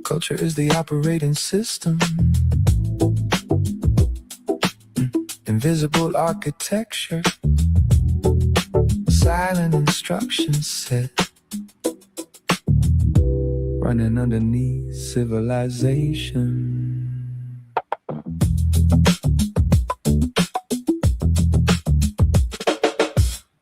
Culture is the operating system. Invisible architecture. Silent instruction set. Running underneath civilization.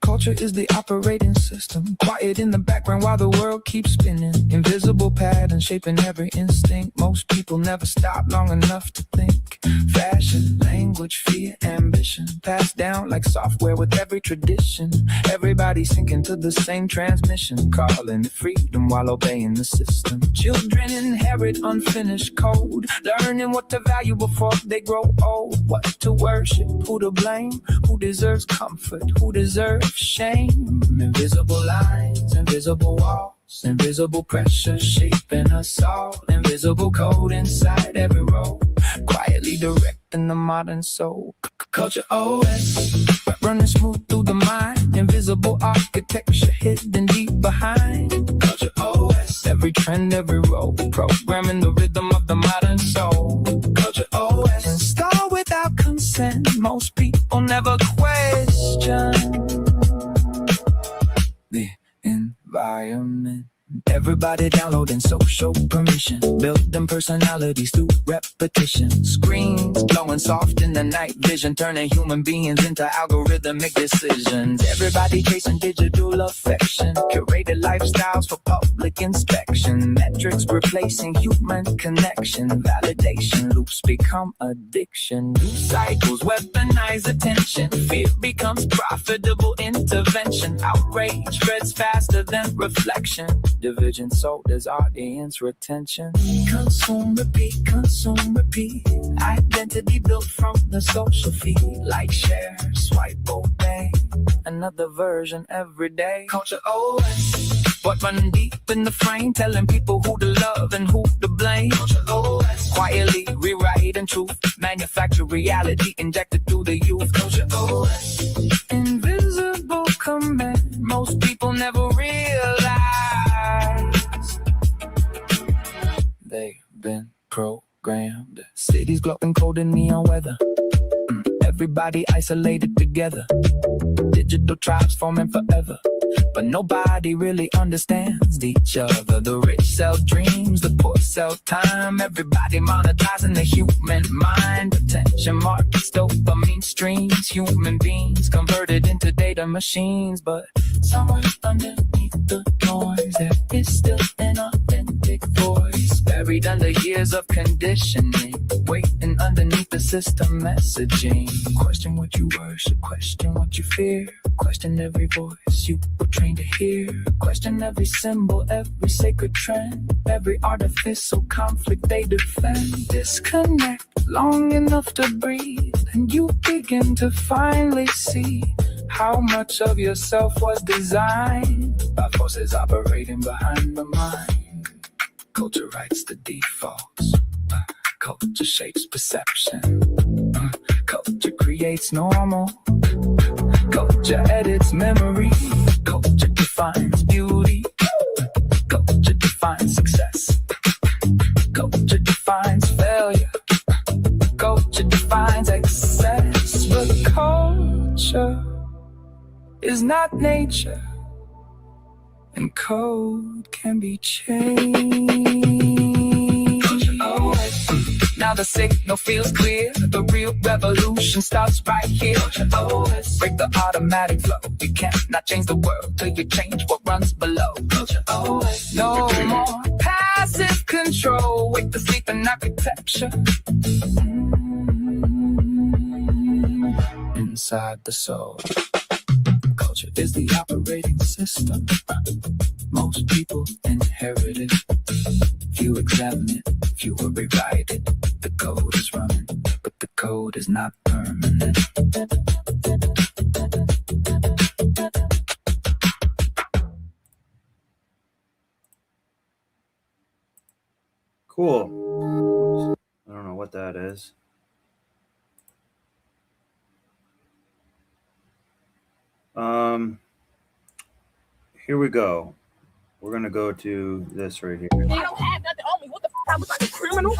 Culture is the operating system. Quiet in the background while the world keeps spinning. Invisible patterns shaping every instinct. Most people never stop long enough to think. Fashion, language, fear, ambition. Passed down like software with every tradition. Everybody sinking to the same transmission. Calling it freedom while obeying the system. Children inherit unfinished code. Learning what to value before they grow old. What to worship, who to blame. Who deserves comfort, who deserves shame. Invisible lines, invisible walls. Invisible pressure shaping us all. Invisible code inside every role. Quietly directing the modern soul. Culture OS, running smooth through the mind. Invisible architecture hidden deep behind. Culture OS, every trend, every role. Programming the rhythm of the modern soul. Culture OS, installed without consent. Most people never question the environment. Everybody downloading social permission. Building personalities through repetition. Screens glowing soft in the night vision. Turning human beings into algorithmic decisions. Everybody chasing digital affection. Curated lifestyles for public inspection. Metrics replacing human connection. Validation loops become addiction. News cycles weaponize attention. Fear becomes profitable intervention. Outrage spreads faster than reflection. Division sold as audience retention. Consume, repeat, consume, repeat. Identity built from the social feed. Like, share, swipe, obey. Another version every day. Culture OS, but running deep in the frame. Telling people who to love and who to blame. Culture OS, quietly rewriting truth. Manufacture reality injected through the youth. Culture OS, invisible command. Most people never realize they've been programmed. Cities glowing cold in neon weather. Everybody isolated together. Digital tribes forming forever. But nobody really understands each other. The rich sell dreams, the poor sell time. Everybody monetizing the human mind. Attention markets, dopamine streams. Human beings converted into data machines. But somewhere underneath the noise, there is still an authentic voice. Buried under years of conditioning. Waiting underneath the system messaging. Question what you worship, question what you fear. Question every voice you were trained to hear. Question every symbol, every sacred trend. Every artificial conflict they defend. Disconnect long enough to breathe, and you begin to finally see how much of yourself was designed by forces operating behind the mind. Culture writes the defaults. Culture shapes perception. Culture creates normal. Culture edits memory. Culture defines beauty. Culture defines success. Culture defines failure. Culture defines excess. But culture is not nature. And code can be changed. Culture always. Now the signal feels clear. The real revolution starts right here. OS. Break the automatic flow. You cannot change the world till you change what runs below. OS. No more passive control. Wake the sleeping architecture. Inside the soul. Culture is the operating system. Most people inherit it. Few examine it, few rewrite it. The code is running, but the code is not permanent. Cool. I don't know what that is. Here we go. We're gonna go to this right here. They don't have nothing on me. What the f? I was like a criminal.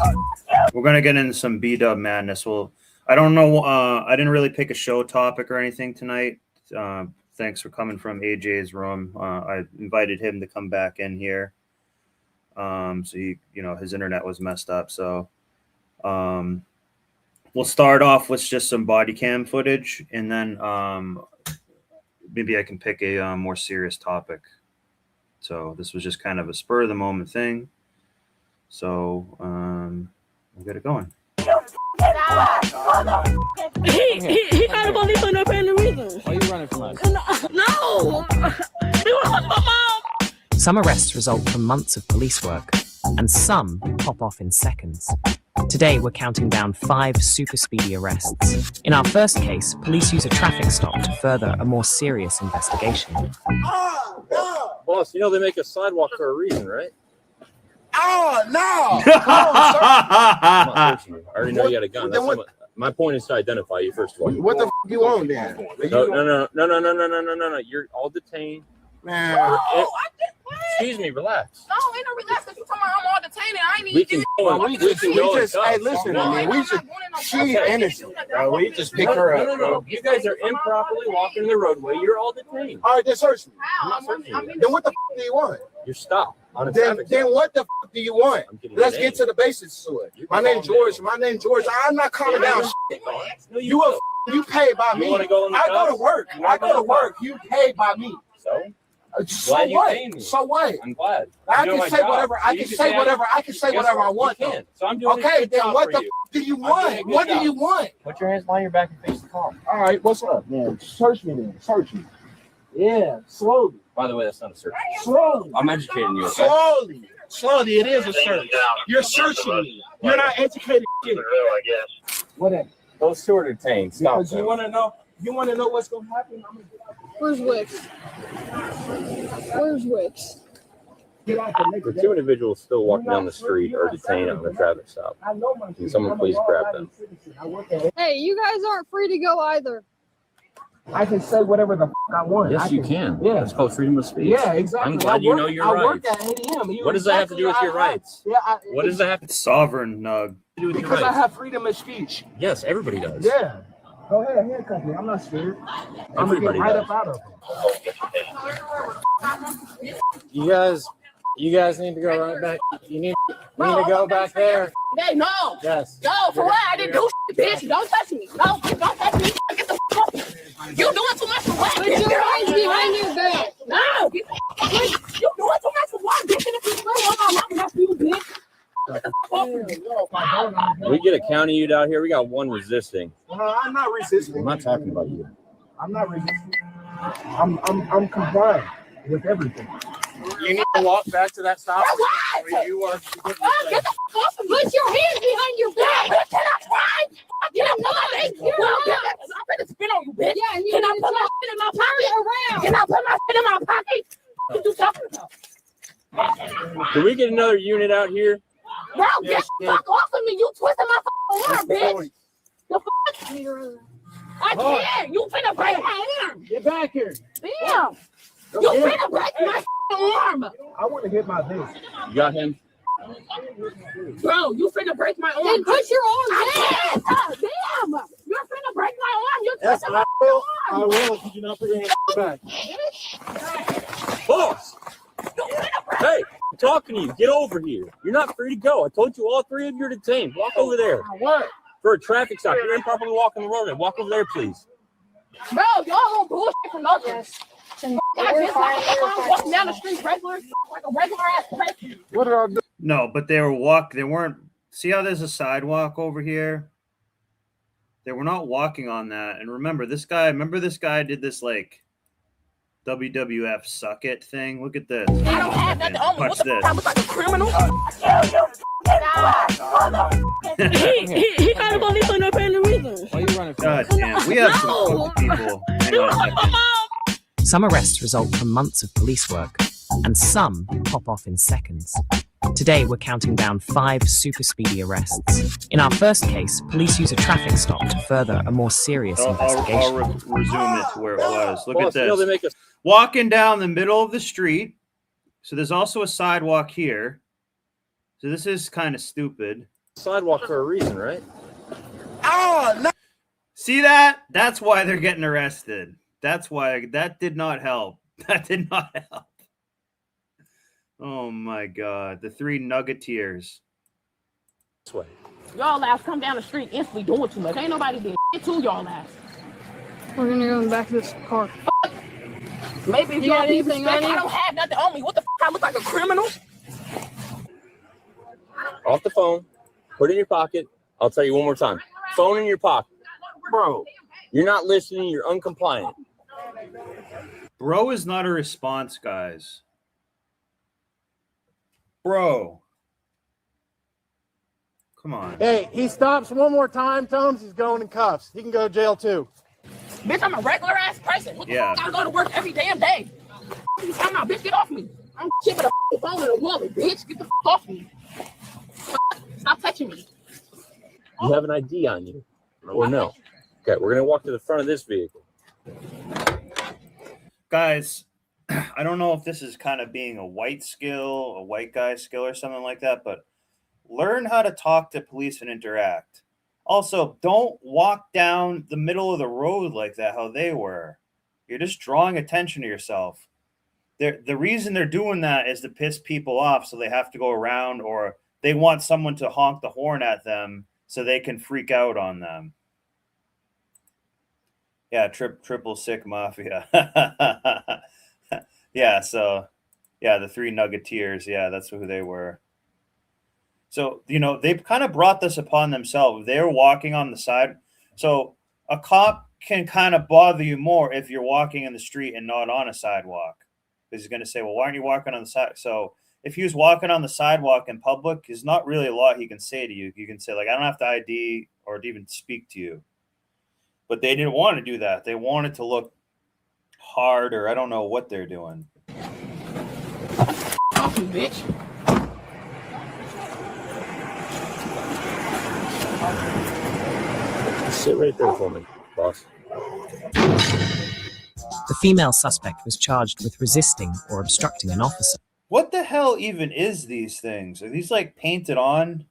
We're gonna get into some B-Dub madness. Well, I don't know. I didn't really pick a show topic or anything tonight. Thanks for coming from AJ's room. I invited him to come back in here. So he, his internet was messed up. So we'll start off with just some body cam footage, and then maybe I can pick a more serious topic. So this was just kind of a spur of the moment thing. So we'll get it going. He got a police on up in the reason. Why are you running from us? No. He was my mom. Some arrests result from months of police work, and some pop off in seconds. Today, we're counting down 5 super speedy arrests. In our first case, police use a traffic stop to further a more serious investigation. Boss, they make a sidewalk for a reason, right? Oh, no! I'm not pushing you. I already know you had a gun. My point is to identify you, first of all. What the f you on then? No. You're all detained. Man. Oh, I just Excuse me, relax. No, ain't no relax. Cause you talking about I'm all detained. I ain't We even. can go. We just hey, listen, No, man. I'm We not just, going in no she's place. innocent, bro. We just pick her up, bro. You guys are improperly walking the roadway. You're all detained. All right, then search me. How? I'm not searching you. Then what the f do you want? You're stopped on a Then traffic stop. what the f do you want? I'm getting Let's your get to the basics to it. You My can name calm George. down. My name George. I'm not calming down. Shit. No, You a you paid by You me. wanna go in the I go to cops? work. You wanna I go to work. You paid by me. So So Glad you what? paid me. So what? I'm glad. I I'm doing can my say job. whatever. I You can can say say whatever. I can say Guess whatever what? I want. You can. So I'm doing a Okay, good then job what for the you. f do you I'm doing a want? good What do job. you want? Put your hands behind your back and face the car. All right, what's up, man? Search me then. Search me. Yeah, slowly. By the way, that's not a search. Slowly. I'm educating you. Okay? Slowly. Slowly. It is a search. You're searching me. You're not educated. Whatever. Those two are detained. Stop Because you them. want to know. You want to know what's gonna happen? I'm gonna Where's Wix? Where's Wix? get out the nigga. The two individuals still walking down the street are detained on a traffic stop. I know my Can someone please grab them? I work at it. Hey, you guys aren't free to go either. I can say whatever the f I want. I can. Yeah. That's called freedom of speech. Yeah, exactly. I'm glad you know your I work rights. at ADM. What does that have to do with your rights? Yeah. What does that have to It's sovereign, Nug. do with your Because I rights? have freedom of speech. Yes, everybody does. Yeah. Go ahead, handcuff me. I'm not scared. I'm gonna get Everybody right does. up out of it. You guys need to go right back. You need to go back there. Hey, no. Yes. No, for what? I didn't do shit, bitch. Don't touch me. No, don't touch me. Get the f off me. You doing too much for what? Put your hands behind your back. No. Get the f off me. You doing too much for what? Bitch, and if you still want my mouth, that's you, bitch. Get the f off me. We get a county youth out here. We got one resisting. I'm not resisting. I'm not talking about you. I'm not resisting. I'm complying with everything. You need to walk back to that stop. For what? Where you are. Oh, get the f off me. Put your hands behind your back. Bitch, can I try? Get up, no, I ain't. Well, get up. I'm gonna spin on you, bitch. Yeah, and you Can I need put to my shit in my pocket? around. Can I put my shit in my pocket? What you talking about? Can we get another unit out here? Bro, get the fuck off of me. You twisting my fucking arm, bitch. The fuck? I can't. You finna break my arm. Get back here. Damn. You finna break my fucking arm. I want to hit my face. You got him? Bro, you finna break my arm. Then put your arms I down. can't. Damn. You're finna break my arm. You're Yes, twisting I my will. I arm. will. Could you not put your hands back? Boss! You finna break. Hey, I'm talking to you. Get over here. You're not free to go. I told you all 3 of you are detained. Walk over there. What? For a traffic stop. You're improperly walking the roadway. Walk over there, please. Bro, y'all on bullshit for nothing. I just walking down the street regular, like a regular ass person. What did I do? No, but they weren't. See how there's a sidewalk over here? They were not walking on that. And remember this guy did this like WWF suck it thing. Look at this. They don't have nothing on me. Watch What the this. fuck? I was like a criminal. He got a police on up in the reason. Why are you running from God damn. We have some fucking people. Hang on a second. Some arrests result from months of police work, and some pop off in seconds. Today, we're counting down 5 super speedy arrests. In our first case, police use a traffic stop to further a more serious I'll investigation. resume it to where it was. Look at Boss, this. they make a Walking down the middle of the street, So there's also a sidewalk here. So this is kind of stupid. Sidewalk for a reason, right? Oh, no. See that? That's why they're getting arrested. That's why that did not help. That did not help. Oh my God. The three nuggeteers. This way. Y'all ass come down the street instantly doing too much. Ain't nobody did shit to y'all ass. We're gonna go in the back of this car. Maybe if You y'all got need anything respect, on you? I don't have nothing on me. What the I look like a criminal? Off the phone. Put it in your pocket. I'll tell you one more time. Phone in your pocket. Bro. You're not listening. You're uncompliant. Bro is not a response, guys. Bro. Come on. Hey, he stops one more time, Tomes, he's going in cuffs. He can go to jail too. Bitch, I'm a regular ass person. What the Yeah. fuck? I go to work every damn day. You talking about, bitch, get off me. I'm shit with a phone and a wallet, bitch. Get the fuck off me. Stop touching me. You have an ID on you, or no? Okay, we're gonna walk to the front of this vehicle. Guys, I don't know if this is kind of being a white skill, a white guy skill or something like that, but learn how to talk to police and interact. Also, don't walk down the middle of the road like that, how they were. You're just drawing attention to yourself. The reason they're doing that is to piss people off, so they have to go around, or they want someone to honk the horn at them so they can freak out on them. Yeah, triple sick mafia. Yeah, so yeah, the three nuggeteers. Yeah, that's who they were. So, you know, they've kind of brought this upon themselves. They're walking on the side. So a cop can kind of bother you more if you're walking in the street and not on a sidewalk. Because he's going to say, well, why aren't you walking on the side? So if he was walking on the sidewalk in public, there's not really a lot he can say to you. You can say, like, I don't have to ID or to even speak to you. But they didn't want to do that. They wanted to look hard, or I don't know what they're doing. Off me, bitch. Sit right there for me, boss. The female suspect was charged with resisting or obstructing an officer. What the hell even is these things? Are these like painted on?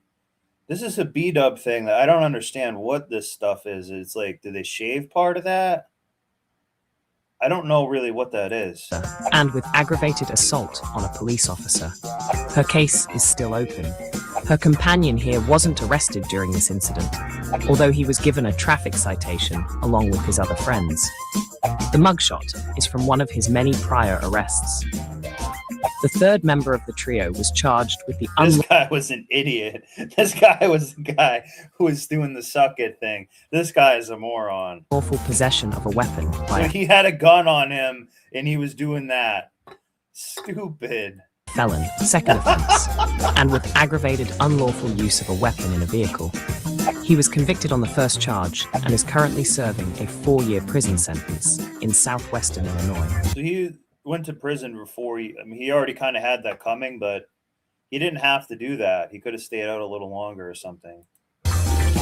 This is a B-dub thing that I don't understand what this stuff is. It's like, do they shave part of that? I don't know really what that is. And with aggravated assault on a police officer. Her case is still open. Her companion here wasn't arrested during this incident, although he was given a traffic citation along with his other friends. The mugshot is from one of his many prior arrests. The third member of the trio was charged with the This guy was an idiot. This guy was the guy who was doing the suck it thing. This guy is a moron. unlawful possession of a weapon by So a he had a gun on him and he was doing that. Stupid. felon, second offense, and with aggravated unlawful use of a weapon in a vehicle. He was convicted on the first charge and is currently serving a 4-year prison sentence in southwestern Illinois. So he went to prison before he already kind of had that coming, but he didn't have to do that. He could have stayed out a little longer or something.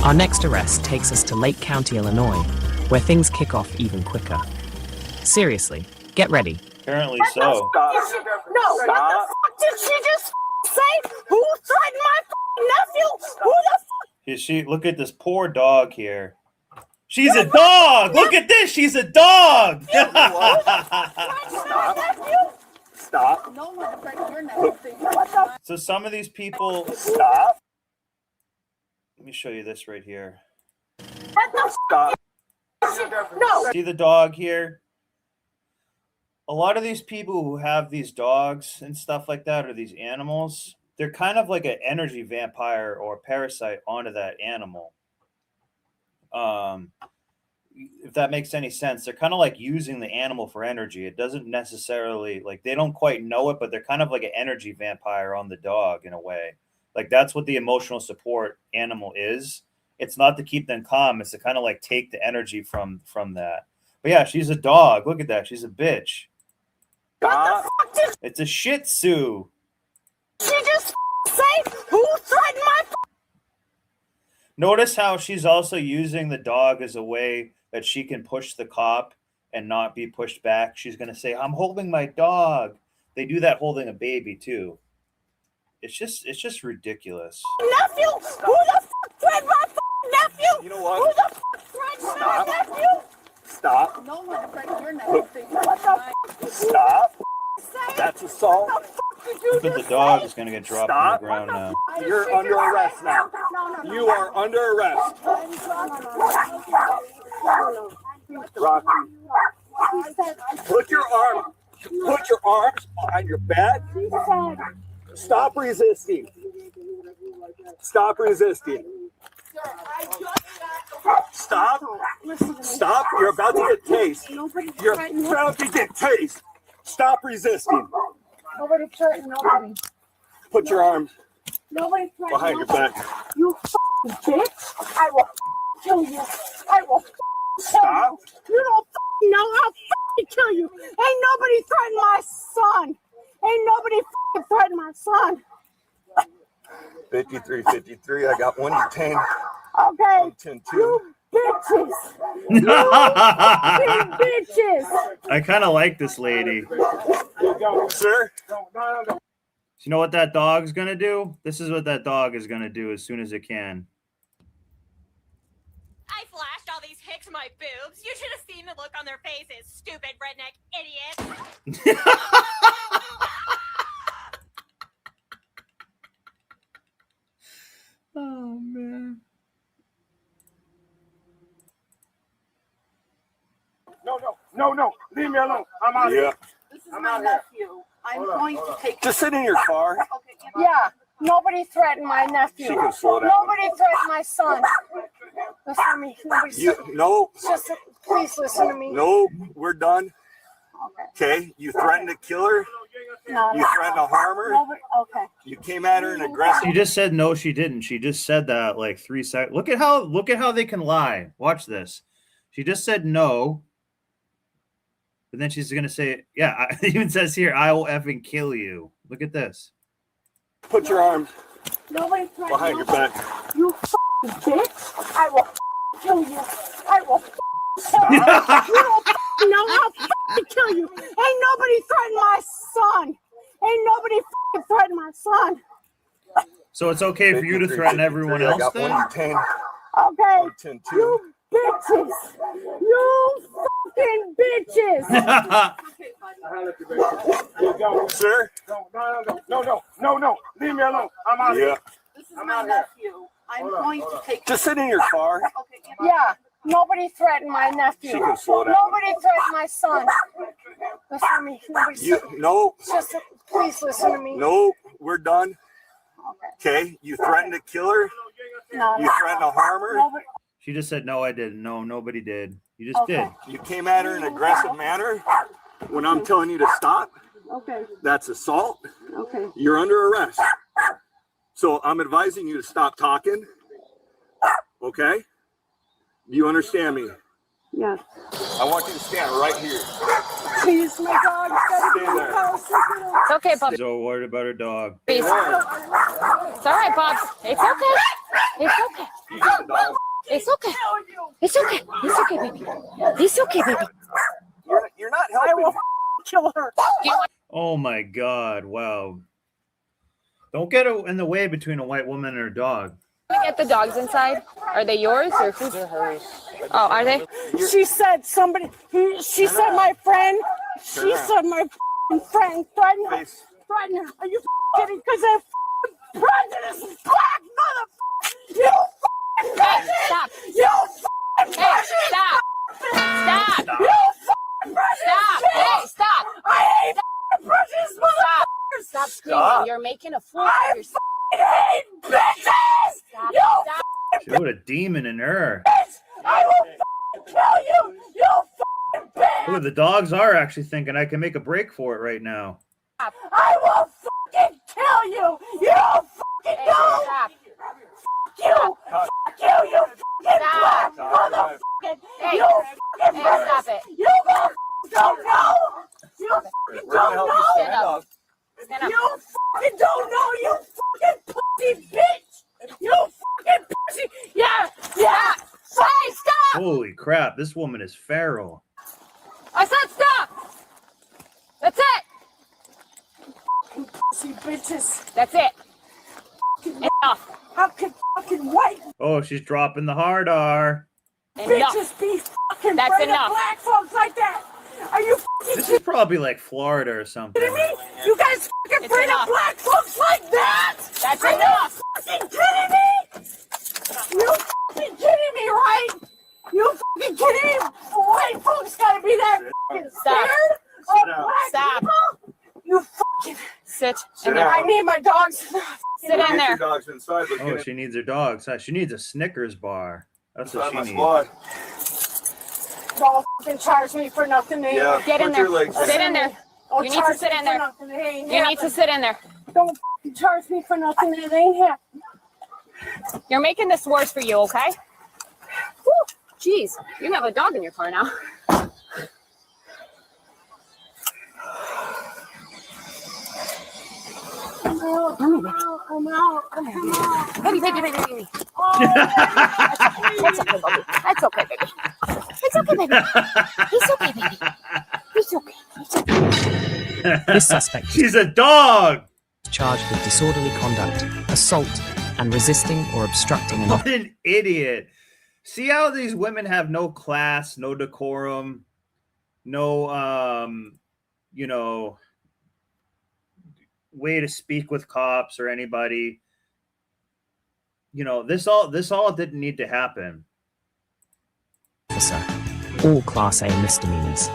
Our next arrest takes us to Lake County, Illinois, where things kick off even quicker. Seriously, get ready. Apparently so. No, what the fuck did she just say? Who threatened my nephew? Who the Look at this poor dog here. She's a dog. Look at this. She's a dog. Stop. No one threatened your nephew. So some of these people. Stop. Let me show you this right here. Stop. No. See the dog here? A lot of these people who have these dogs and stuff like that, or these animals, they're kind of like an energy vampire or parasite onto that animal. If that makes any sense, they're kind of like using the animal for energy. It doesn't necessarily, like, they don't quite know it, but they're kind of like an energy vampire on the dog in a way. Like, that's what the emotional support animal is. It's not to keep them calm. It's to kind of like take the energy from that. But yeah, she's a dog. Look at that. She's a bitch. Stop. It's a Shih Tzu. She just say who threatened my Notice how she's also using the dog as a way that she can push the cop and not be pushed back. She's going to say, I'm holding my dog. They do that holding a baby too. It's just ridiculous. Nephew? Who the fuck threatened my fucking nephew? You know what? Who the fuck threatened my nephew? Stop. No one threatened your nephew. What the Stop. fuck? That's assault. What the fuck did you But the just dog say? is gonna get dropped Stop. on the ground now. You're under arrest now. No. You are under arrest. Rocky, put your arms behind your back. Stop resisting. Stop resisting. Stop. Stop. You're about to get tased. You're about to get tased. Stop resisting. Nobody threatened nobody. Put your arms Nobody threatened behind your nobody. back. You fucking bitch. I will kill you. I will Stop. You don't fucking know I'll fucking kill you. Ain't nobody threatened my son. Ain't nobody fucking threatened my son. 5353. I got one detained. Okay. 10-2. You bitches. You fucking bitches. I kind of like this lady. Sir. You know what that dog's gonna do? This is what that dog is gonna do as soon as it can. I flashed all these hicks my boobs. You should have seen the look on their faces, stupid redneck idiot. Oh man. No. Leave me alone. I'm out here. This is my nephew. I'm going to take Just sit in your car. Yeah. Nobody threatened my nephew. She can slow down. Nobody threatened my son. Listen to me. No. Just please listen to me. No. We're done. Okay. You threatened to kill her. No. You threatened to harm her. Nobody, okay. You came at her in aggressive. She just said no, she didn't. She just said that like 3 seconds. Look at how they can lie. Watch this. She just said no. But then she's gonna say, yeah, it even says here, I will effing kill you. Look at this. Put your arms Nobody threatened behind your back. You fucking bitch. I will kill you. I will kill you. You don't know I'll fucking kill you. Ain't nobody threatened my son. Ain't nobody fucking threatened my son. So it's okay for you to threaten everyone I else got then? one detained. Okay. 10-2. You bitches. You fucking bitches. Sir. No. Leave me alone. I'm out here. This is my nephew. I'm going to take. Just sit in your car. Yeah. Nobody threatened my nephew. She can slow down. Nobody threatened my son. Listen to me. No. Just please listen to me. No. We're done. Okay. You threatened to kill her. No. You threatened to harm her. Nobody. She just said no, I didn't. No, nobody did. You just did. You came at her in an aggressive manner. When I'm telling you to stop, Okay. that's assault. Okay. You're under arrest. So I'm advising you to stop talking. Okay? Do you understand me? Yes. I want you to stand right here. Please, my dog. Stay there. It's okay, Pops. She's so worried about her dog. It's all right, Pops. It's okay. It's okay. It's okay. It's okay. It's okay, baby. It's okay, baby. You're not helping. I will kill her. Oh my God. Wow. Don't get in the way between a white woman and her dog. Get the dogs inside. Are they yours or who's hers? Oh, are they? She said somebody. She said my friend. She said my friend threatened her. Threatened her. Are you kidding? Because that president is black, motherfucker. You Hey, stop. You Hey, stop. Stop. You Stop. Hey, stop. I hate presidents, motherfuckers. Stop screaming. You're making a fool of yourself. I hate bitches. Stop. You Stop. She put a demon in her. I will kill you. You fucking bitch. Look, the dogs are actually thinking I can make a break for it right now. I will fucking kill you. You fucking Hey, don't. stop. You. Fuck you. You fucking Stop. black motherfucker. Hey. You fucking Hey, bitch. stop it. You don't know. You fucking don't know. Stand up. Stand up. You fucking don't know. You fucking pussy bitch. You fucking pussy. Yeah. Hey, stop. Holy crap. This woman is feral. I said stop. That's it. pussy bitches. That's it. Enough. How can fucking white Oh, she's dropping the hard R. Enough. bitches be fucking That's afraid enough. of black folks like that? Are you fucking This is probably like Florida or something. kidding me? You guys fucking It's afraid enough. of black folks like that? That's Are enough. you fucking kidding me? You fucking kidding me, right? You fucking kidding me? White folks gotta be that fucking Stop. scared of black Stop. people? You fucking. Sit. Sit in down. there. I need my dogs. Sit in Get your there. dogs inside. But Oh, get she needs her dog. So she needs a Snickers bar. That's inside what my she needs. squad. Don't fucking charge me for nothing. They Yeah, Get in put there. your legs Sit in. in there. Don't You need to charge sit me in for there. nothing. It ain't You need to happening. sit in there. Don't fucking charge me for nothing. It ain't happening. You're making this worse for you, okay? Whew. Jeez, you have a dog in your car now. I'm out. I'm out. Baby. That's okay, baby. That's okay, baby. It's okay, baby. It's okay, baby. It's okay. It's okay. This suspect is She's a dog. charged with disorderly conduct, assault, and resisting or obstructing an What an idiot. See how these women have no class, no decorum, no you know, way to speak with cops or anybody. You know, this all didn't need to happen. officer, all Class A misdemeanors.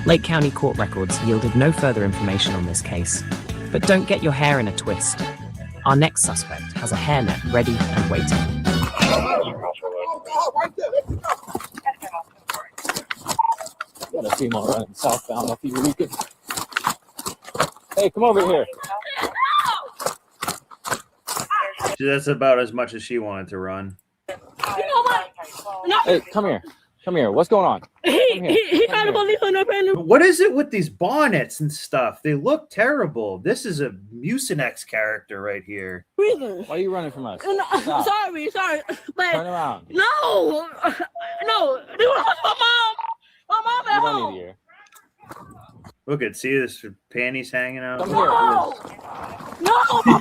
Lake County court records yielded no further information on this case, but don't get your hair in a twist. Our next suspect has a hairnet ready and waiting. Got a female running southbound up here. You could... Hey, come over here. That's about as much as she wanted to run. You know what? No, Hey, come here. Come here. What's going on? he got a police on up in But what is it with these bonnets and stuff? They look terrible. This is a Mucinex character right here. prison. Why are you running from us? No, Stop. sorry, but Turn around. You no, they were my mom. My mom at don't home. need to hear. Look at see this panties hanging out. Come No, here. no, my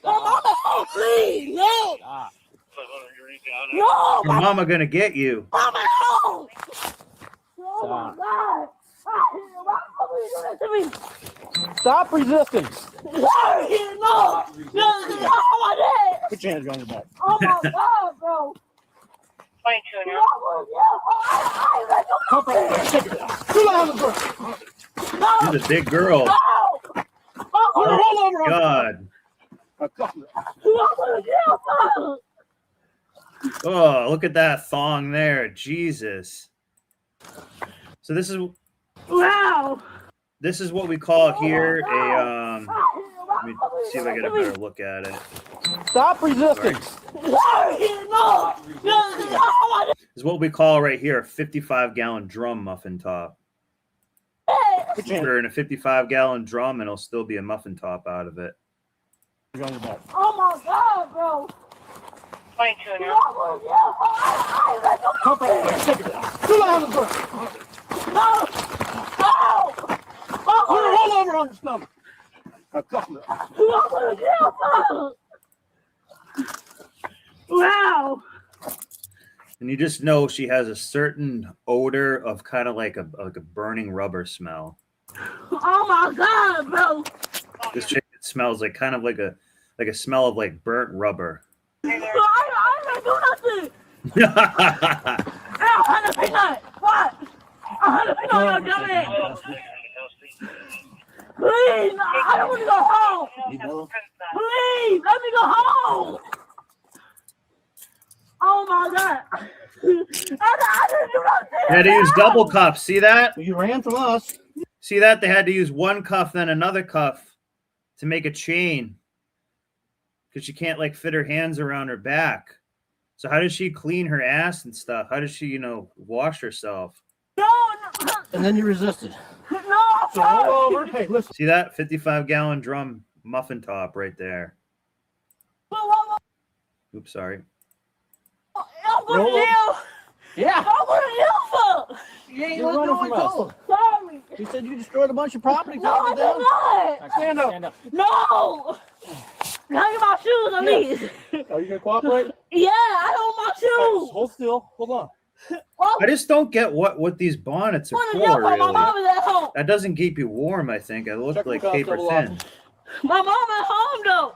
mom at home, please, no, Stop. no, Your my mama gonna get you. mom at home. Oh my God. Why would you do that to me? Stop resisting. Sorry, no, oh my dad. Put your hands on your back. Oh my God, bro. She's a big girl. Oh God. Oh, look at that thong there. Jesus. So this is Wow. what we call here a let me see if I get a better look at it. Stop resisting. This is what we call right here a 55-gallon drum muffin top. Put your Put her in a 55-gallon drum and it'll still be a muffin top out of it. hands on your back. Oh my God, bro. Come here. Take it down. Put her all over on your stomach. Now, come here. Wow. And you just know she has a certain odor of kind of like a burning rubber smell. Oh my God, bro. This chicken smells like kind of like a smell of like burnt rubber. I didn't do nothing. Ow, I had a peanut. What? I had a peanut, you dummy. Please, I don't want to go home. Please, let me go home. Oh my God. I didn't do nothing. They had to use double cuffs. See that? You ran from us. See that? They had to use one cuff, then another cuff to make a chain. Because she can't like fit her hands around her back. So how does she clean her ass and stuff? How does she, wash herself? No. And then you resisted. No. So roll over. Hey, listen. See that? 55-gallon drum muffin top right there. Oops, sorry. I'm going to jail. Yeah. I'm going to jail for. You ain't running from us. Sorry. You said you destroyed a bunch of property. No, I did not. Stand up. Stand up. No. Hang my shoes, at least. Are you gonna cooperate? Yeah, I don't want my shoes. Hold still. Hold on. I just don't get what these bonnets are Wanna for. jump on my Really. mama's at home. That doesn't keep you warm. I think I look Check like the paper constable thin. My mama at home though.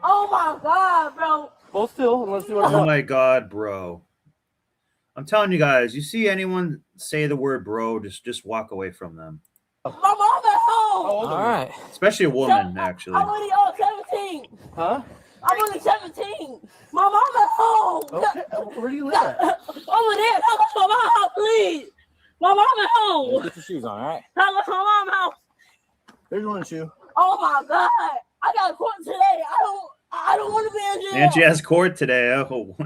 Oh my God, bro. Hold still and let's see what Oh my God, bro! I'm telling you guys, you see anyone say the word bro, just walk away from them. My mama at home. All right. Especially a woman, actually. I'm only 17. Huh? I'm only 17. My mama at home. Okay. Where do you live at? Over there. Tell us for my house, please. My mama at home. Get your shoes on, all right? Tell us for my mama house. There's one shoe. Oh my God. I got court today. I don't want to be in jail. And she has court today. Oh,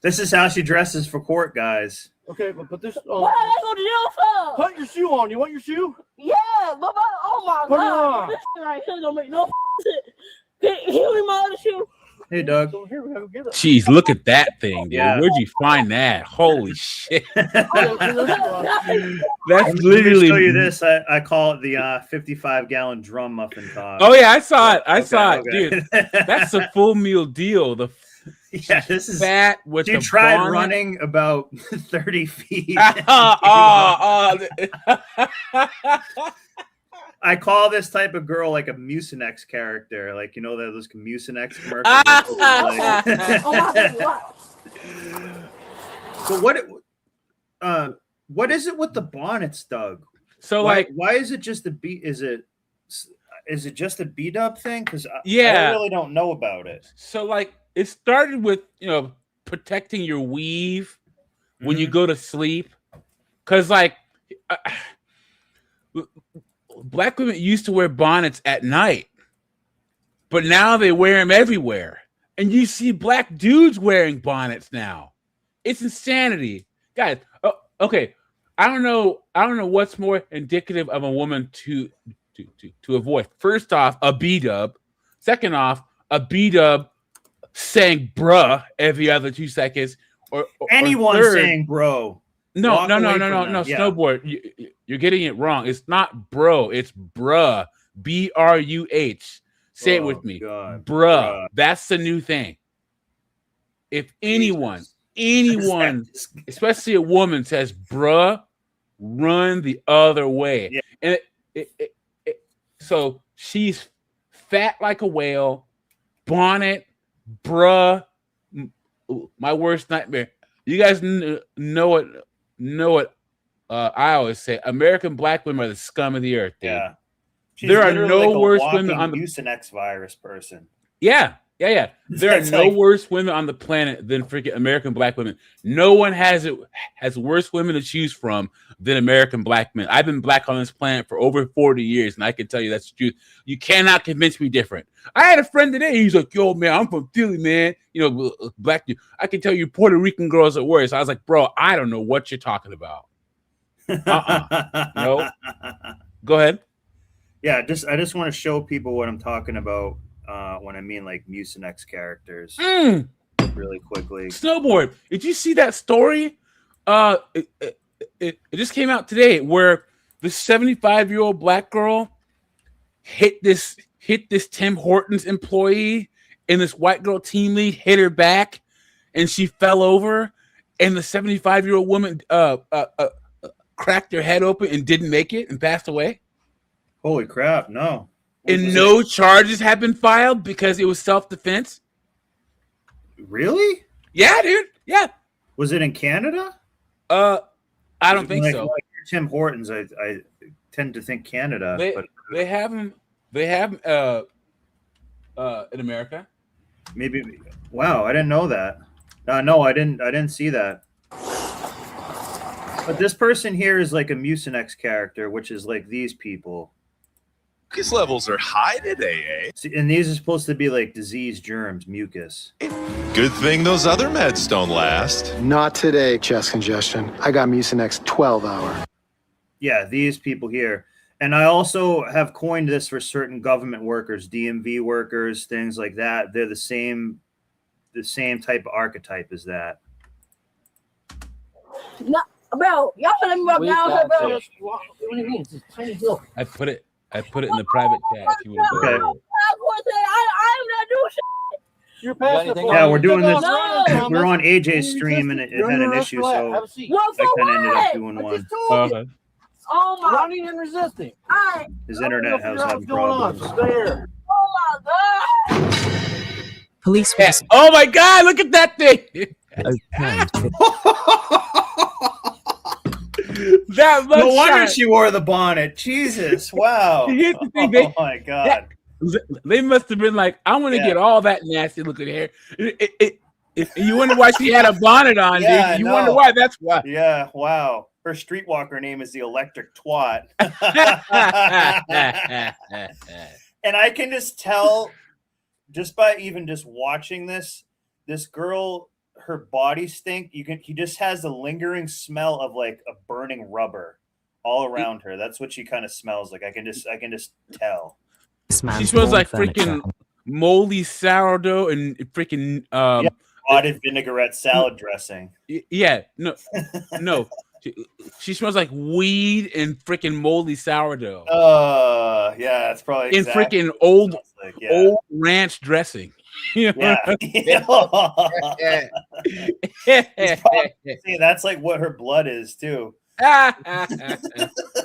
this is how she dresses for court, guys. Okay, but put this What on. are they going to jail for? Put your shoe on. You want your shoe? Yeah, but oh my Put it God. on. This shit right here don't make no sense. Can you give me my other shoe? Hey, Doug. So here we go. Get it. Jeez, look at that thing, dude. Yeah. Where'd you find that? Holy shit. Put your shoe on. That's Let me literally. show you this. I call it the 55-gallon drum muffin top. Oh, yeah, I saw it. I Okay, saw it, okay. dude. That's a full meal deal. The yeah. This is. fat with She the tried bonnet. running about 30 feet. I call this type of girl like a Mucinex character, like you know those Mucinex commercials. Oh my God. So what is it with the bonnets, Doug? So, why, like, why is it just a B? Is it just a B-dub thing? Because Yeah. I really don't know about it. so like it started with protecting your weave when you go to sleep, because like black women used to wear bonnets at night, but now they wear them everywhere, and you see black dudes wearing bonnets now. It's insanity, guys. Okay, I don't know what's more indicative of a woman to avoid. First off, a B-dub. Second off, a B-dub saying bruh every other 2 seconds, or Anyone third, saying bro. no, walk away from that. Yeah. Snowboard. You're getting it wrong. It's not bro. It's bruh. BRUH. Say it with me. God. Bruh. That's the new thing. If anyone, especially a woman, says bruh, run the other way. Yeah. And so she's fat like a whale, bonnet, bruh. My worst nightmare. You guys know what I always say. American black women are the scum of the earth, dude. Yeah. She's There are literally no like a worse walking women on the Mucinex virus person. Yeah. There are It's no like- worse women on the planet than freaking American black women. No one has worse women to choose from than American black men. I've been black on this planet for over 40 years, and I can tell you that's the truth. You cannot convince me different. I had a friend today. He's like, "Yo, man, I'm from Philly, man. Black dude. I can tell you Puerto Rican girls are worse." I was like, "Bro, I don't know what you're talking about." No. Go ahead. Yeah, I just want to show people what I'm talking about when I mean like Mucinex characters really quickly. Snowboard. Did you see that story? It just came out today where the 75-year-old black girl hit this Tim Hortons employee, and this white girl team lead hit her back, and she fell over, and the 75-year-old woman cracked her head open and didn't make it and passed away. Holy crap! No. And no charges have been filed because it was self-defense. Really? Yeah, dude. Yeah. Was it in Canada? I don't think so. Like Tim Hortons, I tend to think Canada. But They have them. They have in America. maybe. Wow, I didn't know that. No, I didn't see that. But this person here is like a Mucinex character, which is like these people. Mucus levels are high today, See, and these are supposed to be like disease germs, mucus. Good thing those other meds don't last. Not today, chest congestion. I got Mucinex 12-hour. Yeah, these people here. And I also have coined this for certain government workers, DMV workers, things like that. They're the same type of archetype as that. No, Bro, y'all let me walk down here, bro. What do you mean? It's a tiny hill. I put it in the private chat. If you would Okay. I'm not doing shit. You're past the point. Yeah, we're doing this. No. We're on AJ's stream and it had an issue, so Have a seat. Well, for I kind of ended up what? doing I one. just told you. Oh my, Running and resisting. I, His internet has What's having going on? problems. Stay here. oh my God. Police were Oh my God! Look at that thing. opened That No wonder mugshot. she wore the bonnet. Jesus, wow. Here's the thing, Oh my God. They must have been like, I want to Yeah. get all that nasty looking hair. You wonder why she had a bonnet on, Yeah, dude. You I wonder know. why. That's why. Yeah, wow. Her streetwalker name is the Electric Twat. And I can just tell, just by even just watching this girl, her body stink. You just has a lingering smell of like a burning rubber all around her. That's what she kind of smells like. I can just tell. this She man's smells lawn like furniture. freaking moldy sourdough and freaking Potted vinaigrette salad dressing. yeah, no. She smells like weed and freaking moldy sourdough. Yeah, it's probably In exactly freaking what it old smells like, yeah. old ranch dressing. You know? Yeah. See, that's like what her blood is too.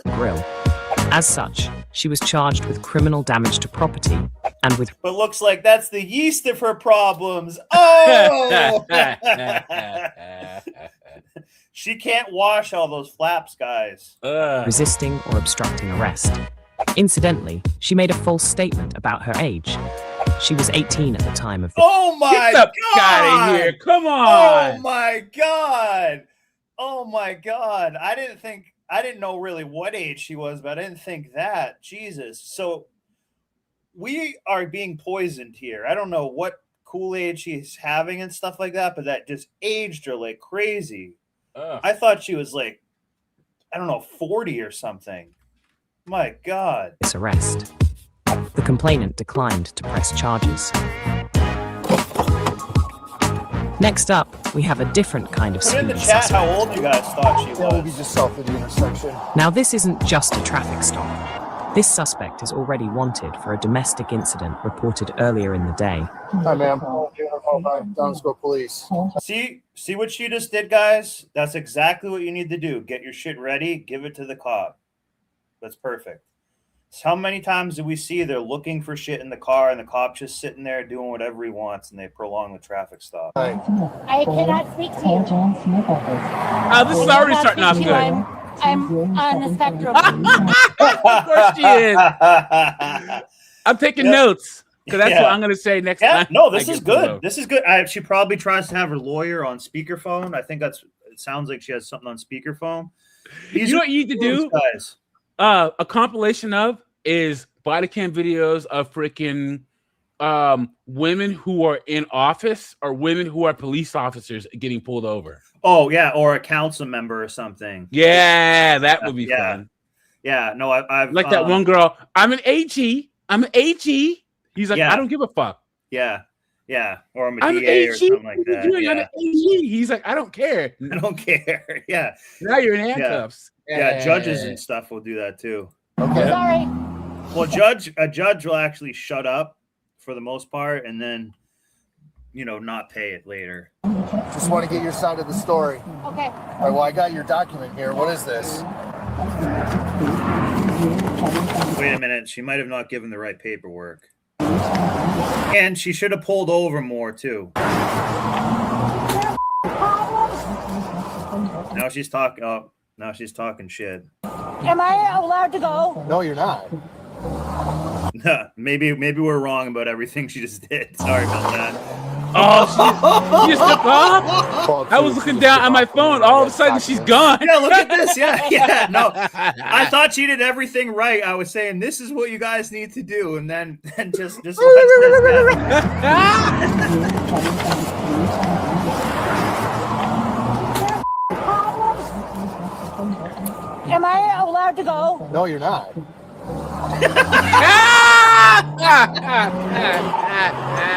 Grill. As such, she was charged with criminal damage to property and with But looks like that's the yeast of her problems. Oh, she can't wash all those flaps, guys. resisting or obstructing arrest. Incidentally, she made a false statement about her age. She was 18 at the time of the Oh my Get the God! out of here! Come Oh on! my God! Oh my God! I didn't know really what age she was, but I didn't think that. Jesus! So we are being poisoned here. I don't know what Kool-Aid she's having and stuff like that, but that just aged her like crazy. I thought she was like, I don't know, 40 or something. My God! this arrest. The complainant declined to press charges. Next up, we have a different kind of Put in the speedy chat suspect. how old you guys thought she was. We just south of the intersection. Now, this isn't just a traffic stop. This suspect is already wanted for a domestic incident reported earlier in the day. Hi, ma'am. Downsville Police. See what she just did, guys? That's exactly what you need to do. Get your shit ready, give it to the cop. That's perfect. So how many times do we see they're looking for shit in the car and the cop's just sitting there doing whatever he wants and they prolong the traffic stop? I cannot speak to you. This is already starting off good. I'm on the spectrum. Of course she is. I'm taking notes because that's what I'm going to say next time. No, this I is get good. below. This is good. She probably tries to have her lawyer on speakerphone. I think it sounds like she has something on speakerphone. You know what you need to do? Guys. A compilation of is body cam videos of freaking women who are in office or women who are police officers getting pulled over. Oh yeah, or a council member or something. Yeah, that would be fun. Yeah, no, I've Like that one girl. I'm an AG. I'm an AG. He's like, Yeah. I don't give a fuck. Yeah, or I'm a I'm an DA or AG. something like What are that. you doing? I'm Yeah. an AG. He's like, I don't care. I don't care. Yeah. Now you're in handcuffs. Yeah, judges and stuff will do that too. Sorry. Well, a judge will actually shut up for the most part and then, not pay it later. Just want to get your side of the story. Okay. All right, well, I got your document here. What is this? Wait a minute. She might have not given the right paperwork. And she should have pulled over more too. Now she's talking. Oh, now she's talking shit. Am I allowed to go? No, you're not. Maybe we're wrong about everything she just did. Sorry about that. Oh, she just took off. I was looking down on my phone. All of a sudden, she's gone. Yeah, look at this. Yeah. No, I thought she did everything right. I was saying this is what you guys need to do, and then just watch this. Am I allowed to go? No, you're not.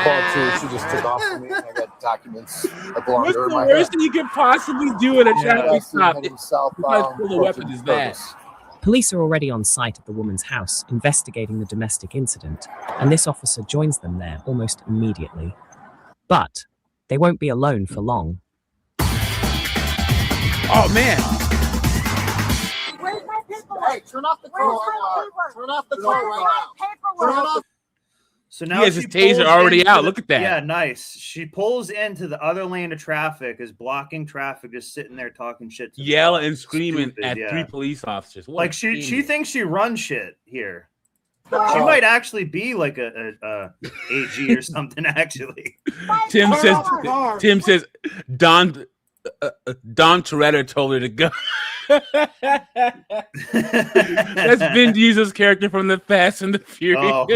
Call two. She just took off from me. I got documents that belong What's to her. the worst thing you could possibly do at a traffic stop? Heading You southbound. pull the weapon is that. Police are already on site at the woman's house investigating the domestic incident, and this officer joins them there almost immediately. But they won't be alone for long. Oh man! Where's my paperwork? Hey, turn off the car. Where's my paperwork? Turn off the Where's car my right now. Turn paperwork? off. So now He has she his taser pulls already into out. the- Look at that. Yeah, nice. She pulls into the other lane of traffic, is blocking traffic, just sitting there talking shit. To the Yelling cops. and screaming Stupid, at yeah. 3 police officers. What Like a she genius. thinks she runs shit here. She might actually be like a AG or something. Actually, Tim says Don Toretto told her to go. That's Vin Diesel's character from the Fast and the Furious. Oh.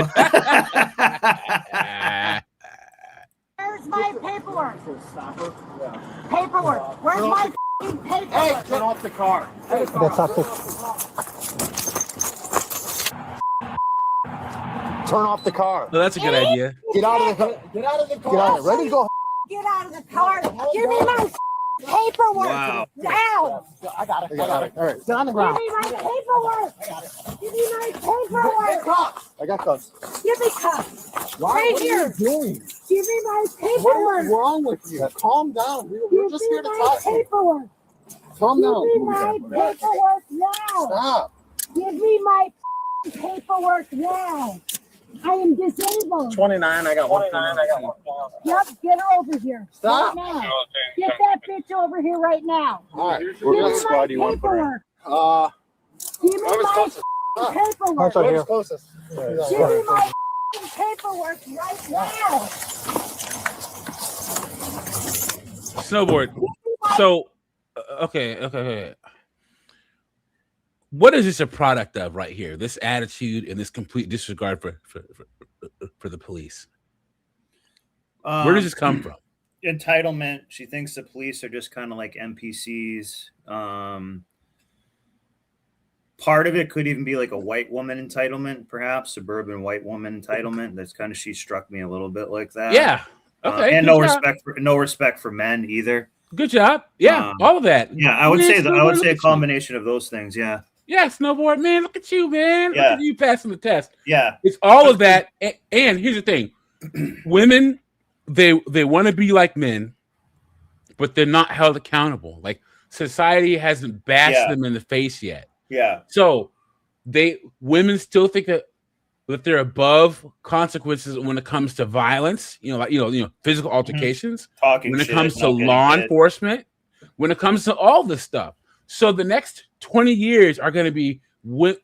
Where's my paperwork? Paperwork. Where's my paperwork? Hey, turn off the car. That's not the. Turn off the car. Well, that's a good idea. Get out of the. Get out of the car. Get out of it. Ready to go. Get out of the car. Give me my paperwork. Wow. Now. I got it. All right. Sit on the Give ground. me my paperwork. Give me my paperwork. I got cuffs. Give me cuffs. Why? Right What are here. you doing? Give me my What paperwork. is wrong with you? Calm down. We're Give just me here to my talk. paperwork. Calm Give down. me my paperwork now. Stop. Give me my paperwork now. I am disabled. 29. I got 29. I got 1. Yep, get her over here. Stop. Right now. Get that bitch over here right now. All right. Give me my paperwork. Give me my paperwork. Right here. Closest. Give me my paperwork right now. Snowboard. So, okay. What is this a product of right here? This attitude and this complete disregard for the police. Where does this come from? Entitlement. She thinks the police are just kind of like NPCs. Part of it could even be like a white woman entitlement, perhaps suburban white woman entitlement. That's kind of, she struck me a little bit like that. Yeah. Okay. And good no job. respect for men either. Good job. Yeah, all of that. Yeah, I would Man, say Snowboard, a look combination of those things. Yeah. Yeah, Snowboard, man, look at you, man. Yeah. Look at you passing the test. Yeah. It's all of that. And here's the thing. Women, they want to be like men, but they're not held accountable. Like society hasn't bashed them in the face yet. Yeah. So women still think that they're above consequences when it comes to violence, physical altercations, Talking when it shit, comes to not getting law hit. enforcement, when it comes to all this stuff. So the next 20 years are going to be what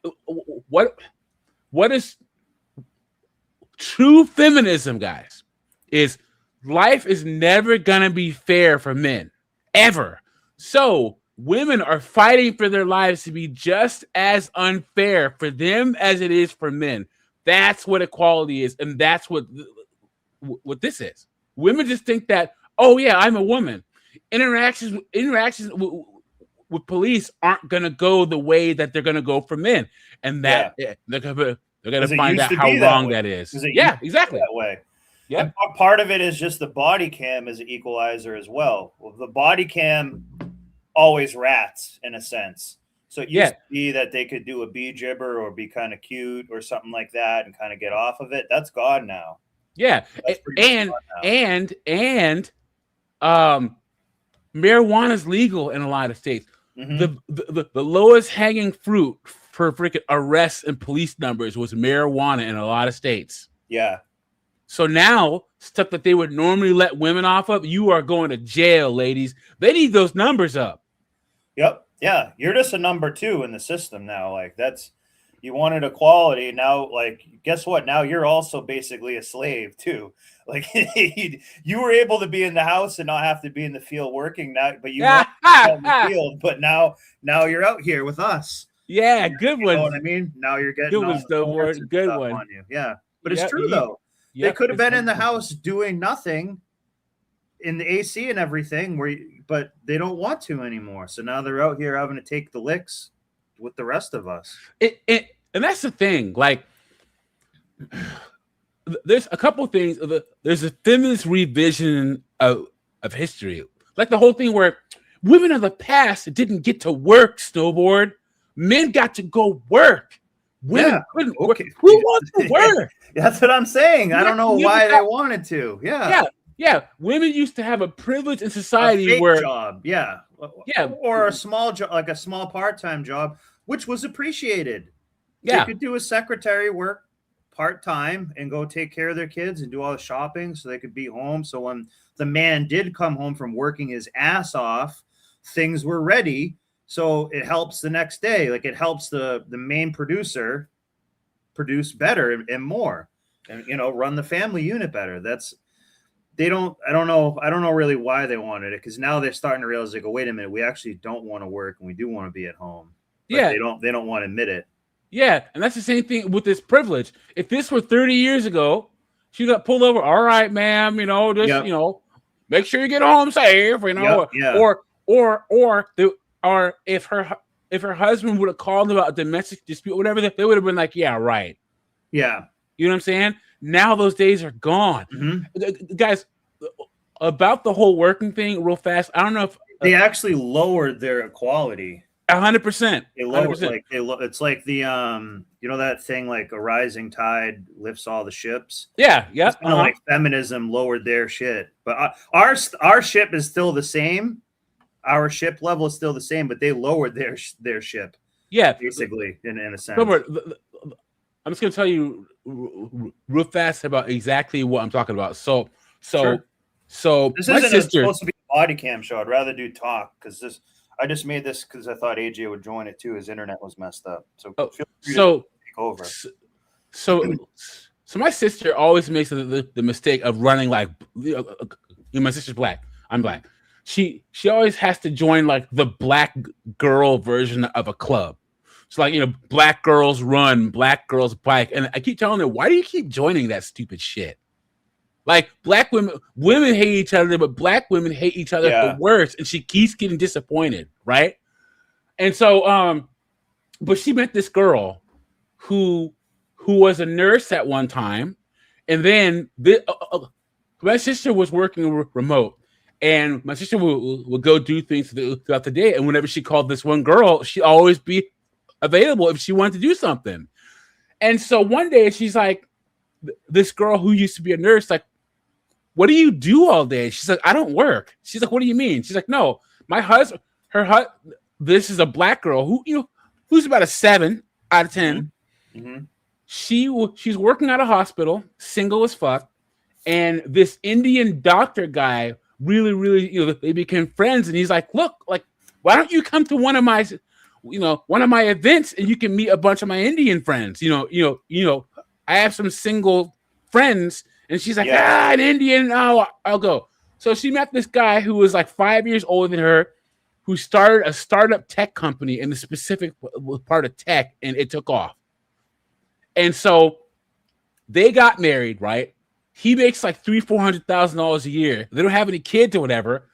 is true feminism, guys, is life is never going to be fair for men, ever. So women are fighting for their lives to be just as unfair for them as it is for men. That's what equality is, and that's what this is. Women just think that, oh yeah, I'm a woman. Interactions with police aren't gonna go the way that they're gonna go for men, and that they're gonna find out how wrong that is. Yeah, exactly that way. Yeah. And part of it is just the body cam is an equalizer as well. The body cam always rats in a sense. So it used to be that they could do a bee jibber or be kind of cute or something like that and kind of get off of it. That's gone now. Yeah, and marijuana is legal in a lot of states. Mm-hmm. The lowest hanging fruit for freaking arrests and police numbers was marijuana in a lot of states. Yeah. So now stuff that they would normally let women off of, you are going to jail, ladies. They need those numbers up. Yep. Yeah. You're just a number 2 in the system now. Like you wanted equality. Now, like, guess what? Now you're also basically a slave too. Like you were able to be in the house and not have to be in the field working now, but you want to be out in the field, but now you're out here with us. Yeah. Good one. You know what I mean? Now you're getting good one. Good one. On you. Yeah. But it's true though. They could have been in the house doing nothing in the AC and everything, but they don't want to anymore. So now they're out here having to take the licks with the rest of us. And that's the thing. Like, there's a couple things. There's a feminist revision of of history. Like the whole thing where women of the past didn't get to work, Snowboard. Men got to go work. Women couldn't work. Who wants to work? That's what I'm saying. I don't know why they wanted to. Yeah. Women used to have a privilege in society a fake where job, or a small job, like a small part-time job, which was appreciated. Yeah, they could do a secretary work part-time and go take care of their kids and do all the shopping, so they could be home. So when the man did come home from working his ass off, things were ready. So it helps the next day. Like it helps the main producer produce better and more, and run the family unit better. I don't know really why they wanted it, because now they're starting to realize, like, oh, wait a minute, we actually don't want to work and we do want to be at home. But they don't want to admit it. Yeah, and that's the same thing with this privilege. If this were 30 years ago, she got pulled over. All right, ma'am, make sure you get home safe, or if her husband would have called about a domestic dispute, whatever, they would have been like, yeah, right. Yeah. You know what I'm saying? Now those days are gone. Mm-hmm. Guys, about the whole working thing real fast, I don't know if they actually lowered their equality. 100%. They lowered, it's like the that thing, like a rising tide lifts all the ships. Yeah. It's kind of like feminism lowered their shit, but our ship is still the same. Our ship level is still the same, but they lowered their ship. Yeah, basically, in a sense. Robert, I'm just gonna tell you real fast about exactly what I'm talking about. So this my isn't sister, supposed to be a body cam show. I'd rather do talk, because I just made this because I thought AJ would join it too. His internet was messed up, so feel free to take over. So my sister always makes the mistake of running like, my sister's black. I'm black. She always has to join like the black girl version of a club. So like, black girls run, black girls bike. And I keep telling her, why do you keep joining that stupid shit? Like black women hate each other, but black women hate each other the worst. And she keeps getting disappointed. Right. And so, but she met this girl who was a nurse at one time. And then my sister was working remote. And my sister would go do things throughout the day. And whenever she called this one girl, she'd always be available if she wanted to do something. And so one day she's like, this girl who used to be a nurse, like, what do you do all day? She's like, I don't work. She's like, what do you mean? She's like, no, my husband, this is a black girl who's about a 7 out of 10. Mm-hmm. She's working at a hospital, single as fuck. And this Indian doctor guy really, they became friends. And he's like, look, like, why don't you come to one of my events and you can meet a bunch of my Indian friends? I have some single friends. And she's like, an Indian, I'll go. So she met this guy who was like 5 years older than her, who started a startup tech company in the specific part of tech, and it took off. And so they got married, right? He makes like $300,000-$400,000 a year. They don't have any kids or whatever.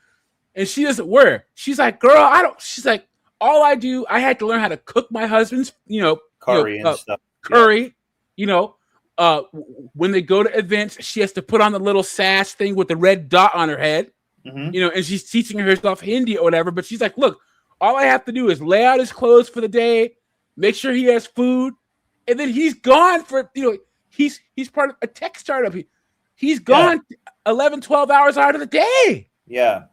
And she doesn't work. She's like, girl, she's like, all I do, I had to learn how to cook my husband's, curry and stuff. Curry, when they go to events, she has to put on the little sash thing with the red dot on her head, and she's teaching herself Hindi or whatever. But she's like, look, all I have to do is lay out his clothes for the day, make sure he has food, and then he's gone for, he's part of a tech startup. He's gone 11, 12 hours out of the day. Yeah.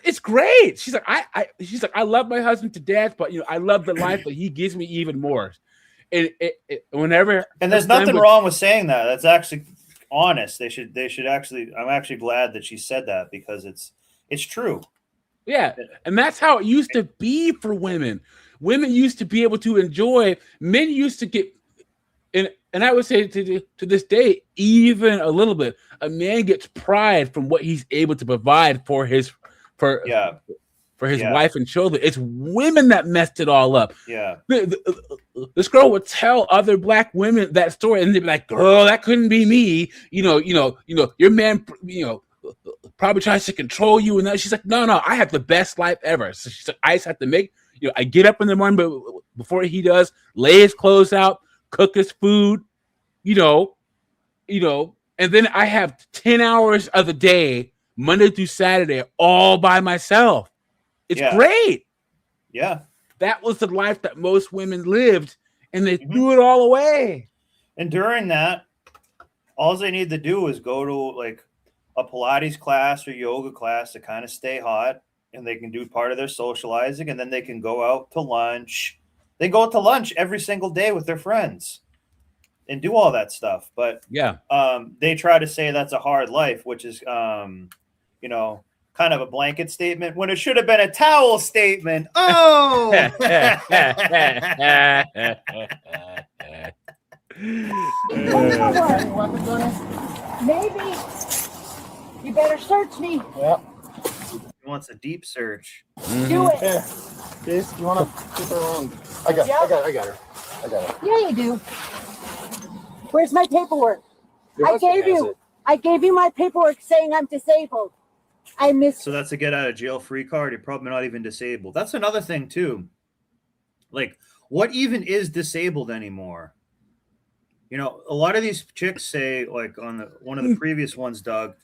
It's great. She's like, I love my husband to death, but I love the life, but he gives me even more. And whenever, and there's nothing wrong with saying that. That's actually honest. They should actually. I'm actually glad that she said that, because it's true. Yeah, and that's how it used to be for women. Women used to be able to enjoy. Men used to get, and I would say to this day, even a little bit, a man gets pride from what he's able to provide for his wife and children. It's women that messed it all up. Yeah. This girl would tell other black women that story, and they'd be like, "Girl, that couldn't be me." Your man, probably tries to control you. And she's like, "No, I have the best life ever." So she's like, "I just have to make, I get up in the morning, but before he does, lay his clothes out, cook his food, and then I have 10 hours of the day, Monday through Saturday all by myself. It's great. Yeah. That was the life that most women lived, and they threw it all away. And during that, all they need to do is go to like a Pilates class or yoga class to kind of stay hot, and they can do part of their socializing, and then they can go out to lunch. They go out to lunch every single day with their friends and do all that stuff. But they try to say that's a hard life, which is, you know, kind of a blanket statement when it should have been a towel statement. Oh, Maybe you better search me. Yeah. He wants a deep search. Do it. Here. Case, you want to keep her around? I got her. Yeah, you do. Where's my paperwork? Your I husband gave has you. it. I gave you my paperwork saying I'm disabled. I missed. So that's a get out of jail free card. You're probably not even disabled. That's another thing too. Like, what even is disabled anymore? You know, a lot of these chicks say, like on one of the previous ones, Doug,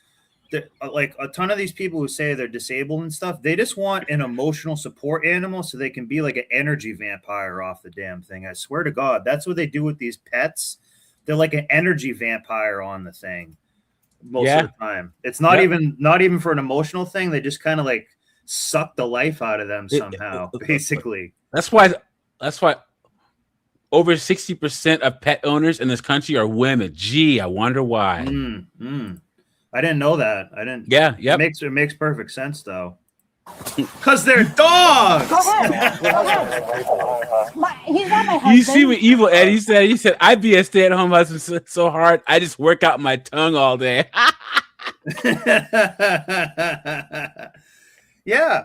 that like a ton of these people who say they're disabled and stuff, they just want an emotional support animal so they can be like an energy vampire off the damn thing. I swear to God, that's what they do with these pets. They're like an energy vampire on the thing most of the time. It's not even for an emotional thing. They just kind of like suck the life out of them somehow, basically. That's why over 60% of pet owners in this country are women. Gee, I wonder why. I didn't know that. I didn't. Yeah, it makes perfect sense though. Because they're dogs. Go ahead. He's not my husband. You see what Evil Eddie said? He said, I'd be a stay-at-home husband so hard, I just work out my tongue all day. Yeah.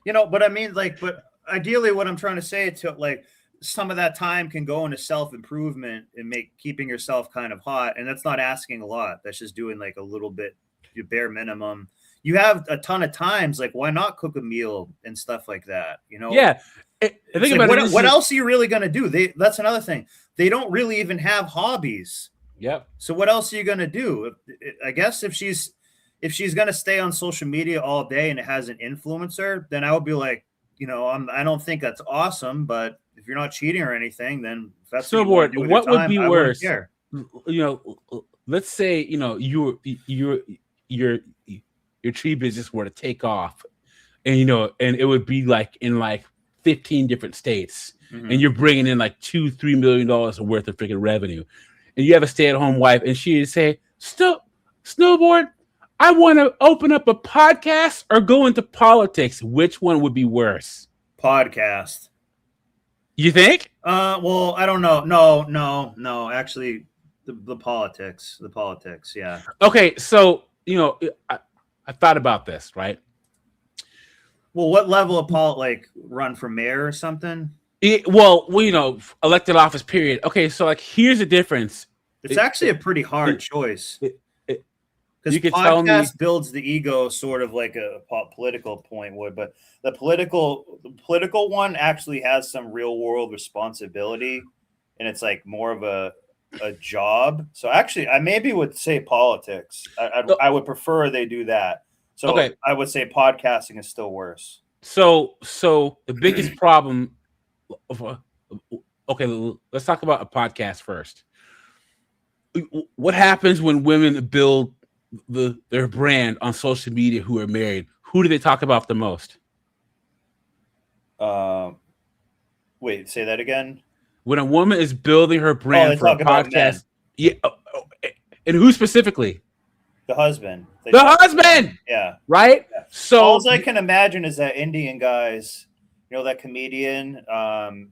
You know, but I mean, like, but ideally what I'm trying to say to like some of that time can go into self-improvement and keeping yourself kind of hot. And that's not asking a lot. That's just doing like a little bit, your bare minimum. You have a ton of times, like why not cook a meal and stuff like that? You know? Yeah. Think about what else are you really going to do? That's another thing. They don't really even have hobbies. Yep. So what else are you going to do? I guess if she's going to stay on social media all day and it has an influencer, then I would be like, you know, I don't think that's awesome, but if you're not cheating or anything, then if that's Snowboard, what would be worse? You know, let's say, you know, your tree business were to take off, and you know, and it would be like in like 15 different states, and you're bringing in like $2-3 million worth of freaking revenue, and you have a stay-at-home wife, and she would say, Snowboard, I want to open up a podcast or go into politics. Which one would be worse? Podcast. You think? Well, I don't know. No. Actually, the politics. The politics. Yeah. Okay, so you know, I thought about this, right? Well, what level of like run for mayor or something? Well, you know, elected office. Period. Okay, so like, here's the difference. It's actually a pretty hard choice. Because you could tell me podcast builds the ego, sort of like a political point would, but the political one actually has some real world responsibility, and it's like more of a job. So actually, I maybe would say politics. I would prefer they do that. So okay. I would say podcasting is still worse. So the biggest problem. Okay, let's talk about a podcast first. What happens when women build their brand on social media who are married? Who do they talk about the most? Wait, say that again. When a woman is building her brand for a podcast, yeah, and who specifically? The husband. The husband. Yeah. Right. Yeah. So all I can imagine is that Indian guys, you know, that comedian. Akash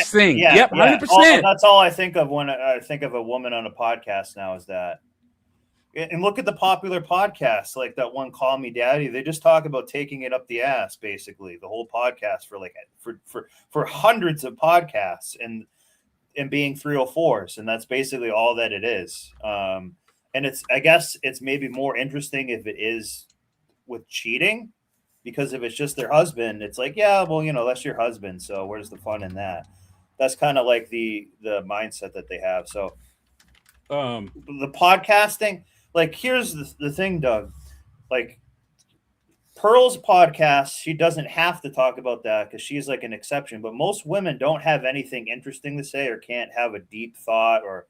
Singh. Yeah, yep, 100%. That's all I think of when I think of a woman on a podcast now is that. And look at the popular podcasts like that one, Call Me Daddy. They just talk about taking it up the ass, basically the whole podcast for hundreds of podcasts and being 304s, and that's basically all that it is. And I guess it's maybe more interesting if it is with cheating, because if it's just their husband, it's like, yeah, well, you know, that's your husband, so where's the fun in that? That's kind of like the mindset that they have. So the podcasting. like here's the thing, Doug. Like Pearl's podcast, she doesn't have to talk about that because she's like an exception. But most women don't have anything interesting to say or can't have a deep thought or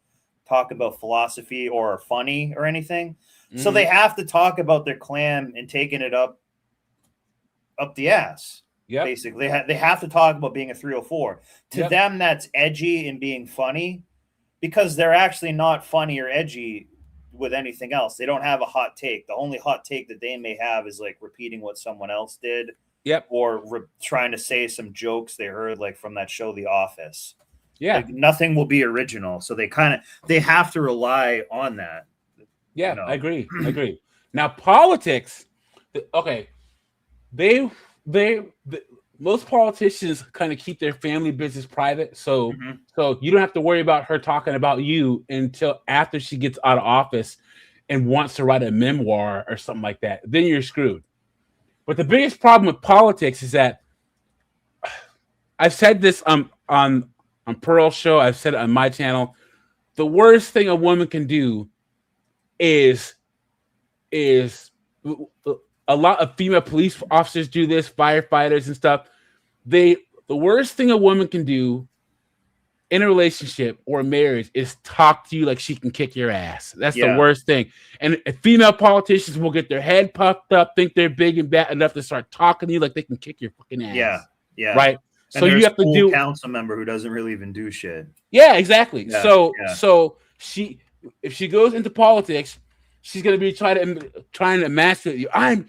talk about philosophy or are funny or anything. So they have to talk about their clam and taking it up the ass. Yeah, basically they have to talk about being a 304. To them, that's edgy and being funny because they're actually not funny or edgy with anything else. They don't have a hot take. The only hot take that they may have is like repeating what someone else did. Yep. Or trying to say some jokes they heard like from that show, The Office. Yeah. Like, nothing will be original. So they have to rely on that. Yeah, I agree. I agree. Now politics, okay, they most politicians kind of keep their family business private, so you don't have to worry about her talking about you until after she gets out of office and wants to write a memoir or something like that. Then you're screwed. But the biggest problem with politics is that I've said this on Pearl's show, I've said it on my channel. The worst thing a woman can do is a lot of female police officers do this, firefighters and stuff. The worst thing a woman can do in a relationship or a marriage is talk to you like she can kick your ass. That's the worst thing. And female politicians will get their head puffed up, think they're big and bad enough to start talking to you like they can kick your fucking ass. Yeah, yeah. Right. And So you have to do council member who doesn't really even do shit. Yeah, exactly. Yeah, so yeah. if she goes into politics, she's gonna be trying to emasculate you. I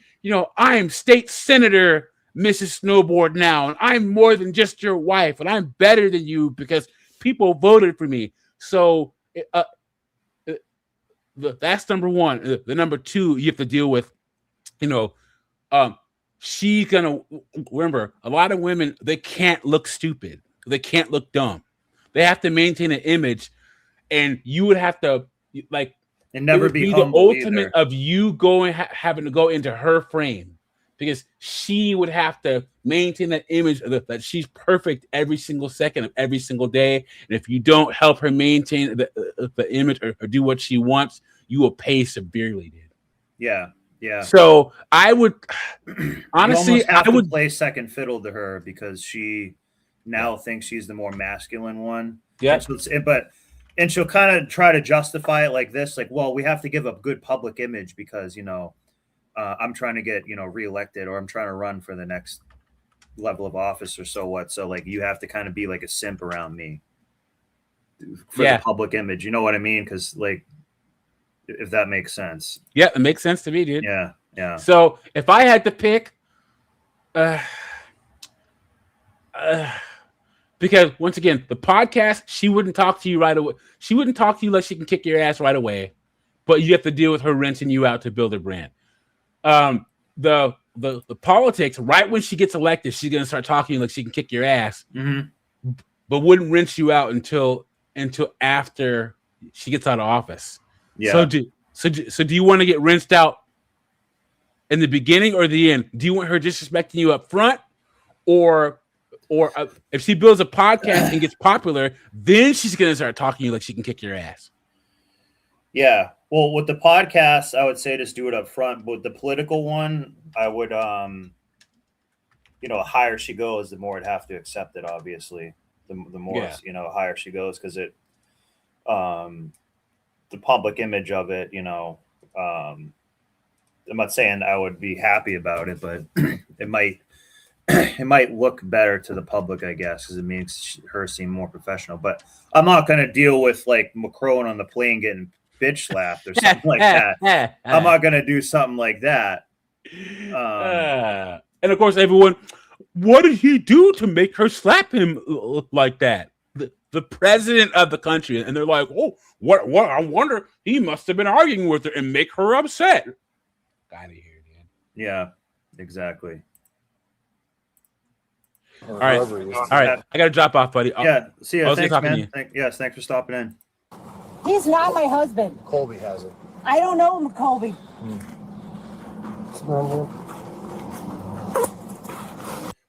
am state senator, Mrs. Snowboard now, and I'm more than just your wife, and I'm better than you because people voted for me. So that's number one. The number two you have to deal with, she's gonna remember a lot of women, they can't look stupid, they can't look dumb, they have to maintain an image, and you would have to like and never it would be the ultimate either. of you having to go into her frame because she would have to maintain that image that she's perfect every single second of every single day. And if you don't help her maintain the image or do what she wants, you will pay severely, dude. Yeah. Yeah. So I would honestly, I would play second fiddle to her because she now thinks she's the more masculine one. Yeah. And she'll kind of try to justify it like this, like, well, we have to give a good public image because, I'm trying to get, reelected or I'm trying to run for the next level of office or so what. So like, you have to kind of be like a simp around me for the public image. You know what I mean? Because like, if that makes sense. Yeah, it makes sense to me, dude. Yeah. Yeah. So if I had to pick, because once again, the podcast, she wouldn't talk to you right away. She wouldn't talk to you like she can kick your ass right away, but you have to deal with her rinsing you out to build a brand. The politics, right when she gets elected, she's gonna start talking like she can kick your ass, but wouldn't rinse you out until after she gets out of office. Yeah. So do you want to get rinsed out in the beginning or the end? Do you want her disrespecting you up front, or if she builds a podcast and gets popular, then she's gonna start talking to you like she can kick your ass? Yeah. Well, with the podcast, I would say just do it up front. But with the political one, I would, the higher she goes, the more I'd have to accept it. Obviously, the more higher she goes, because it, the public image of it, I'm not saying I would be happy about it, but it might look better to the public, I guess, because it makes her seem more professional. But I'm not going to deal with like Macron on the plane getting bitch slapped or something like that. I'm not going to do something like that. And of course, everyone, what did he do to make her slap him like that? The president of the country, and they're like, oh, what? I wonder, he must have been arguing with her and make her upset. Out of here, dude. Yeah, exactly. All right. I got to drop off, buddy. See ya. Thanks, man. Thanks for stopping in. He's not my husband. Colby has it. I don't know him, Colby.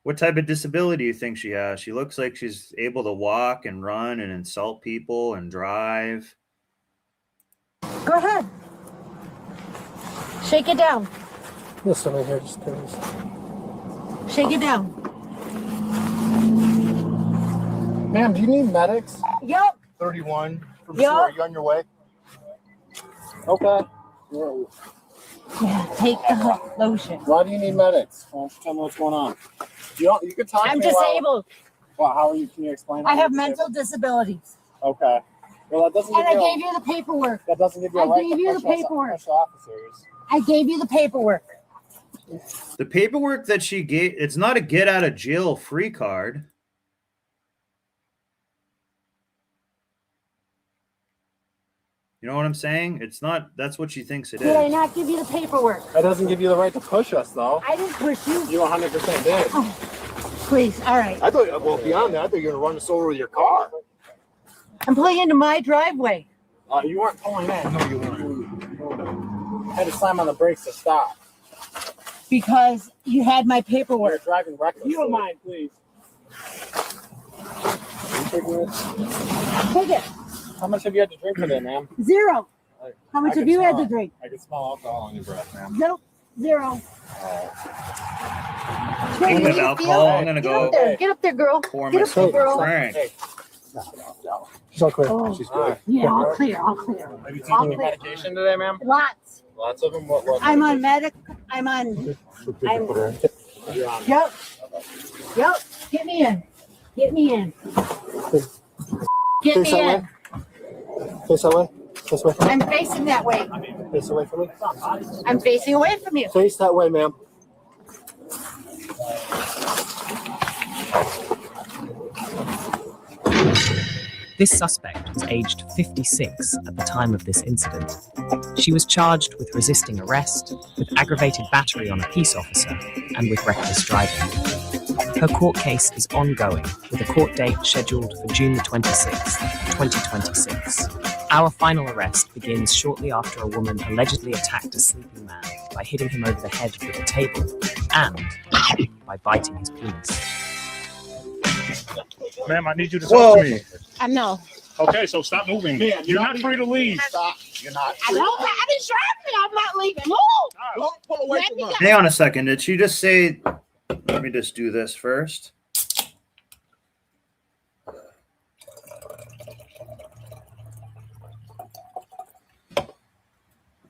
What type of disability do you think she has? She looks like she's able to walk and run and insult people and drive. Go ahead. Shake it down. Listen right here, just please. Shake it down. Ma'am, do you need medics? Yup. 31 from Yup. Are you on your way? Okay. Yeah, take the lotion. Why do you need medics? Why don't you tell me what's going on? You can talk I'm to me disabled. Well, how are you? Can you explain? I how have you're mental disabled? disabilities. Okay. Well, that doesn't And give I you gave you the paperwork. that doesn't give you a I right gave to you the push paperwork. push officers. I gave you the paperwork. The paperwork that she gave, it's not a get out of jail free card. You know what I'm saying? It's not, that's what she thinks it Did I is. not give you the paperwork? That doesn't give you the right to push us, though. I didn't push you. You 100% did. Oh, please, all right. I thought, well, beyond that, I thought you were going to run us over with your car. I'm pulling into my driveway. You weren't pulling in. No, you weren't. I had to slam on the brakes to stop. Because you had my You're paperwork. driving recklessly. You don't mind, please. Take it. How much have you had to drink today, ma'am? 0. How much have you had to drink? I can smell alcohol on your breath, ma'am. Nope. 0. Speaking of alcohol, I'm going to Get up go there. Get up there, girl. pour Get up there, myself a girl. drink. Hey. No. She's all clear. Oh. She's clear. Yeah, all clear. All clear. Have you All taken your clear. medication today, ma'am? Lots. Lots of them? What I'm on medic. I'm on. You're on. Yep. Yep. Get me in. Get me in. Get Face me that in. way. Face that way. Face away from me. I'm facing that way. Face away from me. I'm facing away from you. Face that way, ma'am. This suspect was aged 56 at the time of this incident. She was charged with resisting arrest, with aggravated battery on a peace officer, and with reckless driving. Her court case is ongoing, with a court date scheduled for June the 26th, 2026. Our final arrest begins shortly after a woman allegedly attacked a sleeping man by hitting him over the head with a table and by biting his penis. Ma'am, I need you to talk to me. I know. Okay, so stop moving. You're not free to leave. Stop. You're not. I don't have any traffic. I'm not leaving. Move. Don't pull away Let from me us. go. Hang on a second. Did she just say, let me just do this first?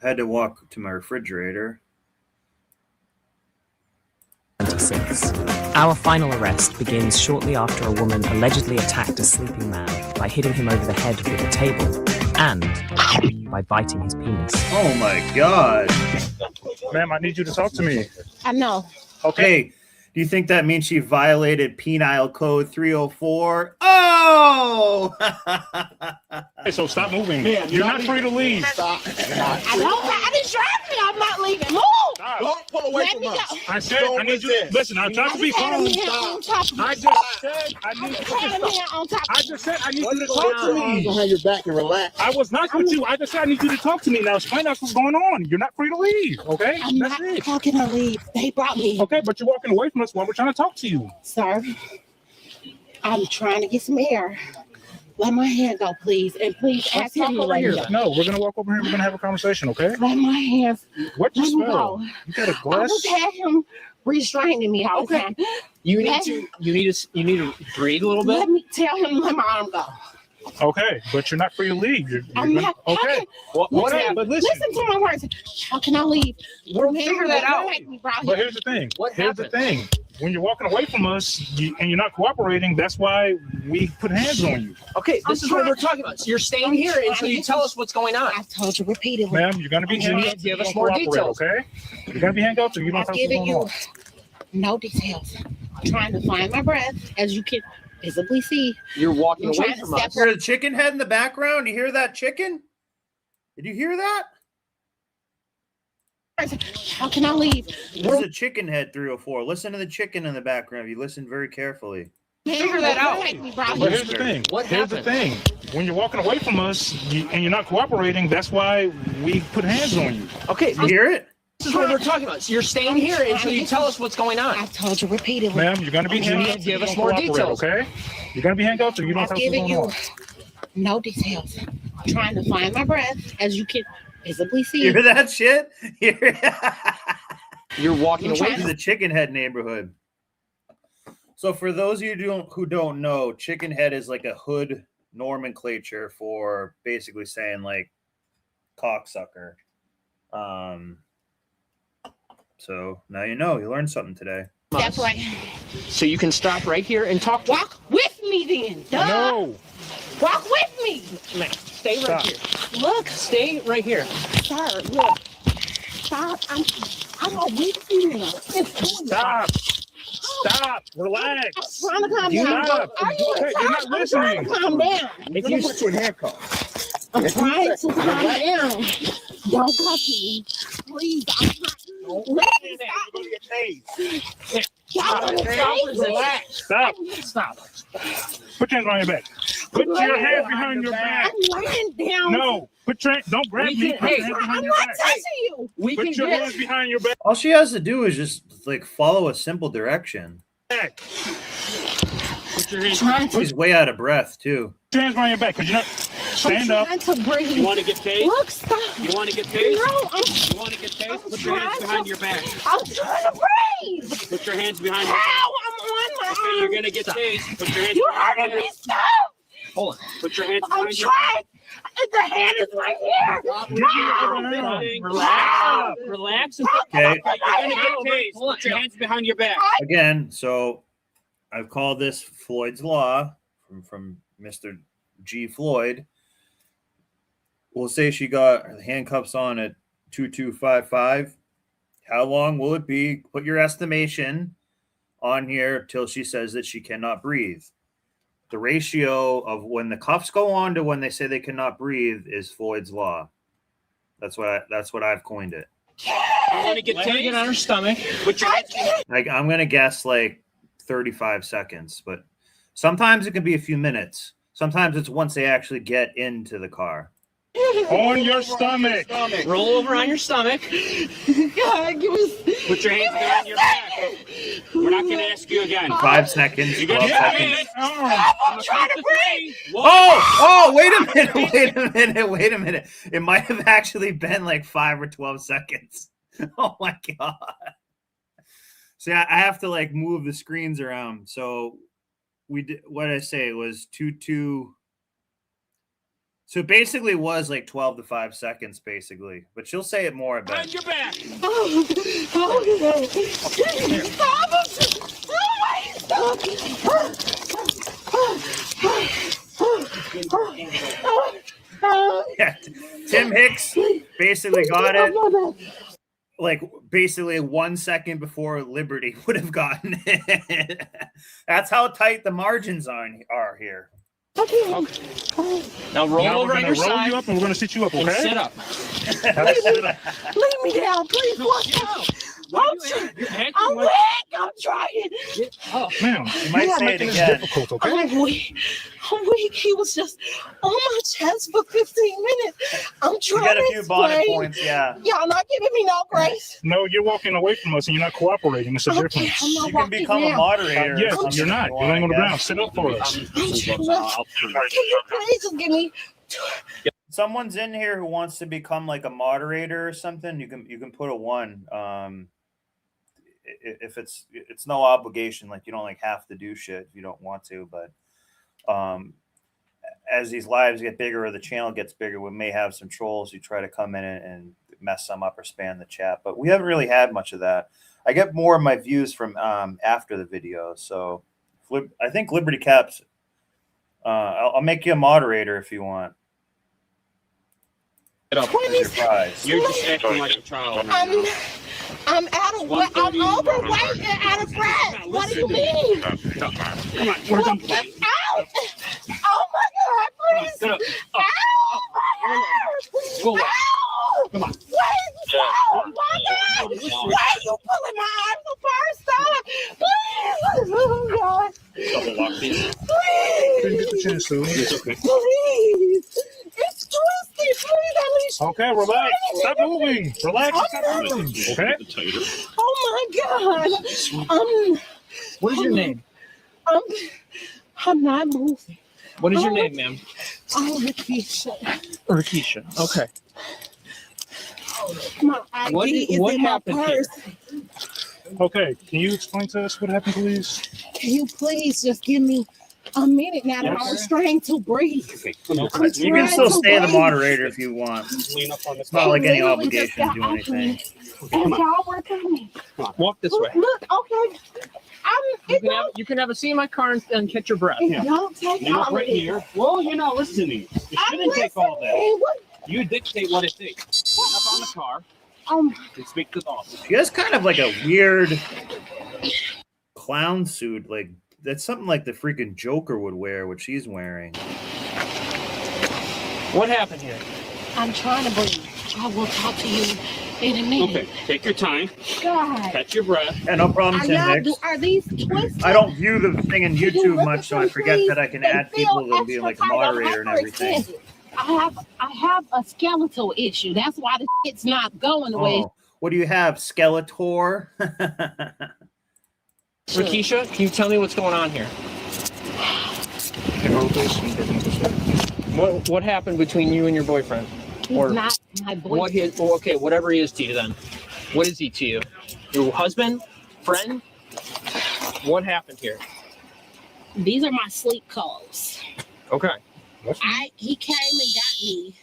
I had to walk to my refrigerator. 26. Our final arrest begins shortly after a woman allegedly attacked a sleeping man by hitting him over the head with a table and by biting his penis. Oh my God. Ma'am, I need you to talk to me. I know. Okay. Do you think that means she violated penal code 304? Oh! Okay, so stop moving. Ma'am, You're not free to leave. Stop. You're not. I don't have any traffic. I'm not leaving. Move. Don't pull away Let from me us. go. I said I need you to listen. I'm trying to be calm. I just said I need you to stop. I just said I need you to talk to me. Behind your back and relax. I was not with you. I just said I need you to talk to me. Now explain out what's going on. You're not free to leave. Okay? I'm That's not it. talking to leave. They brought me. Okay, but you're walking away from us when we're trying to talk to you. Sir, I'm trying to get some air. Let my hand go, please. And please ask him to let me go. No, we're gonna walk over here. We're gonna have a conversation, okay? Let my hands. What you Let me smell? go. You got a I glass? just had him restraining me all the time. You Let- need to breathe a little bit. Let me tell him to let my arm go. Okay, but you're not free to leave. You're I'm gonna- not. okay. Listen, But listen. to my words. How can I leave? We'll figure that out. But here's the thing. What Here's the happened? thing. When you're walking away from us and you're not cooperating, that's why we put hands on you. Okay, this I'm is what trying- we're talking about. So you're staying here until you tell us what's going on. I told you repeatedly. Ma'am, you're gonna be You need to give us more details. okay? You're gonna be handcuffed or you don't I've have what's given going you on. no details. I'm trying to find my breath, as you can visibly see. You're walking I'm away trying to from us. step Hear the chicken head in the background? You hear that chicken? Did you hear that? How can I leave? There's a chicken head 304. Listen to the chicken in the background. You listen very carefully. Figure that out. But here's the thing. What Here's the happened? thing. When you're walking away from us and you're not cooperating, that's why we put hands on you. Okay, You hear it? this is what we're talking about. So you're staying here until you tell us what's going on. I've told you repeatedly. Ma'am, you're gonna be You need handcuffed. to give or us you more don't cooperate, details. okay? You're gonna be handcuffed or you don't I've have what's given going you on. no details. I'm trying to find my breath, as you can visibly see. You hear that shit? You're walking away to the Chicken Head neighborhood. So for those of you who don't know, Chicken Head is like a hood nomenclature for basically saying like cocksucker. So now you know. You learned something today. That's right. So you can stop right here and talk. Walk with me then. Duh. No. Walk with me. Man, stay right here. Look. Stay right here. Sir, look. Stop. I'm a weak female. Stop. Stop. Relax. I'm trying to calm down. Stop. Are you Okay, you're not I'm trying listening. to calm down. If you put your handcuffs. I'm trying to calm down. Don't cuff me. Please. Relax. Stop. Stop. Put your hands on your back. Put your hands behind your back. I'm laying down. No. Don't grab me. Put your hands behind I'm your not back. touching you. Put your hands behind your back. All she has to do is just like follow a simple direction. Put your hands. She's way out of breath too. Put your hands behind your back, because you're not. Stand up. You want to get tased? Look, stop. You want to get tased? No, You want to get tased? Put your hands behind your back. I'm trying to breathe. Put your hands behind your Ow, back. I'm on my Okay, you're gonna get tased. Put your hands You're behind your hurting me. back. Stop. Hold on. Put your hands I'm behind your back. trying. The hand is right here. Relax. Relax. Okay. You're gonna get tased. Put your hands behind your back. Again, so I've called this Floyd's Law from Mr. G. Floyd. We'll say she got her handcuffs on at 2255. How long will it be? Put your estimation on here till she says that she cannot breathe. The ratio of when the cuffs go on to when they say they cannot breathe is Floyd's Law. That's what I've coined it. I want to get taken on her stomach. Put your hands. Like I'm gonna guess like 35 seconds, but sometimes it can be a few minutes. Sometimes it's once they actually get into the car. On your stomach. Roll over on your stomach. God, give us. Put your hands behind your back. We're not gonna ask you again. 5 seconds, You 12 got seconds. I'm trying to breathe. Oh, wait a minute. It might have actually been like 5 or 12 seconds. Oh my God. See, I have to like move the screens around. So we did, what did I say? It was 2. So basically it was like 12 to 5 seconds, basically. But she'll say it more, I bet. Behind your back. Yeah, Tim Hicks basically got it. Like basically 1 second before Liberty would have gotten it. That's how tight the margins are here. Okay. Now roll Now over we're on gonna your roll side. you up and we're gonna sit you up, And okay? sit up. Leave me down, please. Watch out. I'm weak. I'm trying. Oh, Ma'am, You might say it again. difficult, okay? I'm weak. He was just on my chest for 15 minutes. I'm You trying got a to few bonnet explain. points, yeah. Y'all not giving me no grace. No, you're walking away from us and you're not cooperating. It's a Okay, difference. I'm not You can walking become a now. moderator. or Yes, something you're not. if you You're laying on the want, I ground. guess. Sit up for us. Can you please just give me? Someone's in here who wants to become like a moderator or something. You can put a 1. If it's no obligation, like you don't like have to do shit if you don't want to, but as these lives get bigger or the channel gets bigger, we may have some trolls who try to come in and mess some up or spam the chat, but we haven't really had much of that. I get more of my views from after the video, so I think Liberty Caps. I'll make you a moderator if you want. Get up. Your prize. You're just acting like a child. I'm out of weight. I'm overweight and out of breath. What do you mean? Come on, we're done. Ow! Oh my God! Please! Get up. Ow! My hair! Go away. Ow! Come on. Wait! Oh my God! Why are you pulling my arm the first time? Please! Oh God! Double lock these. Please! Didn't get the chance to. It's okay. Please! It's twisty! Please at least. Okay, relax. Stop moving. Relax. Stop moving. Okay? Oh my God! What is your name? I'm not moving. What is your name, ma'am? I'm Lakeisha. Rakisha. Okay. My ID What is what in my happened here? purse. Okay, can you explain to us what happened, please? Can you please just give me a minute now that I'm Yes. restrained to breathe? Okay, You can still stay the moderator if you want. lean up on the It's not like any Literally just obligation to got do off of me. anything. And y'all were coming. Walk this way. Look, okay. You can have a seat in my car and catch your breath. It don't take Lean up all right of it. here. Well, you're not listening. It shouldn't take all that. You dictate what it takes. Lean up on the car and speak to the officer. She has kind of like a weird clown suit. Like that's something like the freaking Joker would wear, what she's wearing. What happened here? I'm trying to breathe. I will talk to you in a minute. Okay, take your time. God. Catch your breath. Yeah, no problem, Are, Tim y'all, Hicks. are these twisted? I don't view the thing in Can you YouTube look much, at so I them, forget please? that I can They add feel people and be extra like a tight. I'm moderator and everything. hyperextended. I have a skeletal issue. That's why the shit's not going away. Oh, what do you have, Skeletor? Rakisha, can you tell me what's going on here? What happened between you and your boyfriend? He's not my boyfriend. What his? Oh, okay, whatever he is to you then. What is he to you? Your husband? Friend? What happened here? These are my sleep calls. Okay. He came and got me,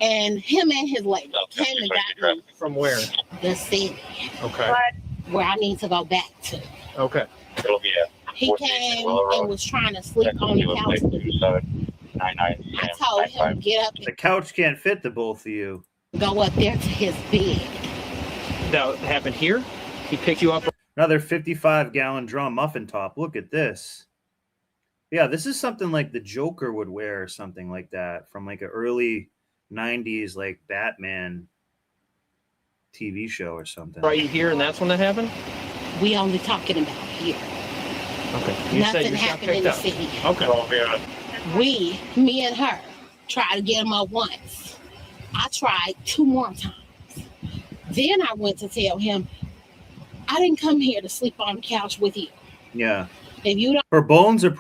and him and his lady came and got me From where? the city Okay. where I need to go back to. Okay. He came and was trying to sleep on the couch. I told him to get up The couch can't fit the both of you. and go up there to his bed. That happened here? He picked you up? Another 55-gallon drum muffin top. Look at this. Yeah, this is something like the Joker would wear or something like that from like an early 90s like Batman TV show or something. Right here and that's when that happened? We only talking about here. Okay. You said Nothing you got happened in picked the up. city. Okay. Me and her, tried to get him up once. I tried 2 more times. Then I went to tell him, I didn't come here to sleep on the couch with you. Yeah. If you don't Her bones are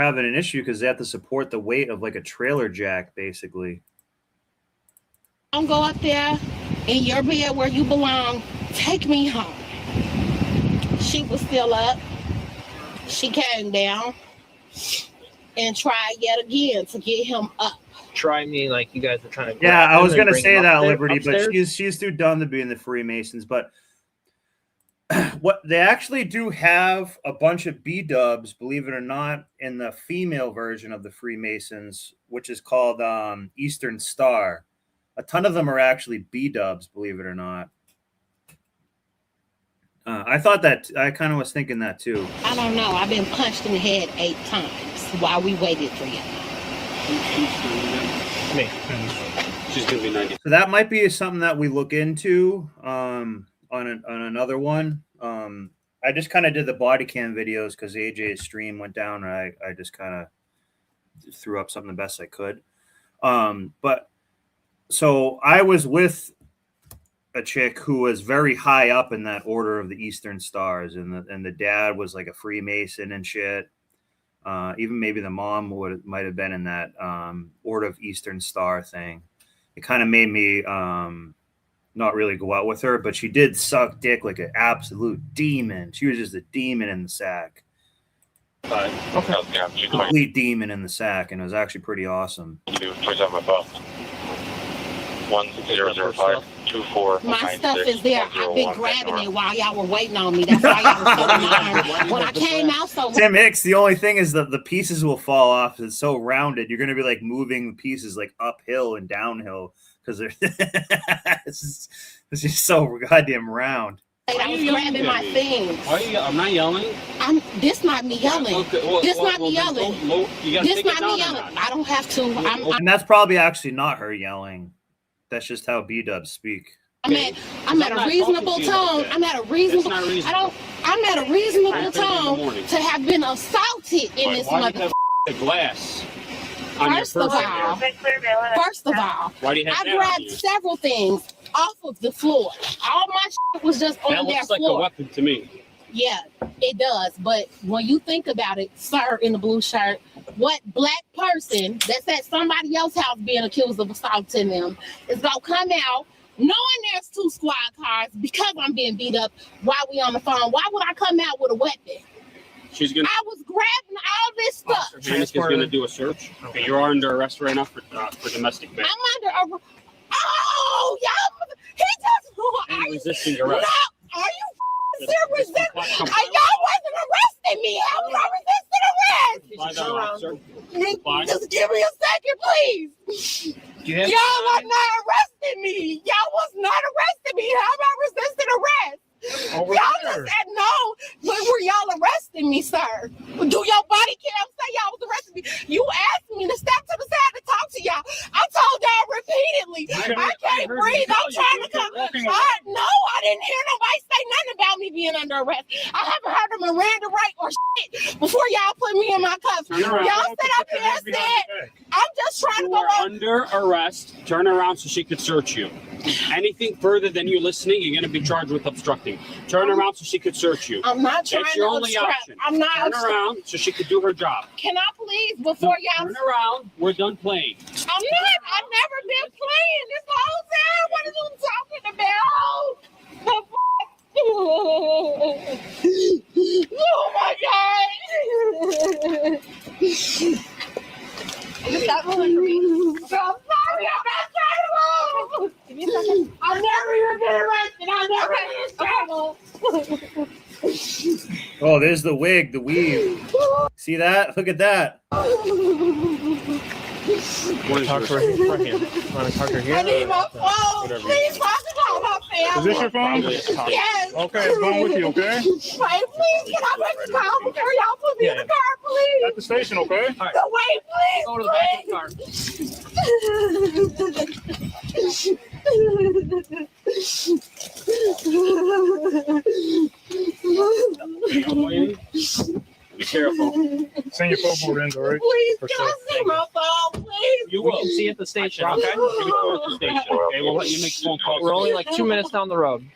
having an issue because they have to support the weight of like a trailer jack, basically. go up there in your bed where you belong, take me home. She was still up. She came down and tried yet again to get him up. Try me like you guys were trying to. Yeah, grab I him was and gonna bring say him that, upstairs- Liberty, upstairs? but she's too dumb to be in the Freemasons. But what they actually do have a bunch of B-dubs, believe it or not, in the female version of the Freemasons, which is called Eastern Star. A ton of them are actually B-dubs, believe it or not. I thought that, I kind of was thinking that too. I don't know. I've been punched in the head 8 times while we waited for you. Me. She's gonna be 90. So that might be something that we look into on another one. I just kind of did the body cam videos because AJ's stream went down, and I just kind of threw up something the best I could. But so I was with a chick who was very high up in that order of the Eastern Stars, and the dad was like a Freemason and shit. Even maybe the mom might have been in that Order of Eastern Star thing. It kind of made me not really go out with her, but she did suck dick like an absolute demon. She was just a demon in the sack. Complete demon in the sack, and it was actually pretty awesome. My stuff is there. I've been grabbing it while y'all were waiting on me. That's why y'all were so alarmed. When I came out so Tim Hicks, the only thing is that the pieces will fall off. It's so rounded. You're going to be like moving the pieces like uphill and downhill because they're it's just so goddamn round. I was grabbing my things. I'm not yelling. This not me yelling. Okay, This not me yelling. This This not me yelling. I don't have to. And that's probably actually not her yelling. That's just how B-dubs speak. I'm at a reasonable tone. I'm at a reasonable. I'm at a reasonable tone to have been assaulted in this mother. The glass. On your First of all, why do you have I that on grabbed you? several things off of the floor. All my shit was just That on their looks like floor. a weapon to me. Yeah, it does. But when you think about it, sir in the blue shirt, what black person that's at somebody else's house being accused of assaulting them is gonna come out knowing there's 2 squad cars because I'm being beat up while we on the phone? Why would I come out with a weapon? She's gonna. I was grabbing all this stuff. Janice is gonna do a search. Okay, you are under arrest right now for domestic battery. I'm under arrest. Oh, y'all! He just And resisting arrest. No, are you serious? Y'all wasn't arresting me. How was I resisting arrest? Just give me a second, please. Y'all are not arresting me. Y'all was not arresting me. How am I resisting arrest? Y'all just said no, but were y'all arresting me, sir? Do your body cam say y'all was arresting me? You asked me to step to the side to talk to y'all. I told y'all repeatedly, I can't breathe. I'm trying to come. No, I didn't hear nobody say nothing about me being under arrest. I haven't heard a Miranda right or shit before y'all put me in my cuffs. Y'all sit up here and said, I'm just trying to go on. Under arrest. Turn around so she could search you. Anything further than you listening, you're going to be charged with obstructing. Turn around so she could search you. I'm not trying That's your to only obstruct. option. I'm not Turn obstruct. around so she could do her job. Can I please, before y'all... Turn around. We're done playing. I'm not. I've never been playing this whole time. What are you talking about? Oh my God. Stop moving for me. I'm sorry. I'm not trying to move. Give me a second. I've never even been arrested. I've never been in trouble. Oh, there's the wig, the weave. See that? Look at that. Want to talk to her? Want to talk to her here? I need my phone. Please talk about my family. Is this your phone? Yes. Okay, it's going with you, okay? Wait, please, can I make the call before y'all put me in the car, please? At the station, okay? Wait, please. Go to the back of the car. Be careful. Send your phone board in, all right? Please, For can sure. I see my phone, please? You will see at the station, okay? Give it to at the station, okay? We'll let you make phone calls. We're only like 2 minutes down the road.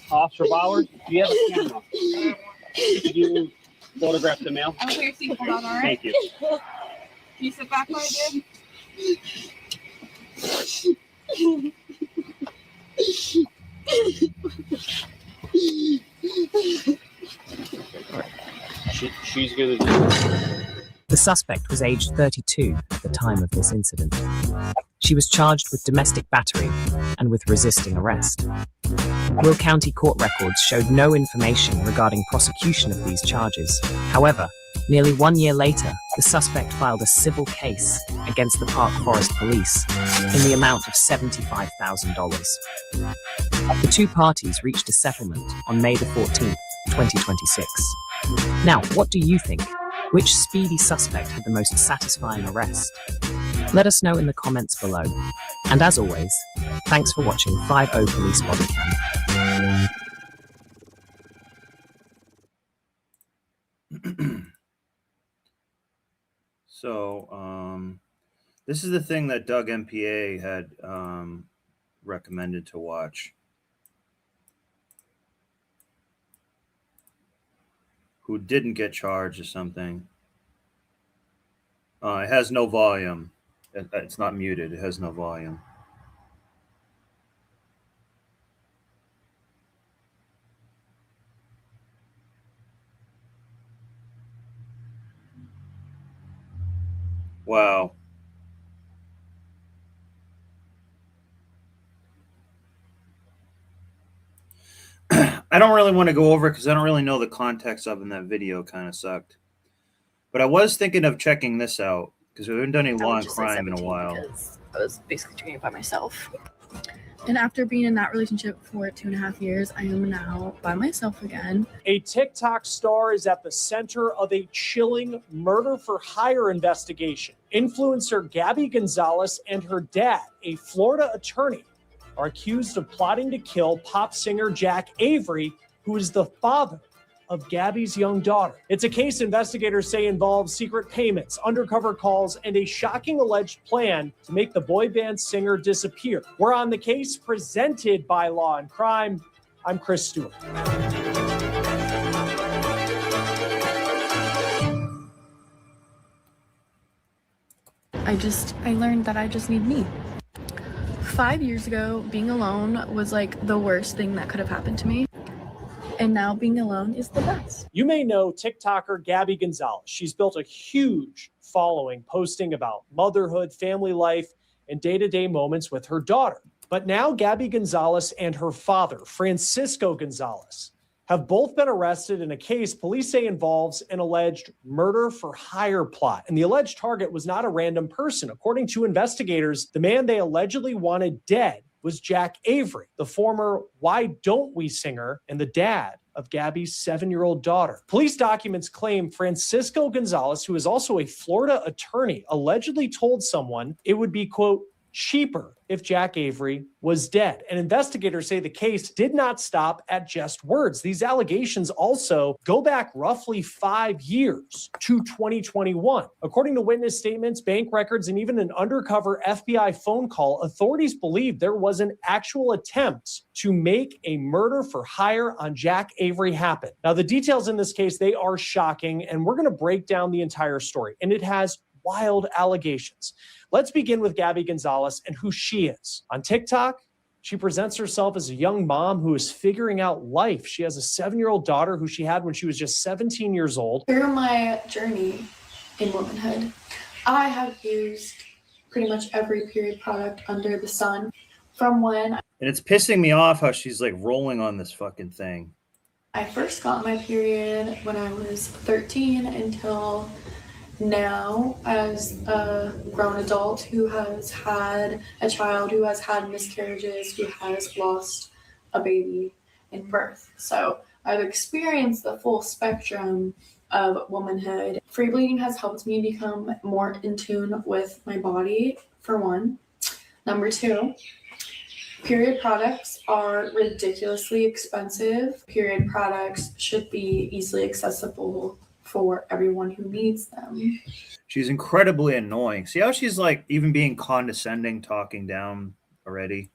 Officer Bowers, do you have a camera? Did you photograph the mail? I'll put your seatbelt on, all right? Thank you. Can you sit back where I did? She's gonna do. The suspect was aged 32 at the time of this incident. She was charged with domestic battery and with resisting arrest. Will County court records showed no information regarding prosecution of these charges. However, nearly 1 year later, the suspect filed a civil case against the Park Forest Police in the amount of $75,000. The two parties reached a settlement on May the 14th, 2026. Now, what do you think? Which speedy suspect had the most satisfying arrest? Let us know in the comments below. And as always, thanks for watching 5-0 Police Bodycam. So, this is the thing that Doug MPA had recommended to watch. Who didn't get charged or something. It has no volume. It's not muted. It has no volume. Wow. I don't really want to go over it because I don't really know the context of it, and that video kind of sucked. But I was thinking of checking this out because we haven't done any law and crime in a while. I was basically doing it by myself. And after being in that relationship for 2.5 years, I am now by myself again. A TikTok star is at the center of a chilling murder for hire investigation. Influencer Gabby Gonzalez and her dad, a Florida attorney, are accused of plotting to kill pop singer Jack Avery, who is the father of Gabby's young daughter. It's a case investigators say involves secret payments, undercover calls, and a shocking alleged plan to make the boy band singer disappear. We're on the case presented by Law and Crime. I'm Chris Stewart. I learned that I just need me. 5 years ago, being alone was like the worst thing that could have happened to me. And now being alone is the best. You may know TikToker Gabby Gonzalez. She's built a huge following posting about motherhood, family life, and day-to-day moments with her daughter. But now Gabby Gonzalez and her father, Francisco Gonzalez, have both been arrested in a case police say involves an alleged murder for hire plot. And the alleged target was not a random person. According to investigators, the man they allegedly wanted dead was Jack Avery, the former Why Don't We singer and the dad of Gabby's 7-year-old daughter. Police documents claim Francisco Gonzalez, who is also a Florida attorney, allegedly told someone it would be, quote, cheaper if Jack Avery was dead. And investigators say the case did not stop at just words. These allegations also go back roughly 5 years to 2021. According to witness statements, bank records, and even an undercover FBI phone call, authorities believe there was an actual attempt to make a murder for hire on Jack Avery happen. Now, the details in this case, they are shocking, and we're going to break down the entire story. And it has wild allegations. Let's begin with Gabby Gonzalez and who she is. On TikTok, she presents herself as a young mom who is figuring out life. She has a 7-year-old daughter who she had when she was just 17 years old. Through my journey in womanhood, I have used pretty much every period product under the sun from when And it's pissing me off how she's like rolling on this fucking thing. I first got my period when I was 13 until now as a grown adult who has had a child, who has had miscarriages, who has lost a baby in birth. So I've experienced the full spectrum of womanhood. Free bleeding has helped me become more in tune with my body, for one. Number two, period products are ridiculously expensive. Period products should be easily accessible for everyone who needs them. She's incredibly annoying. See how she's like even being condescending, talking down already?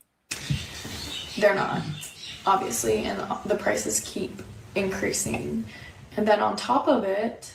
They're not, obviously, and the prices keep increasing. And then on top of it,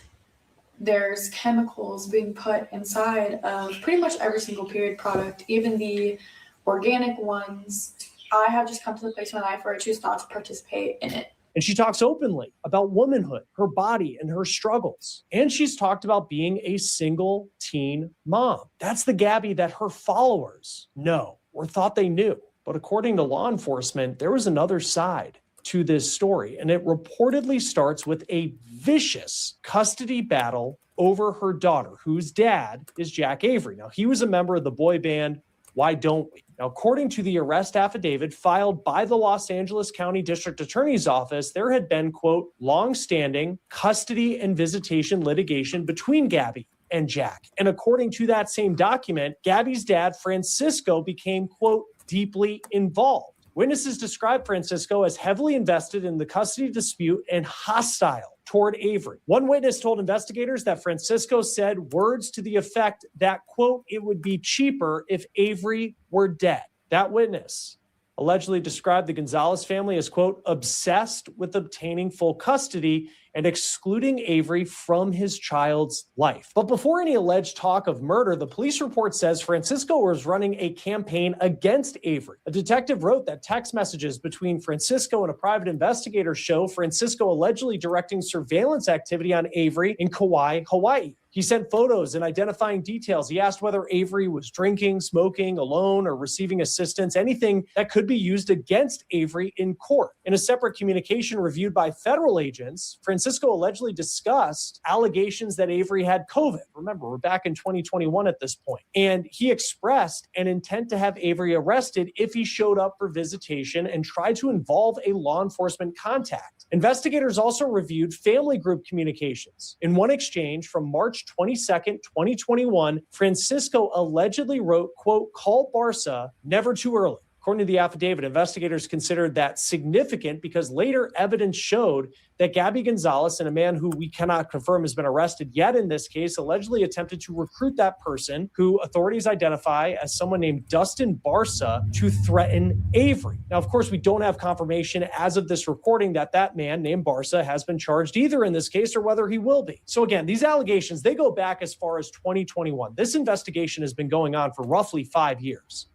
there's chemicals being put inside of pretty much every single period product, even the organic ones. I have just come to the place in my life where I choose not to participate in it. And she talks openly about womanhood, her body, and her struggles. And she's talked about being a single teen mom. That's the Gabby that her followers know or thought they knew. But according to law enforcement, there was another side to this story. And it reportedly starts with a vicious custody battle over her daughter, whose dad is Jack Avery. Now, he was a member of the boy band Why Don't We? Now, according to the arrest affidavit filed by the Los Angeles County District Attorney's Office, there had been, quote, long-standing custody and visitation litigation between Gabby and Jack. And according to that same document, Gabby's dad, Francisco, became, quote, deeply involved. Witnesses described Francisco as heavily invested in the custody dispute and hostile toward Avery. One witness told investigators that Francisco said words to the effect that, quote, it would be cheaper if Avery were dead. That witness allegedly described the Gonzalez family as, quote, obsessed with obtaining full custody and excluding Avery from his child's life. But before any alleged talk of murder, the police report says Francisco was running a campaign against Avery. A detective wrote that text messages between Francisco and a private investigator show Francisco allegedly directing surveillance activity on Avery in Kauai, Hawaii. He sent photos and identifying details. He asked whether Avery was drinking, smoking, alone, or receiving assistance, anything that could be used against Avery in court. In a separate communication reviewed by federal agents, Francisco allegedly discussed allegations that Avery had COVID. Remember, we're back in 2021 at this point. And he expressed an intent to have Avery arrested if he showed up for visitation and tried to involve a law enforcement contact. Investigators also reviewed family group communications. In one exchange from March 22nd, 2021, Francisco allegedly wrote, quote, call Barca never too early. According to the affidavit, investigators considered that significant because later evidence showed that Gabby Gonzalez and a man who we cannot confirm has been arrested yet in this case allegedly attempted to recruit that person, who authorities identify as someone named Dustin Barca, to threaten Avery. Now, of course, we don't have confirmation as of this recording that that man named Barca has been charged either in this case or whether he will be. So again, these allegations, they go back as far as 2021. This investigation has been going on for roughly 5 years.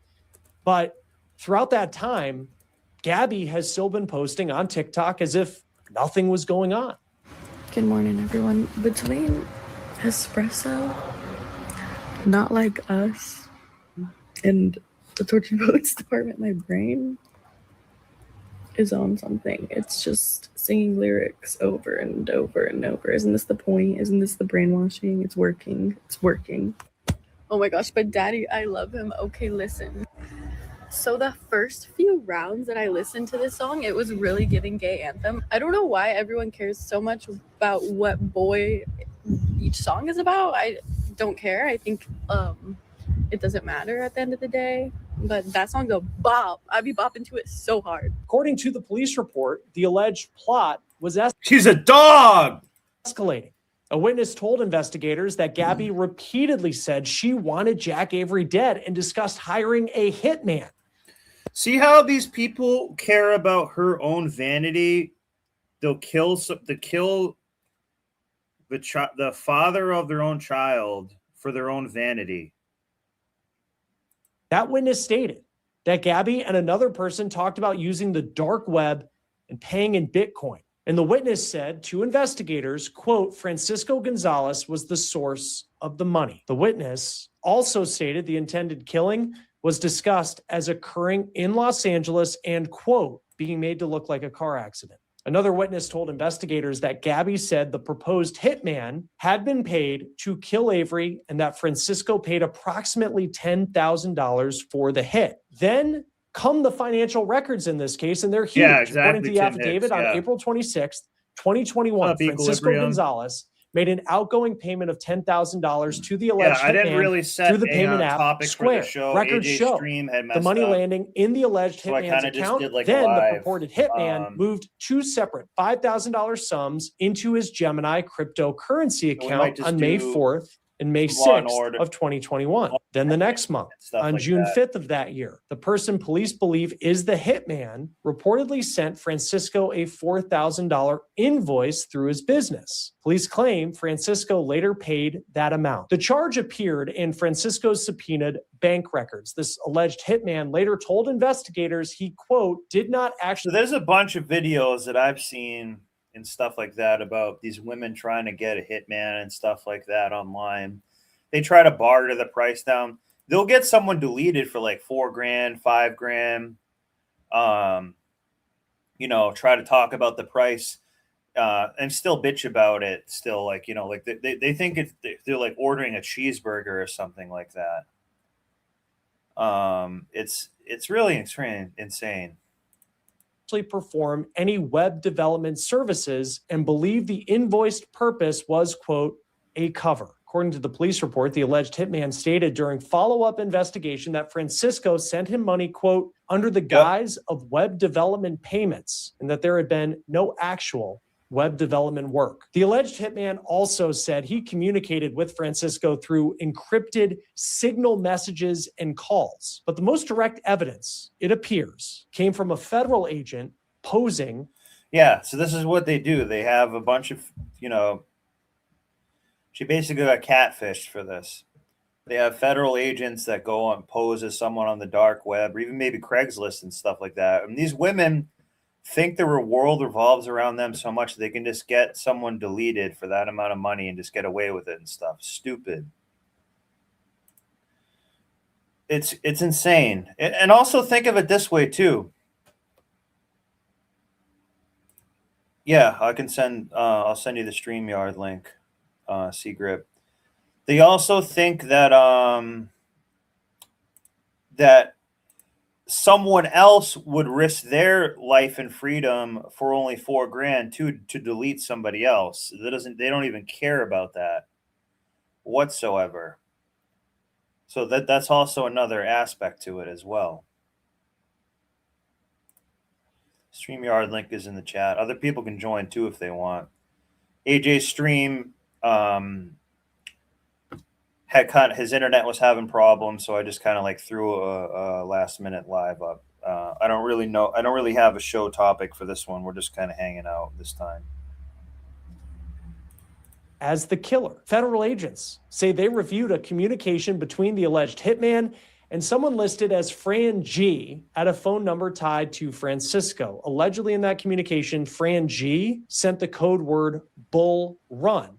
But throughout that time, Gabby has still been posting on TikTok as if nothing was going on. Good morning, everyone. Between espresso, Not Like Us, and the Torture Poets department, my brain is on something. It's just singing lyrics over and over and over. Isn't this the point? Isn't this the brainwashing? It's working. It's working. Oh my gosh, but Daddy, I love him. Okay, listen. So the first few rounds that I listened to this song, it was really giving gay anthem. I don't know why everyone cares so much about what boy each song is about. I don't care. I think it doesn't matter at the end of the day. But that song's a bop. I'd be bopping to it so hard. According to the police report, the alleged plot was She's a dog! Escalating. A witness told investigators that Gabby repeatedly said she wanted Jack Avery dead and discussed hiring a hitman. See how these people care about her own vanity? They'll kill the father of their own child for their own vanity. That witness stated that Gabby and another person talked about using the dark web and paying in Bitcoin. And the witness said to investigators, quote, Francisco Gonzalez was the source of the money. The witness also stated the intended killing was discussed as occurring in Los Angeles and, quote, being made to look like a car accident. Another witness told investigators that Gabby said the proposed hitman had been paid to kill Avery and that Francisco paid approximately $10,000 for the hit. Then come the financial records in this case, and they're huge. Yeah, exactly. According to the affidavit, on April 26th, 2021, Francisco Gonzalez made an outgoing payment of $10,000 to the alleged I didn't hitman really set through the payment app topic Square. for the show. Records AJ show Stream had the messed money up. landing in the alleged So I hitman's kinda just account. did like a Then the live, purported hitman moved two separate $5,000 sums into his Gemini cryptocurrency we might account just on May do 4th and May Law and 6th Order. of 2021. Then the next month, Stuff on like June that. 5th of that year, the person police believe is the hitman reportedly sent Francisco a $4,000 invoice through his business. Police claim Francisco later paid that amount. The charge appeared in Francisco's subpoenaed bank records. This alleged hitman later told investigators he, quote, did not actually. So there's a bunch of videos that I've seen and stuff like that about these women trying to get a hitman and stuff like that online. They try to barter the price down. They'll get someone deleted for like $4,000, $5,000. Try to talk about the price and still bitch about it. Still, like they think they're like ordering a cheeseburger or something like that. It's really insane. Perform any web development services and believe the invoiced purpose was, quote, a cover. According to the police report, the alleged hitman stated during follow-up investigation that Francisco sent him money, quote, under the guise of web development payments, and that there had been no actual web development work. The alleged hitman also said he communicated with Francisco through encrypted signal messages and calls. But the most direct evidence, it appears, came from a federal agent posing. Yeah, so this is what they do. They have a bunch of, she basically got catfished for this. They have federal agents that go and pose as someone on the dark web, or even maybe Craigslist and stuff like that. And these women think the world revolves around them so much they can just get someone deleted for that amount of money and just get away with it and stuff. Stupid. It's insane. And also think of it this way too. Yeah, I can send. I'll send you the StreamYard link. Seagrip. They also think that that someone else would risk their life and freedom for only $4,000 to delete somebody else. They don't even care about that whatsoever. So that's also another aspect to it as well. StreamYard link is in the chat. Other people can join too if they want. AJ's stream his internet was having problems, so I just kind of like threw a last minute live up. I don't really have a show topic for this one. We're just kind of hanging out this time. As the killer, federal agents say they reviewed a communication between the alleged hitman and someone listed as Fran G at a phone number tied to Francisco. Allegedly in that communication, Fran G sent the code word Bull Run,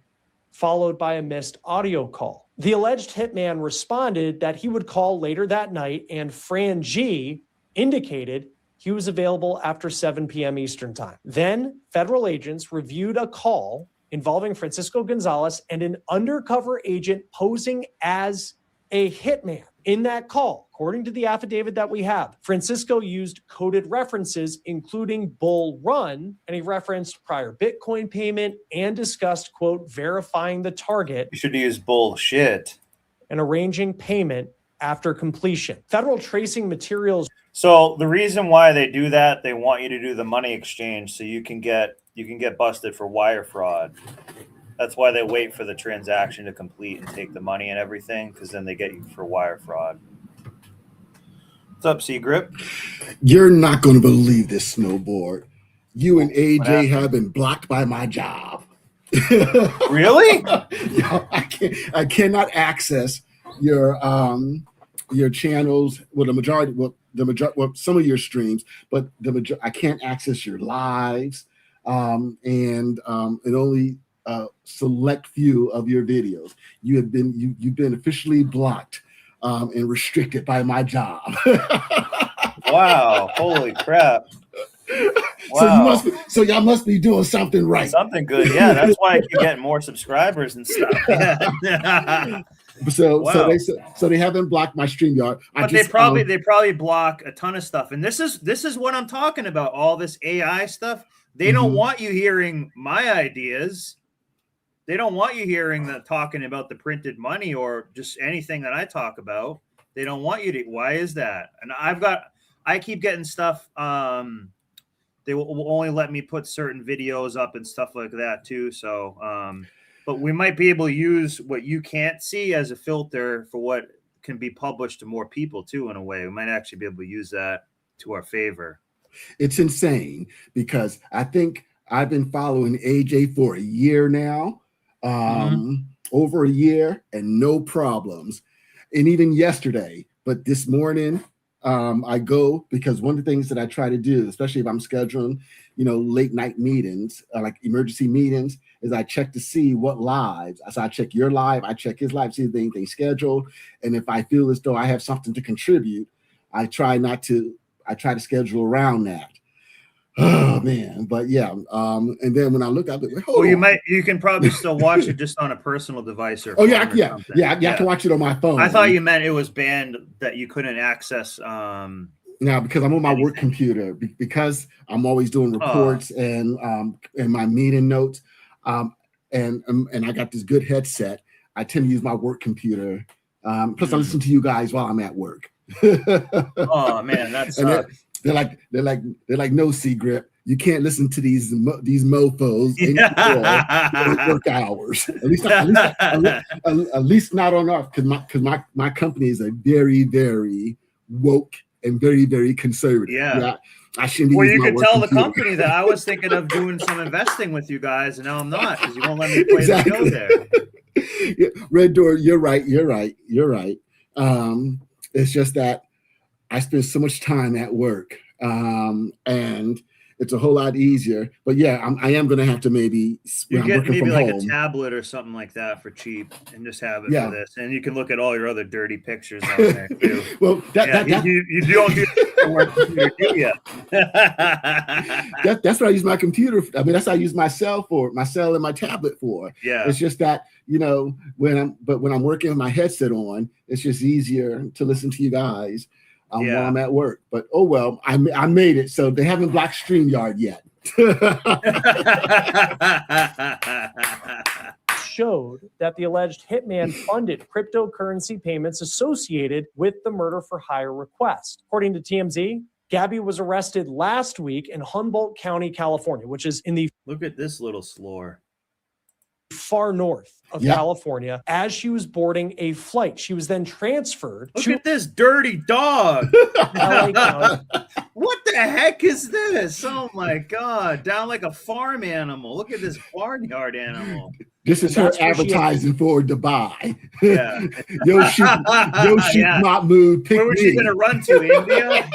followed by a missed audio call. The alleged hitman responded that he would call later that night, and Fran G indicated he was available after 7 p.m. Eastern time. Then federal agents reviewed a call involving Francisco Gonzalez and an undercover agent posing as a hitman. In that call, according to the affidavit that we have, Francisco used coded references, including Bull Run, and he referenced prior Bitcoin payment and discussed, quote, verifying the target. You should use bullshit. And arranging payment after completion. Federal tracing materials. So the reason why they do that, they want you to do the money exchange so you can get busted for wire fraud. That's why they wait for the transaction to complete and take the money and everything, because then they get you for wire fraud. What's up, C-Grip? You're not going to believe this, Snowboard. You and AJ have been blocked by my job. Really? I cannot access your channels. Well, some of your streams, but I can't access your lives, and only select few of your videos. You've been officially blocked and restricted by my job. Wow! Holy crap! Wow. So y'all must be doing something right. Something good, yeah. That's why I keep getting more subscribers and stuff. Yeah. So they haven't blocked my StreamYard. But they probably block a ton of stuff. And this is what I'm talking about. All this AI stuff. They don't want you hearing my ideas. They don't want you hearing talking about the printed money or just anything that I talk about. They don't want you to. Why is that? And I keep getting stuff. They will only let me put certain videos up and stuff like that too. So, but we might be able to use what you can't see as a filter for what can be published to more people too. In a way, we might actually be able to use that to our favor. It's insane because I think I've been following AJ for a year now, over a year, and no problems. And even yesterday, but this morning, I go because one of the things that I try to do, especially if I'm scheduling, late night meetings, like emergency meetings, is I check to see what lives. So I check your live, I check his live, see if there's anything scheduled. And if I feel as though I have something to contribute, I try to schedule around that. Oh man, but yeah. And then when I look up, you can probably still watch it just on a personal device or I can watch it on my phone. I thought you meant it was banned that you couldn't access. Now because I'm on my work computer, because I'm always doing reports and my meeting notes, and I got this good headset. I tend to use my work computer. Plus, I listen to you guys while I'm at work. Oh man, that's. They're like no C-Grip. You can't listen to these mofos in work hours. At least not on off, because my company is a very, very woke and very, very conservative. Yeah. I shouldn't be. Well, you can tell the company that I was thinking of doing some investing with you guys, and now I'm not because you won't let me play the show there. Yeah, Red Door, you're right. It's just that I spend so much time at work, and it's a whole lot easier. But yeah, I am going to have to maybe get maybe like a tablet or something like that for cheap, and just have it for this, and you can look at all your other dirty pictures on there too. Well, you don't do the work computer, do you? That's what I use my computer. I mean, that's what I use my cell and my tablet for. Yeah, it's just that when I'm working with my headset on, it's just easier to listen to you guys. While I'm at work, but oh well, I made it. So they haven't blocked StreamYard yet. Showed that the alleged hitman funded cryptocurrency payments associated with the murder for hire request. According to TMZ, Gabby was arrested last week in Humboldt County, California, which is in the Look at this little slore. far north of California, as she was boarding a flight. She was then transferred Look to at this dirty dog. LA County. What the heck is this? Oh my God. Down like a farm animal. Look at this barnyard animal. This is her That's where she- advertising for Dubai. Yeah. Yo, shoot, Yeah. Mahmood, pick Where was me. she going to run to? India?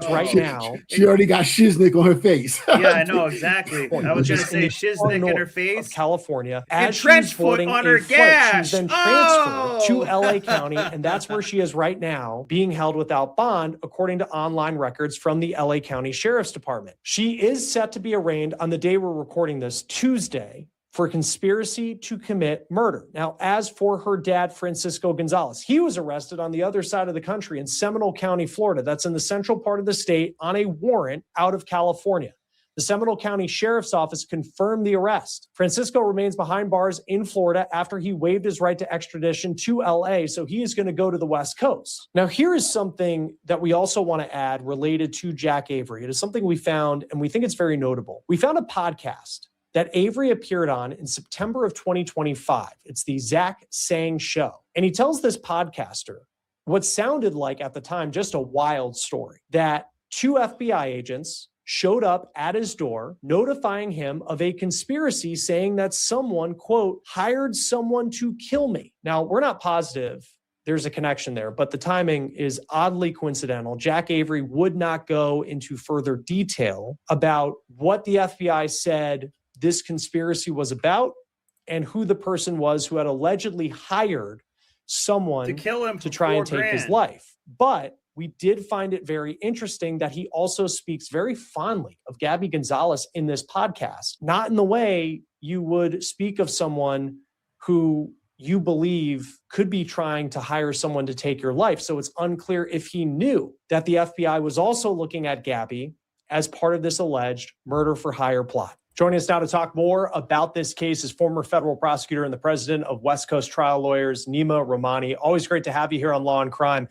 Right now. She already got shiznick on her face. Yeah, I know exactly. I was going to say shiznick in her face. Of California. And As she trench was foot boarding on a her flight, gash. She was then transferred to LA County, and that's where she is right now, being held without bond, according to online records from the LA County Sheriff's Department. She is set to be arraigned on the day we're recording this, Tuesday, for conspiracy to commit murder. Now, as for her dad, Francisco Gonzalez, he was arrested on the other side of the country in Seminole County, Florida. That's in the central part of the state on a warrant out of California. The Seminole County Sheriff's Office confirmed the arrest. Francisco remains behind bars in Florida after he waived his right to extradition to LA, so he is going to go to the West Coast. Now, here is something that we also want to add related to Jack Avery. It is something we found, and we think it's very notable. We found a podcast that Avery appeared on in September of 2025. It's the Zach Sang Show. And he tells this podcaster what sounded like at the time just a wild story, that 2 FBI agents showed up at his door, notifying him of a conspiracy, saying that someone, quote, hired someone to kill me. Now, we're not positive there's a connection there, but the timing is oddly coincidental. Jack Avery would not go into further detail about what the FBI said this conspiracy was about and who the person was who had allegedly hired someone To kill him to for try and $4 take his grand. life. But we did find it very interesting that he also speaks very fondly of Gabby Gonzalez in this podcast, not in the way you would speak of someone who you believe could be trying to hire someone to take your life. So it's unclear if he knew that the FBI was also looking at Gabby as part of this alleged murder for hire plot. Joining us now to talk more about this case is former federal prosecutor and the president of West Coast Trial Lawyers, Nima Rahmani. Always great to have you here on Law and Crime.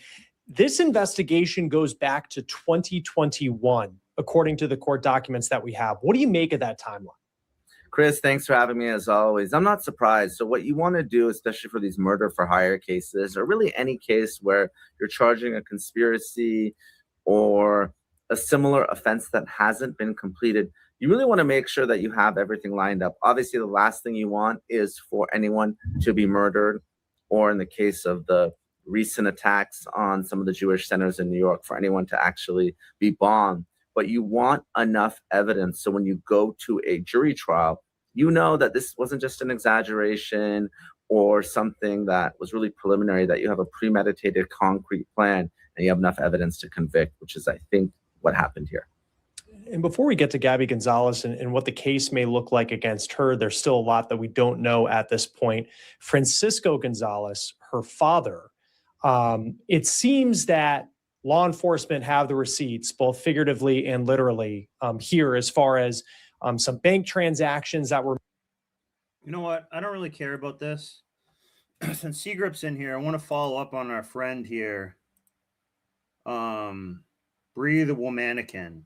This investigation goes back to 2021, according to the court documents that we have. What do you make of that timeline? Chris, thanks for having me as always. I'm not surprised. So what you want to do, especially for these murder for hire cases, or really any case where you're charging a conspiracy or a similar offense that hasn't been completed, you really want to make sure that you have everything lined up. Obviously, the last thing you want is for anyone to be murdered, or in the case of the recent attacks on some of the Jewish centers in New York, for anyone to actually be bombed. But you want enough evidence so when you go to a jury trial, you know that this wasn't just an exaggeration or something that was really preliminary, that you have a premeditated, concrete plan, and you have enough evidence to convict, which is, I think, what happened here. And before we get to Gabby Gonzalez and what the case may look like against her, there's still a lot that we don't know at this point. Francisco Gonzalez, her father, it seems that law enforcement have the receipts, both figuratively and literally, here as far as some bank transactions that were. You know what? I don't really care about this. Since Seagrip's in here, I want to follow up on our friend here. Bree the Womanican.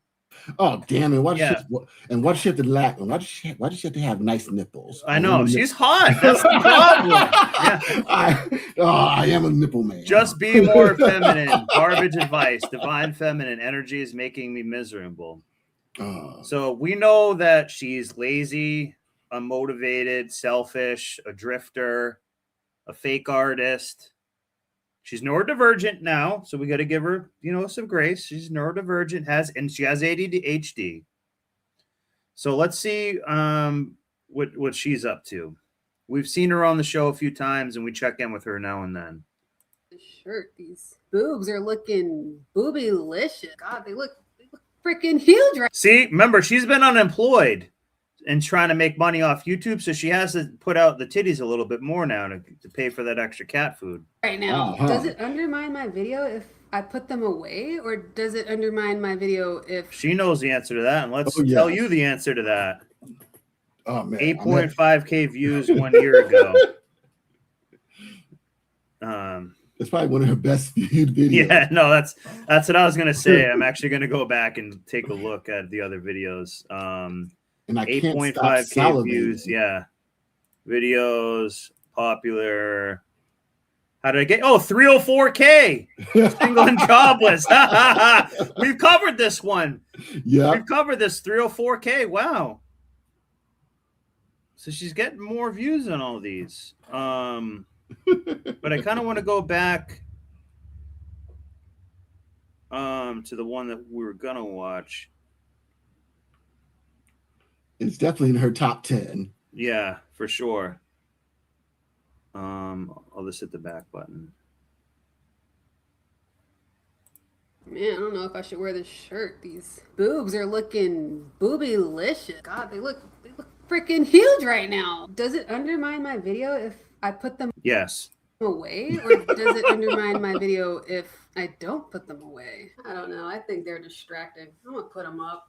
Oh, damn it. Why does Yeah. she have to lack? Why does she have to have nice nipples? I know. She's hot. That's the problem. I am a nipple man. Just be more feminine. Garbage advice. Divine feminine energy is making me miserable. So we know that she's lazy, unmotivated, selfish, a drifter, a fake artist. She's neurodivergent now, so we got to give her, some grace. She's neurodivergent, and she has ADHD. So let's see what she's up to. We've seen her on the show a few times, and we check in with her now and then. Shirt, these boobs are looking boobylicious. God, they look freaking huge right See, remember, she's been unemployed and trying to make money off YouTube, so she has to put out the titties a little bit more now to pay for that extra cat food. right now. Does it undermine my video if I put them away, or does it undermine my video if She knows the answer to that, and let's Oh, tell yes. you the answer to that. Oh, man. 8.5K views 1 year ago. That's probably one of her best viewed videos. Yeah, no, that's what I was gonna say. I'm actually gonna go back and take a look at the other videos. And I can't stop 8.5K salivating. views. Yeah, videos popular. How did I get? Oh, 304K. Single and jobless. We've covered this one. Yeah, we've covered this 304K. Wow. So she's getting more views on all these. But I kind of want to go back to the one that we were gonna watch. it's definitely in her top 10. Yeah, for sure. I'll just hit the back button. Man, I don't know if I should wear this shirt. These boobs are looking boobylicious. God, they look freaking huge right now. Does it undermine my video if I put them Yes. away, or does it undermine my video if I don't put them away? I don't know. I think they're distracting. I'm gonna put them up.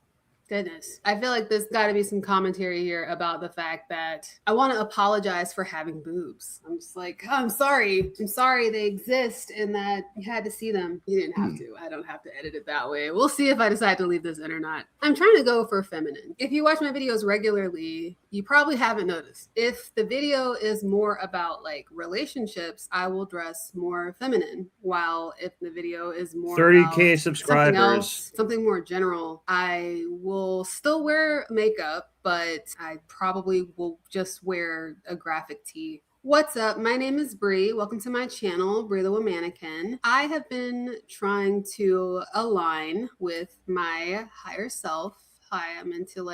Goodness. I feel like there's got to be some commentary here about the fact that I want to apologize for having boobs. I'm just like, oh, I'm sorry. I'm sorry they exist and that you had to see them. You didn't have to. I don't have to edit it that way. We'll see if I decide to leave this in or not. I'm trying to go for feminine. If you watch my videos regularly, you probably haven't noticed. If the video is more about like relationships, I will dress more feminine. While if the video is more 30K about subscribers. something else, something more general, I will still wear makeup, but I probably will just wear a graphic tee. What's up? My name is Bree. Welcome to my channel, Bree the Womannequin. I have been trying to align with my higher self. Hi, I'm into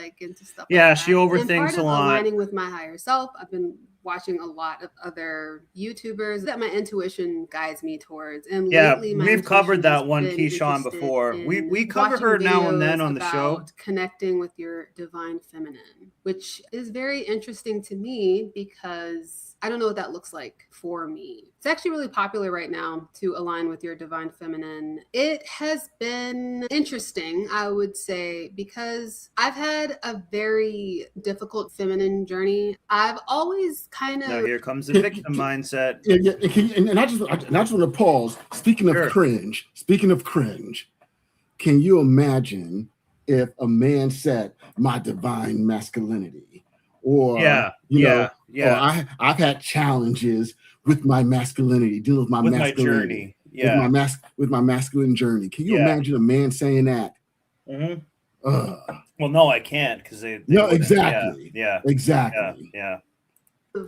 stuff. Yeah, like she that. overthinks And part a of lot. Aligning with my higher self, I've been watching a lot of other YouTubers that my intuition guides me towards. And Yeah, lately, my we've covered intuition has that one, been Keyshawn, interested before. in We cover watching her now and videos then on the show. about connecting with your divine feminine, which is very interesting to me because I don't know what that looks like for me. It's actually really popular right now to align with your divine feminine. It has been interesting, I would say, because I've had a very difficult feminine journey. I've always kind of... Now here comes the victim mindset. And I just want to pause. Speaking of cringe, can you imagine if a man said my divine masculinity? Or or I've had challenges with my masculinity, dealing with my With my masculinity, journey. with my masculine journey. Can you imagine a man saying that? Mhm. Well, no, I can't because they No, wouldn't. exactly. Yeah. Exactly. Yeah.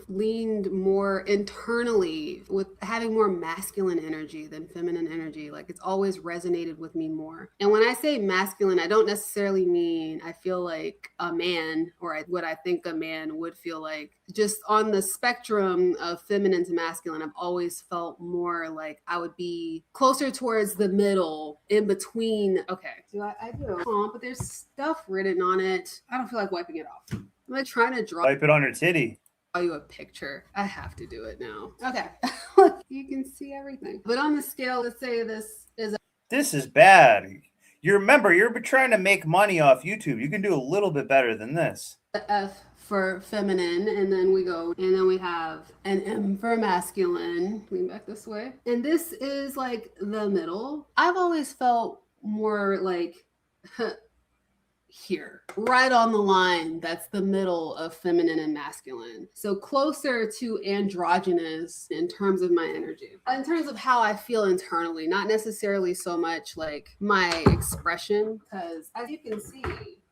leaned more internally with having more masculine energy than feminine energy. Like it's always resonated with me more. And when I say masculine, I don't necessarily mean I feel like a man or what I think a man would feel like. Just on the spectrum of feminine to masculine, I've always felt more like I would be closer towards the middle, in between. Okay, I do. Oh, but there's stuff written on it. I don't feel like wiping it off. I'm like trying to draw. Wipe it on her titty. You a picture. I have to do it now. Okay. Look, you can see everything. But on the scale, let's say this is This is bad. You remember, you're trying to make money off YouTube. You can do a little bit better than this. a F for feminine, and then we have an M for masculine. Lean back this way. And this is like the middle. I've always felt more like here, right on the line. That's the middle of feminine and masculine. So closer to androgynous in terms of my energy, in terms of how I feel internally, not necessarily so much like my expression, because as you can see,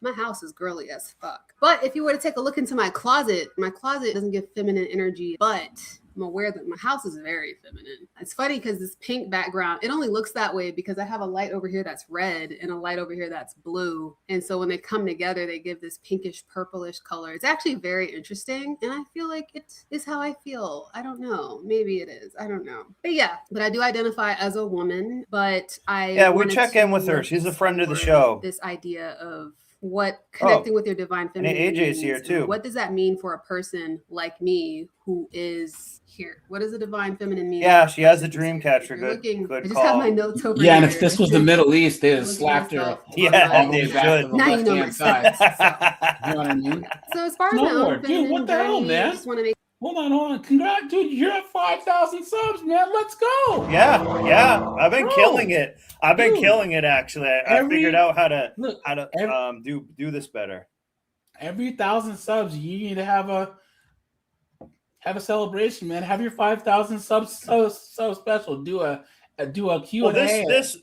my house is girly as fuck. But if you were to take a look into my closet doesn't give feminine energy, but I'm aware that my house is very feminine. It's funny because this pink background, it only looks that way because I have a light over here that's red and a light over here that's blue. And so when they come together, they give this pinkish purplish color. It's actually very interesting. And I feel like it is how I feel. I don't know. Maybe it is. I don't know. But yeah, but I do identify as a woman, but we check in with her. She's a friend of the show. This idea of what connecting with your divine feminine AJ's here means, too. what does that mean for a person like me who is here? What does a divine feminine mean? Yeah, she has a dream catcher. Good I just call. have my notes over Yeah, here. and if this was the Middle East, they'd have slapped her all the way back from the Now you know left-hand side. You know what I mean? So as far as my No, own dude, what the hell, feminine man? journey, I just want to make Hold on. Congrats, dude. You're at 5,000 subs, man. Let's go. Yeah. I've been Bro. killing it. I've been Dude. killing it. Actually, I figured out how to do this better. Every 1,000 subs, you need to have a celebration, man. Have your 5,000 subs special. Do a Q&A. Well, this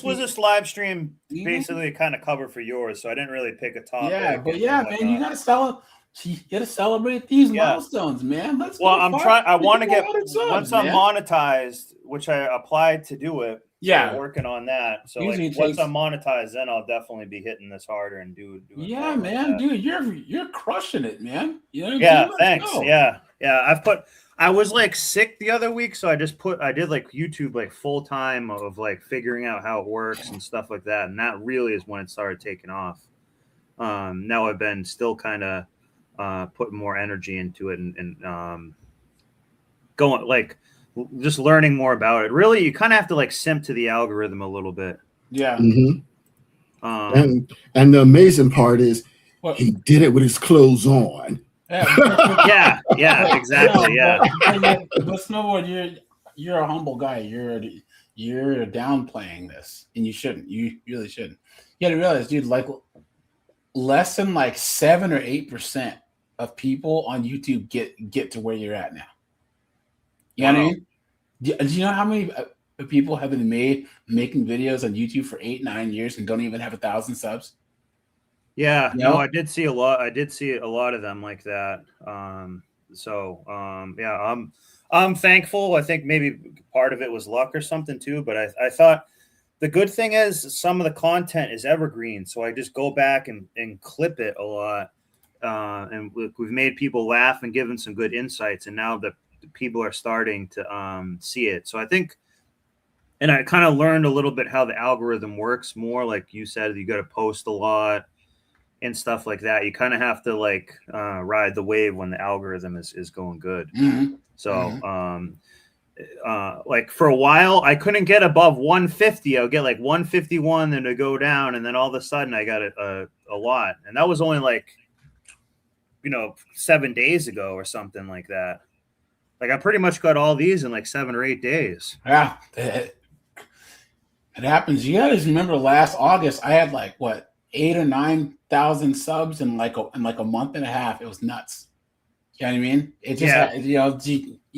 was this live stream basically kind of cover for yours, so I didn't really pick a topic. Yeah, but man, you gotta celebrate these milestones, man. Let's well, go. I want to get subs, once I'm monetized, which I applied to do it. Yeah. So working on that. So Usually like, it once takes- I'm monetized, then I'll definitely be hitting this harder and do it. Yeah, man, dude, you're crushing it, man. You know what I'm Yeah, saying? Let's thanks. go. Yeah. I was like sick the other week, so I did like YouTube like full time of like figuring out how it works and stuff like that, and that really is when it started taking off. Now I've been still kind of putting more energy into it and going like just learning more about it. Really, you kind of have to like simp to the algorithm a little bit. Yeah. And the amazing part is he did it with his clothes on. Yeah, exactly. Yeah. But Snowboard, you're a humble guy. You're downplaying this, and you shouldn't. You really shouldn't. You got to realize, dude, like less than like 7 or 8% of people on YouTube get to where you're at now. You know what I mean? Do you know how many people have been making videos on YouTube for 8-9 years and don't even have 1,000 subs? Yeah, You know? no, I did see a lot. I did see a lot of them like that. Yeah, I'm thankful. I think maybe part of it was luck or something too. But I thought the good thing is some of the content is evergreen, so I just go back and clip it a lot. And we've made people laugh and given some good insights, and now the people are starting to see it. So I think. And I kind of learned a little bit how the algorithm works more. Like you said, you got to post a lot and stuff like that. You kind of have to like ride the wave when the algorithm is going good. Mm-hmm. So like for a while, I couldn't get above 150. I would get like 151, then to go down, and then all of a sudden I got a lot. And that was only like 7 days ago or something like that. Like I pretty much got all these in like 7 or 8 days. Yeah. It happens. You guys remember last August, I had like 8,000 or 9,000 subs in like a month and a half. It was nuts. You know what I mean? It just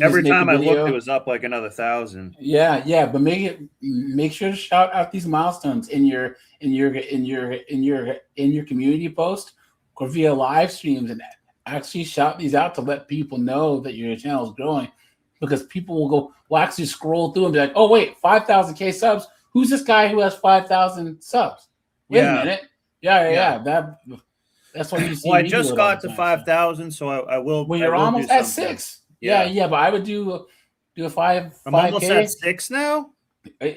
Every time I looked, it was up like another 1,000. Yeah. But make sure to shout out these milestones in your community post or via live streams, and actually shout these out to let people know that your channel is growing, because people will actually scroll through and be like, oh wait, 5,000K subs. Who's this guy who has 5,000 subs? Wait a minute. Yeah. That's what you see. Well, I just got to 5,000, so I will. Well, you're almost at 6. Yeah. But I would do a 5. I'm almost at 6 now.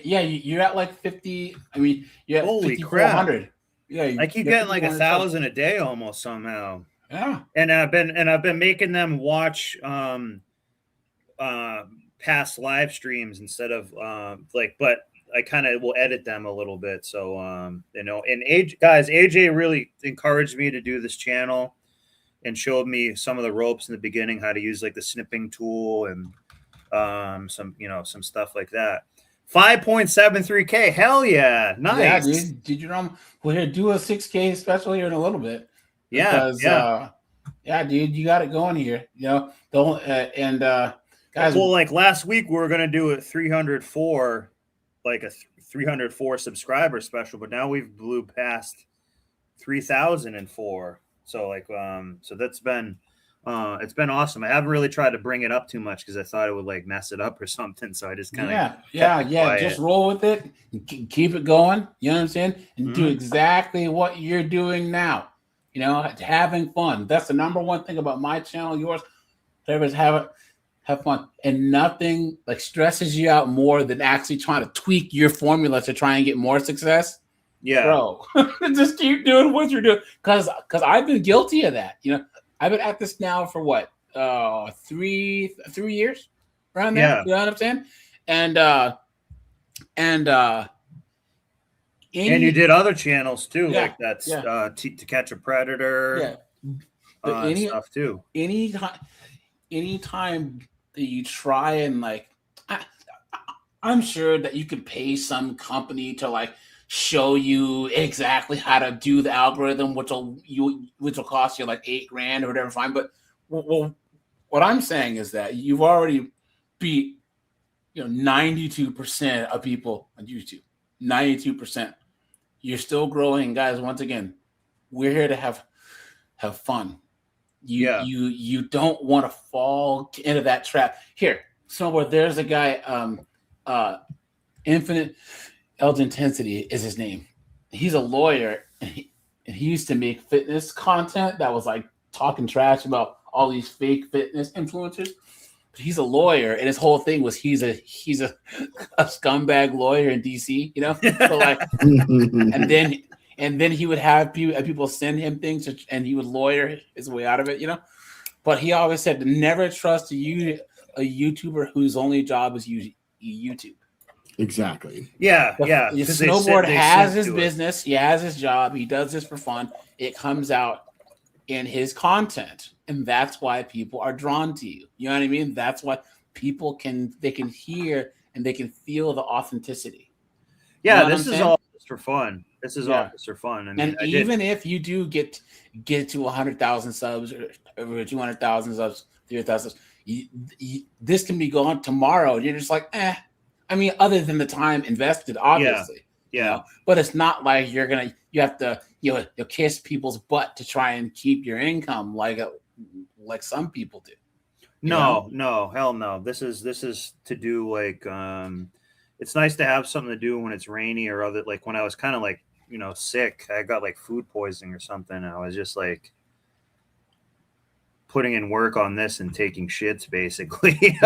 Yeah, you're at like 50. I mean, you're at holy 5,400. crap. Yeah, I keep getting like 1,000 a day almost somehow. Yeah, and I've been making them watch past live streams instead of but I kind of will edit them a little bit. So, and AJ really encouraged me to do this channel and showed me some of the ropes in the beginning, how to use like the snipping tool and some stuff like that. 5.73K. Hell yeah. Nice. Yeah, dude. Did you know we're here to do a 6K special here in a little bit? Because, yeah, dude, you got it going here. Guys. Well, like last week we were gonna do a 304, like a 304 subscriber special, but now we've blew past 3,004. So so that's been it's been awesome. I haven't really tried to bring it up too much because I thought it would like mess it up or something. So I just kind of just roll with it, keep it going. You know what I'm saying? And do exactly what you're doing now. Having fun. That's the number one thing about my channel, yours. Everybody's have fun, and nothing like stresses you out more than actually trying to tweak your formula to try and get more success. Yeah, bro, just keep doing what you're doing. Because I've been guilty of that. I've been at this now for what 3 years around there. Yeah. You know what I'm saying? And you did other channels too, Yeah, like that's yeah. To Catch a Predator, But stuff too. anytime that you try and like, I'm sure that you could pay some company to like show you exactly how to do the algorithm, which will cost you like $8,000 or whatever. Fine, but well, what I'm saying is that you've already beat 92% of people on YouTube. 92%. You're still growing, guys. Once again, we're here to have fun. You don't want to fall into that trap. Here, somewhere there's a guy, Infinite Elgin Intensity is his name. He's a lawyer, and he used to make fitness content that was like talking trash about all these fake fitness influencers. But he's a lawyer, and his whole thing was he's a scumbag lawyer in DC, So like, and then he would have people send him things, and he would lawyer his way out of it, But he always said to never trust a YouTuber whose only job is YouTube. Exactly. Yeah. The snowboard has his business. He has his job. He does this for fun. It comes out in his content, and that's why people are drawn to you. You know what I mean? That's why people can hear and they can feel the authenticity. Yeah, You know this is all just for fun. This is all just for fun. I mean, even if you do get to 100,000 subs or 200,000 subs, 300,000 subs, this can be gone tomorrow. And you're just like, I mean, other than the time invested, obviously. Yeah. But it's not like you have to you'll kiss people's butt to try and keep your income like some people do. No, hell no. This is to do like it's nice to have something to do when it's rainy or other, like when I was kind of like, sick, I got like food poisoning or something. And I was just like putting in work on this and taking shits basically.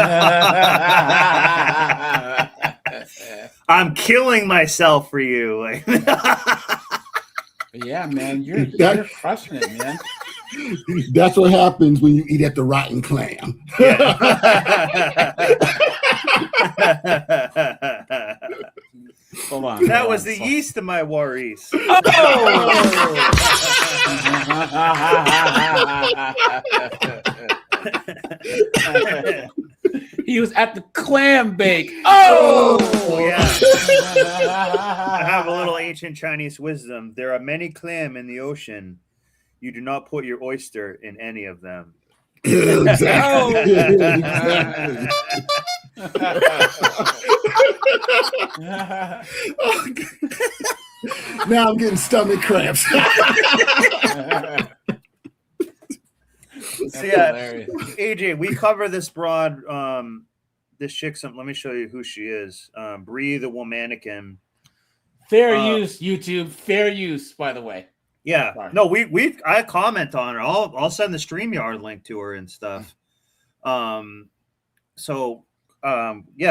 I'm killing myself for you. Like, yeah, man, you're crushing it, man. That's what happens when you eat at the Rotten Clam. Hold on. That was the yeast of my worries. He was at the clam bake. Oh, yeah. I have a little ancient Chinese wisdom. There are many clam in the ocean. You do not put your oyster in any of them. Exactly. Now I'm getting stomach cramps. So yeah, AJ, we cover this broad. This chick. Let me show you who she is. Bree the Womanican. Fair use, YouTube. Fair use, by the way. Yeah. Sorry. No, I comment on her. I'll send the StreamYard link to her and stuff. Yeah,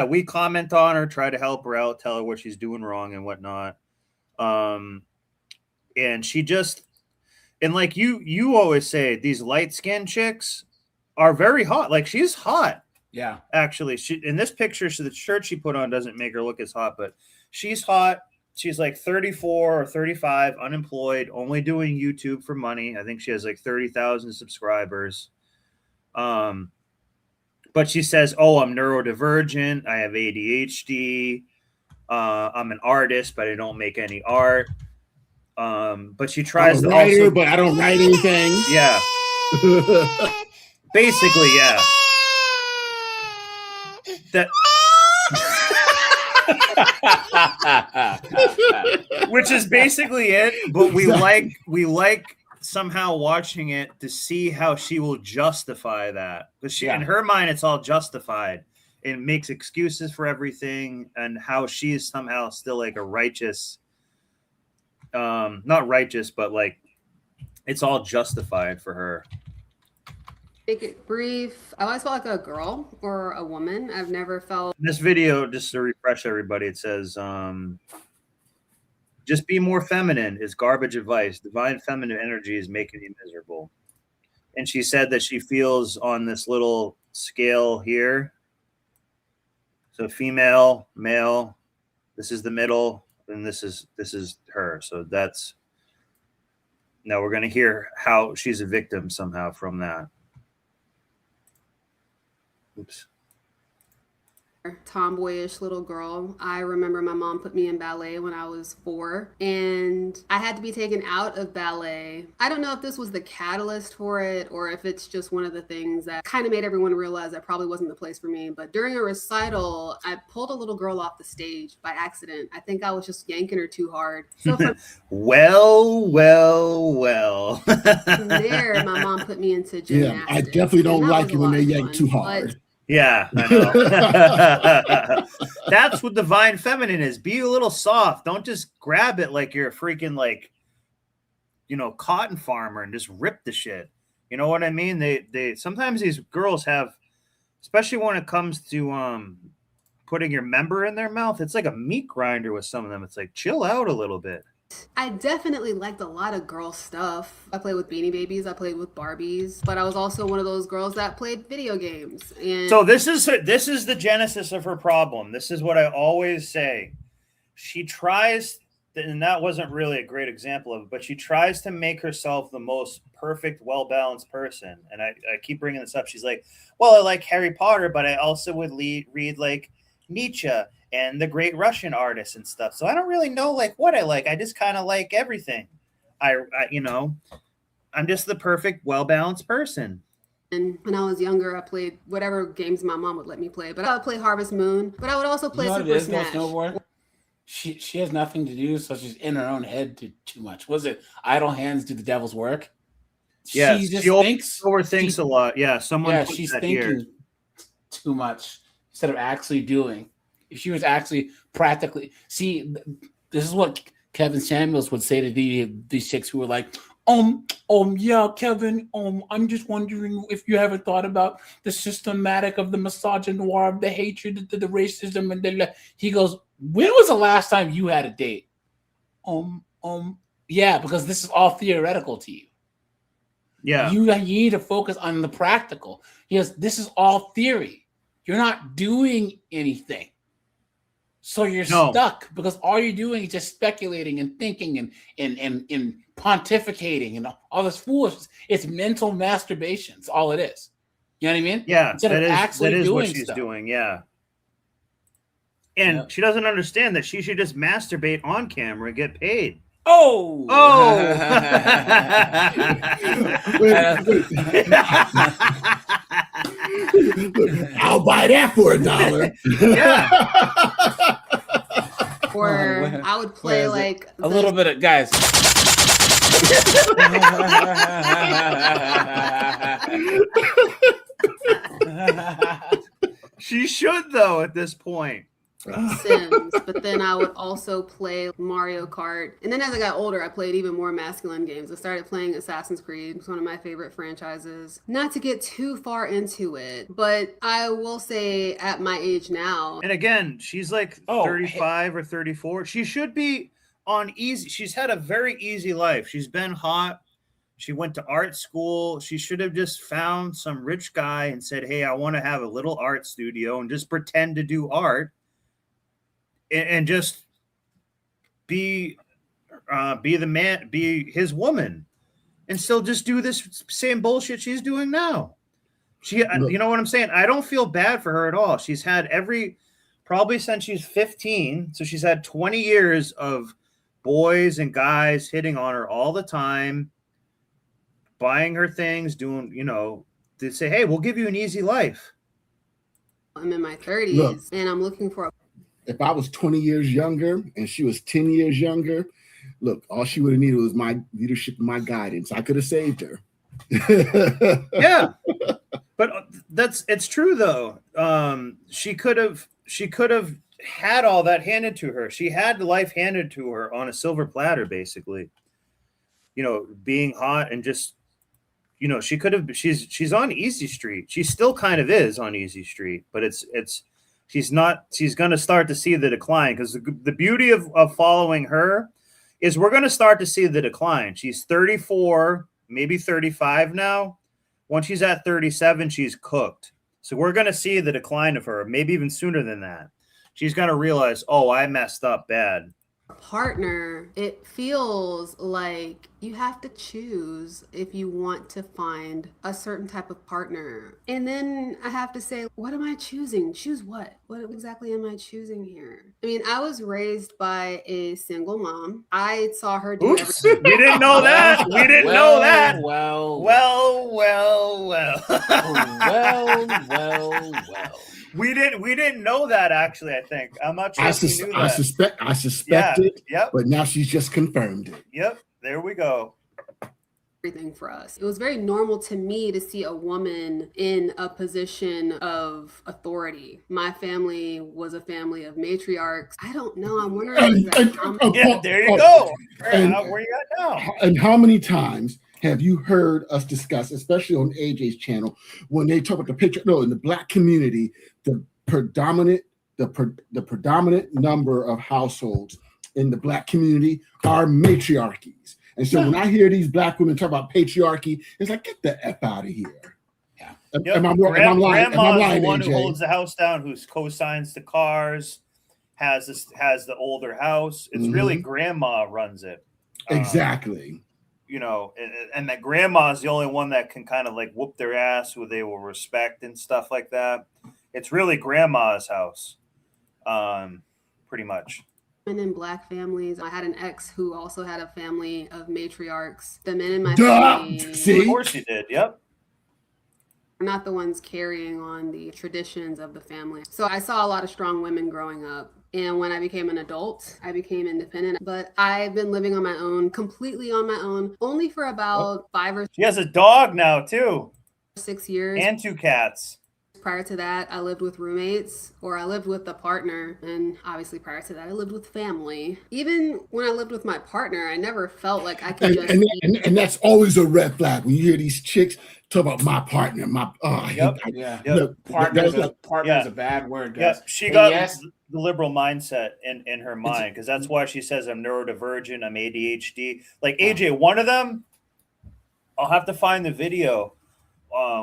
we comment on her, try to help her out, tell her what she's doing wrong and whatnot. And she just, and like you always say, these light-skinned chicks are very hot. Like, she's hot. Yeah. Actually, in this picture, so the shirt she put on doesn't make her look as hot, but she's hot. She's like 34 or 35, unemployed, only doing YouTube for money. I think she has like 30,000 subscribers. But she says, "Oh, I'm neurodivergent. I have ADHD. I'm an artist, but I don't make any art." But she tries I'm a to writer, also, but I don't write anything. Yeah. Basically, yeah. That. Which is basically it, but we like somehow watching it to see how she will justify that, because in her mind it's all justified. It makes excuses for everything, and how she is somehow still like a righteous, not righteous, but like it's all justified for her. Make it brief. I always felt like a girl or a woman. I've never felt. This video, just to refresh everybody, it says, just be more feminine is garbage advice. Divine feminine energy is making you miserable. And she said that she feels on this little scale here. So female, male, this is the middle, and this is her. So that's, now we're going to hear how she's a victim somehow from that. Oops. Tomboyish little girl. I remember my mom put me in ballet when I was 4, and I had to be taken out of ballet. I don't know if this was the catalyst for it or if it's just one of the things that kind of made everyone realize that probably wasn't the place for me. But during a recital, I pulled a little girl off the stage by accident. I think I was just yanking her too hard. So from well. from there, my mom put me into gymnastics. Yeah, I definitely don't and that like was it a when lot they of yank fun. too But hard. Yeah, I know. That's what divine feminine is. Be a little soft. Don't just grab it like you're a freaking cotton farmer and just rip the shit. You know what I mean? They sometimes these girls have, especially when it comes to putting your member in their mouth, it's like a meat grinder with some of them. It's like chill out a little bit. I definitely liked a lot of girl stuff. I played with Beanie Babies, I played with Barbies, but I was also one of those girls that played video games. And So this is the genesis of her problem. This is what I always say. She tries, and that wasn't really a great example of it, but she tries to make herself the most perfect, well-balanced person. And I keep bringing this up. She's like, well, I like Harry Potter, but I also would read like Nietzsche and the great Russian artists and stuff. So I don't really know like what I like. I just kind of like everything. I'm just the perfect, well-balanced person. And when I was younger, I played whatever games my mom would let me play. But I would play Harvest Moon, but I would also play You know what Super it is, though, Smash. Snowboard? She has nothing to do, so she's in her own head too much. Was it idle hands do the devil's work? Yeah, she just overthinks a lot. Yeah, she's that thinking here. too much instead of actually doing. If she was actually practically this is what Kevin Samuels would say to these chicks who were like, yeah, Kevin, I'm just wondering if you ever thought about the systematic of the misogynoir, of the hatred, the racism, and he goes, when was the last time you had a date? Yeah, because this is all theoretical to you. Yeah. You need to focus on the practical. Yes, this is all theory. You're not doing anything. So you're stuck because all you're doing is just speculating and thinking and pontificating and all this foolishness. It's mental masturbation. It's all it is. You know what I mean? Yeah, Instead that of is actually doing what she's stuff. doing. Yeah. And she doesn't understand that she should just masturbate on camera and get paid. Oh! I'll buy that for $1. Or I would play like a little bit of guys. She should though at this point. Sims, but then I would also play Mario Kart. And then as I got older, I played even more masculine games. I started playing Assassin's Creed. It's one of my favorite franchises. Not to get too far into it, but I will say at my age now. And again, she's like 35 or 34. She should be on easy. She's had a very easy life. She's been hot. She went to art school. She should have just found some rich guy and said, hey, I want to have a little art studio and just pretend to do art. And just be the man, be his woman, and still just do this same bullshit she's doing now. You know what I'm saying? I don't feel bad for her at all. She's had probably since she's 15, so she's had 20 years of boys and guys hitting on her all the time, buying her things, doing, they say, hey, we'll give you an easy life. I'm in my 30s, and I'm looking for a if I was 20 years younger and she was 10 years younger, look, all she would have needed was my leadership and my guidance. I could have saved her. Yeah, but it's true though. She could have had all that handed to her. She had life handed to her on a silver platter, basically. Being hot and just, she could have. She's on Easy Street. She still kind of is on Easy Street, but she's not. She's going to start to see the decline because the beauty of following her is we're going to start to see the decline. She's 34, maybe 35 now. Once she's at 37, she's cooked. So we're going to see the decline of her, maybe even sooner than that. She's going to realize, oh, I messed up bad. partner, it feels like you have to choose if you want to find a certain type of partner. And then I have to say, what am I choosing? Choose what? What exactly am I choosing here? I mean, I was raised by a single mom. I saw her do Oops, we didn't know that. We didn't know that. Well. We didn't know that, actually. I think I'm not sure. I if we knew that. I suspected, Yep. but now she's just confirmed it. Yep, there we go. Everything for us. It was very normal to me to see a woman in a position of authority. My family was a family of matriarchs. I don't know. I'm wondering. Yeah, there you go. And, Where you at now? And how many times have you heard us discuss, especially on AJ's channel, when they talk about the picture? No, in the Black community, the predominant number of households in the Black community are matriarchies. And so when I hear these Black women talk about patriarchy, it's like, get the F out of here. Yeah. Am I lying? Grandma's the one who AJ? holds the house down, who co-signs the cars, has the older house. It's really grandma runs it. Exactly. You know, and that grandma is the only one that can kind of like whoop their ass, who they will respect and stuff like that. It's really grandma's house, pretty much. Men in Black families. I had an ex who also had a family of matriarchs. The men in my family, Of course you did. Yep. are not the ones carrying on the traditions of the family. So I saw a lot of strong women growing up. And when I became an adult, I became independent. But I've been living on my own, completely on my own, only for about 5 or She has a dog now too, 6 years. and 2 cats. Prior to that, I lived with roommates, or I lived with a partner. And obviously prior to that, I lived with family. Even when I lived with my partner, I never felt like I could And that's always a red flag when you hear these chicks talk about my partner. Partner's a bad word, guys. Yep. She And got yes, the liberal mindset in her mind, because that's why she says I'm neurodivergent, I'm ADHD. Like AJ, one of them, I'll have to find the video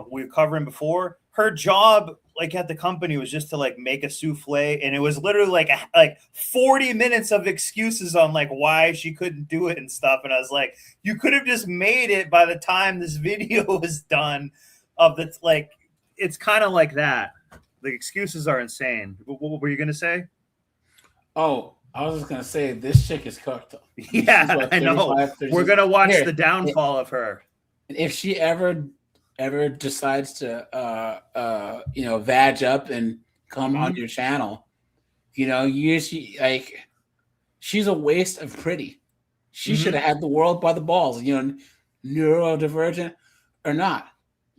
we were covering before. Her job, like at the company, was just to like make a souffle, and it was literally like 40 minutes of excuses on like why she couldn't do it and stuff. And I was like, you could have just made it by the time this video was done. It's kind of like that. The excuses are insane. What were you gonna say? Oh, I was just gonna say this chick is cooked. Yeah, I know. We're gonna watch the downfall of her. If she ever decides to vag up and come on your channel, she's a waste of pretty. She should have had the world by the balls, neurodivergent or not.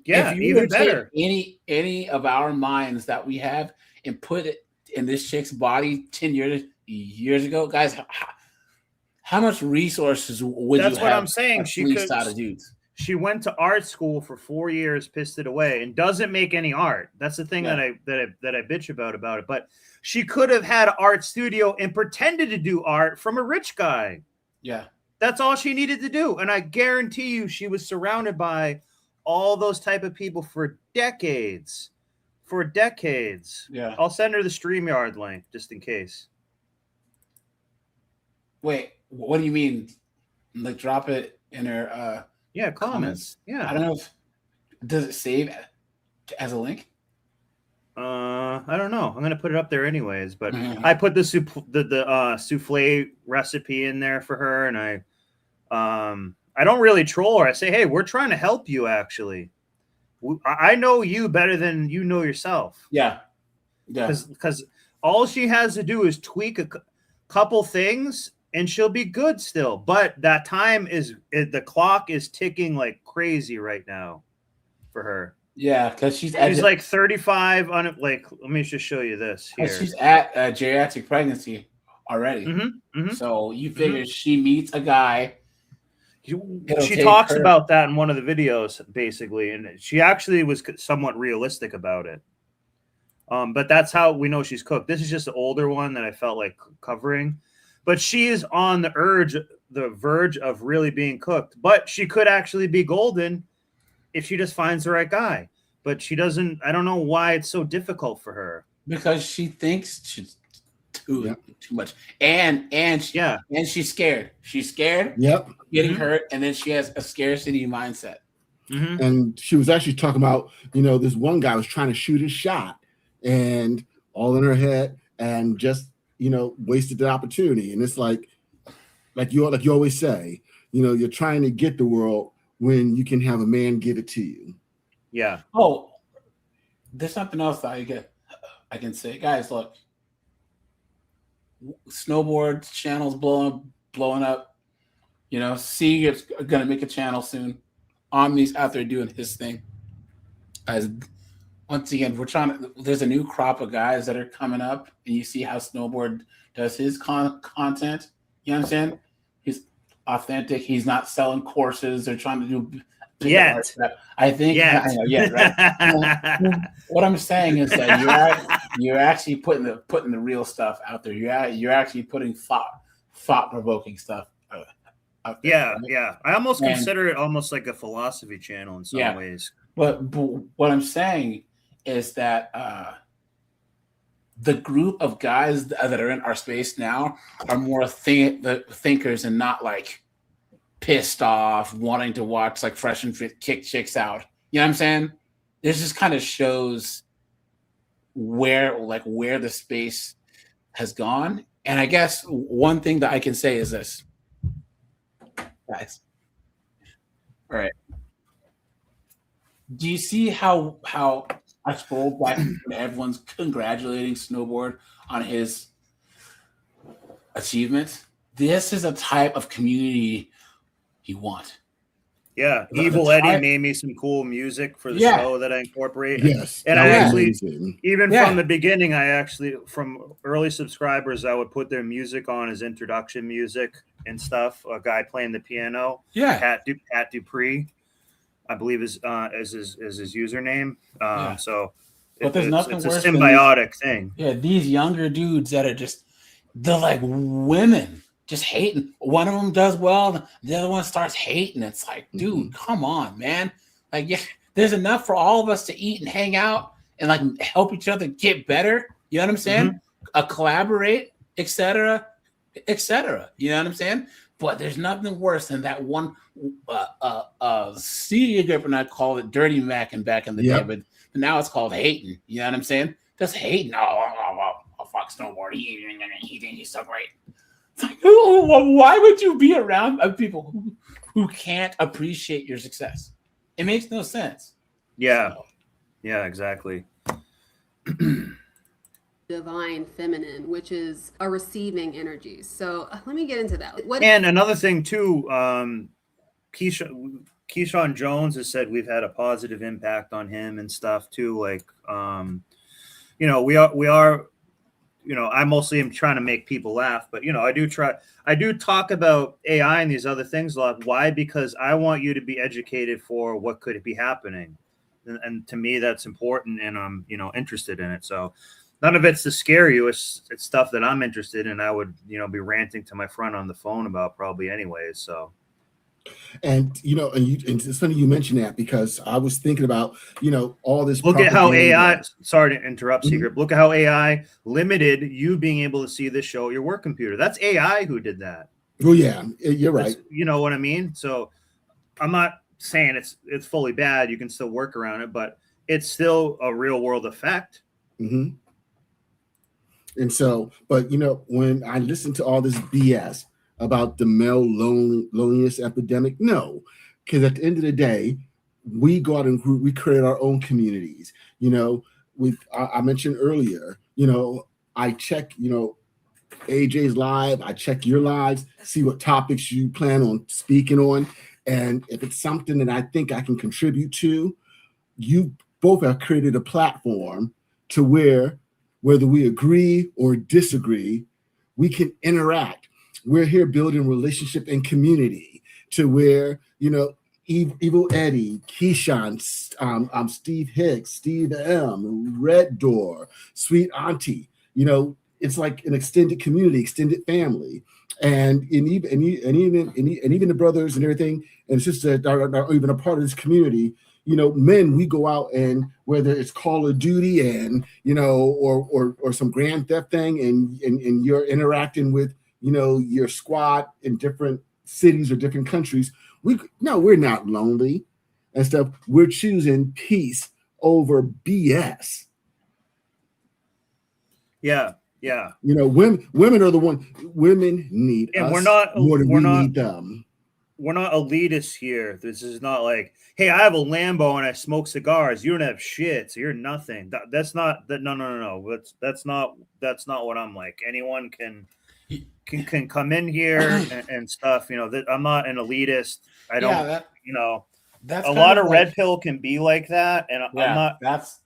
Yeah, if you even were to take better. Any of our minds that we have and put it in this chick's body 10 years ago, guys, how much resources would That's you what have? I'm saying. She went to art school for 4 years, pissed it away, and doesn't make any art. That's the thing that I bitch about it. But she could have had an art studio and pretended to do art from a rich guy. Yeah. That's all she needed to do. And I guarantee you she was surrounded by all those type of people for decades. Yeah. I'll send her the StreamYard link just in case. Wait, what do you mean? Like drop it in her comments. Yeah. I don't know does it save as a link? I don't know. I'm gonna put it up there anyways, but I put the souffle recipe in there for her, and I don't really troll her. I say, hey, we're trying to help you. Actually, I know you better than you know yourself. Yeah. Because all she has to do is tweak a couple things, and she'll be good still. But that time the clock is ticking like crazy right now for her. Yeah, because she's like 35 on it. Like, let me just show you this here. She's at geriatric pregnancy already. So you figure she meets a guy. She talks about that in one of the videos, basically, and she actually was somewhat realistic about it. But that's how we know she's cooked. This is just an older one that I felt like covering, but she is on the verge of really being cooked. But she could actually be golden if she just finds the right guy. But she doesn't. I don't know why it's so difficult for her. Because she thinks too much. And she's scared. She's scared. Yep. of getting hurt, and then she has a scarcity mindset. And she was actually talking about, this one guy was trying to shoot his shot and all in her head and just, wasted the opportunity. And it's like you always say, you're trying to get the world when you can have a man give it to you. Yeah. Oh, there's something else that I can say. Guys, look, snowboard channels blowing up. C is gonna make a channel soon. Omni's out there doing his thing. As once again, there's a new crop of guys that are coming up, and you see how snowboard does his content. You understand? He's authentic. He's not selling courses. They're trying to do yet. I think. Yet. I know, right. What I'm saying is that you're actually putting the real stuff out there. You're actually putting thought provoking stuff. Out there, yeah. I almost consider it almost like a philosophy channel in some ways. But what I'm saying is that the group of guys that are in our space now are more thinkers and not like pissed off, wanting to watch like Fresh and Fit kick chicks out. You know what I'm saying? This just kind of shows where the space has gone. And I guess one thing that I can say is this, guys. All right. Do you see how I scrolled back and everyone's congratulating Snowboard on his achievements? This is a type of community you want. Yeah, Evil Eddie made me some cool music for the show that I incorporate. Yes, and I actually, even from the beginning, from early subscribers, I would put their music on as introduction music and stuff. A guy playing the piano, Pat Dupree, I believe is his username. So, but there's nothing it's worse a symbiotic thing. Yeah, these younger dudes that are they're like women. Just hating. One of them does well, the other one starts hating. It's like, dude, come on, man. Like, yeah, there's enough for all of us to eat and hang out and like help each other get better. You know what I'm saying? Collaborate, etc., etc. You know what I'm saying? But there's nothing worse than that one CD group, and I called it Dirty Mackin' back in the day, but now it's called hating. You know what I'm saying? Just hating. Oh, fuck Snowboard. He thinks he's so great. Why would you be around people who can't appreciate your success? It makes no sense. Yeah, yeah, exactly. Divine feminine, which is a receiving energy. So let me get into that. And another thing too, Keyshawn Jones has said we've had a positive impact on him and stuff too. Like, we are. I mostly am trying to make people laugh, but I do talk about AI and these other things a lot. Why? Because I want you to be educated for what could be happening. And to me, that's important. And I'm, interested in it. So none of it's to scare you. It's stuff that I'm interested in. I would, be ranting to my friend on the phone about probably anyways. So. And and it's funny you mentioned that because I was thinking about all this. Look at how AI. Sorry to interrupt, Secret. Look at how AI limited you being able to see this show at your work computer. That's AI who did that. Oh yeah, you're right. You know what I mean? So I'm not saying it's fully bad. You can still work around it, but it's still a real world effect. And so, but when I listen to all this BS about the male loneliness epidemic, no, because at the end of the day, we go out and we create our own communities. I mentioned earlier, I check, AJ's live, I check your lives, see what topics you plan on speaking on, and if it's something that I think I can contribute to, you both have created a platform to where, whether we agree or disagree, we can interact. We're here building relationship and community to where, Evil Eddie, Keyshawn, Steve Hicks, Steve M, Red Door, Sweet Auntie, it's like an extended community, extended family. And even the brothers and everything, and sisters that are even a part of this community, men, we go out and whether it's Call of Duty and, or some Grand Theft thing and you're interacting with, your squad in different cities or different countries. We're not lonely and stuff. We're choosing peace over BS. Yeah. Women are the one. Women need And us we're not more than we're we not need them. we're not elitists here. This is not like, hey, I have a Lambo and I smoke cigars. You don't have shit, so you're nothing. That's not that. No. That's not what I'm like. Anyone can come in here and stuff. That I'm not an elitist. I don't. That's a lot of red pill can be like that, and I'm not. That's.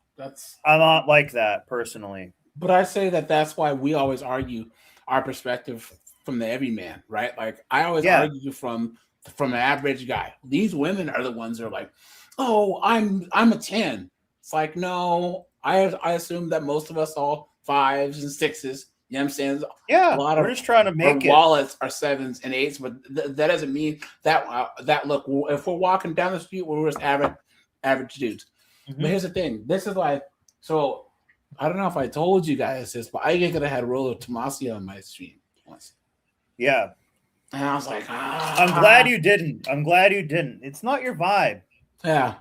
I'm not like that personally. But I say that's why we always argue our perspective from the everyman, right? Like I always argue from an average guy. These women are the ones that are like, "Oh, I'm a 10." It's like, no, I assume that most of us all 5s and 6s. You know what I'm saying? Yeah, a lot we're just trying to make it. Wallets are 7s and 8s, but that doesn't mean that look. If we're walking down the street, we're just average dudes. Mm-hmm. But here's the thing: this is like so. I don't know if I told you guys this, but I could have had Rollo Tomasio on my stream once. Yeah. And I was like, I'm glad you didn't. It's not your vibe. Yeah.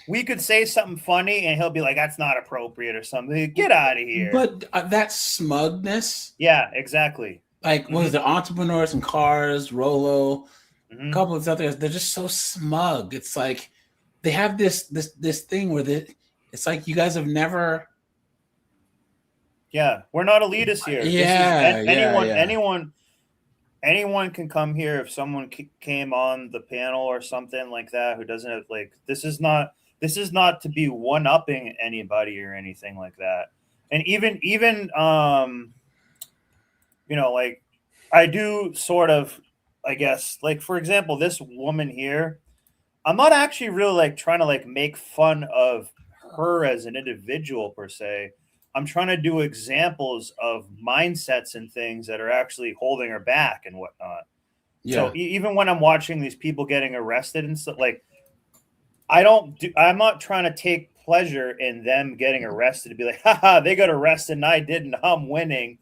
We could say something funny and he'll be like, that's not appropriate or something. Get out of here. But that smugness. Yeah, exactly. Like, what is the entrepreneurs and cars, Rollo, a couple of others, they're just so smug. It's like they have this thing where it's like you guys have never. Yeah, we're not elitists here. Anyone can come here if someone came on the panel or something like that who doesn't have this is not to be one-upping anybody or anything like that. And even I do sort of, I guess, for example, this woman here, I'm not actually really trying to make fun of her as an individual per se. I'm trying to do examples of mindsets and things that are actually holding her back and whatnot. Yeah. So even when I'm watching these people getting arrested and stuff, I'm not trying to take pleasure in them getting arrested to be like, haha, they got arrested and I didn't, I'm winning.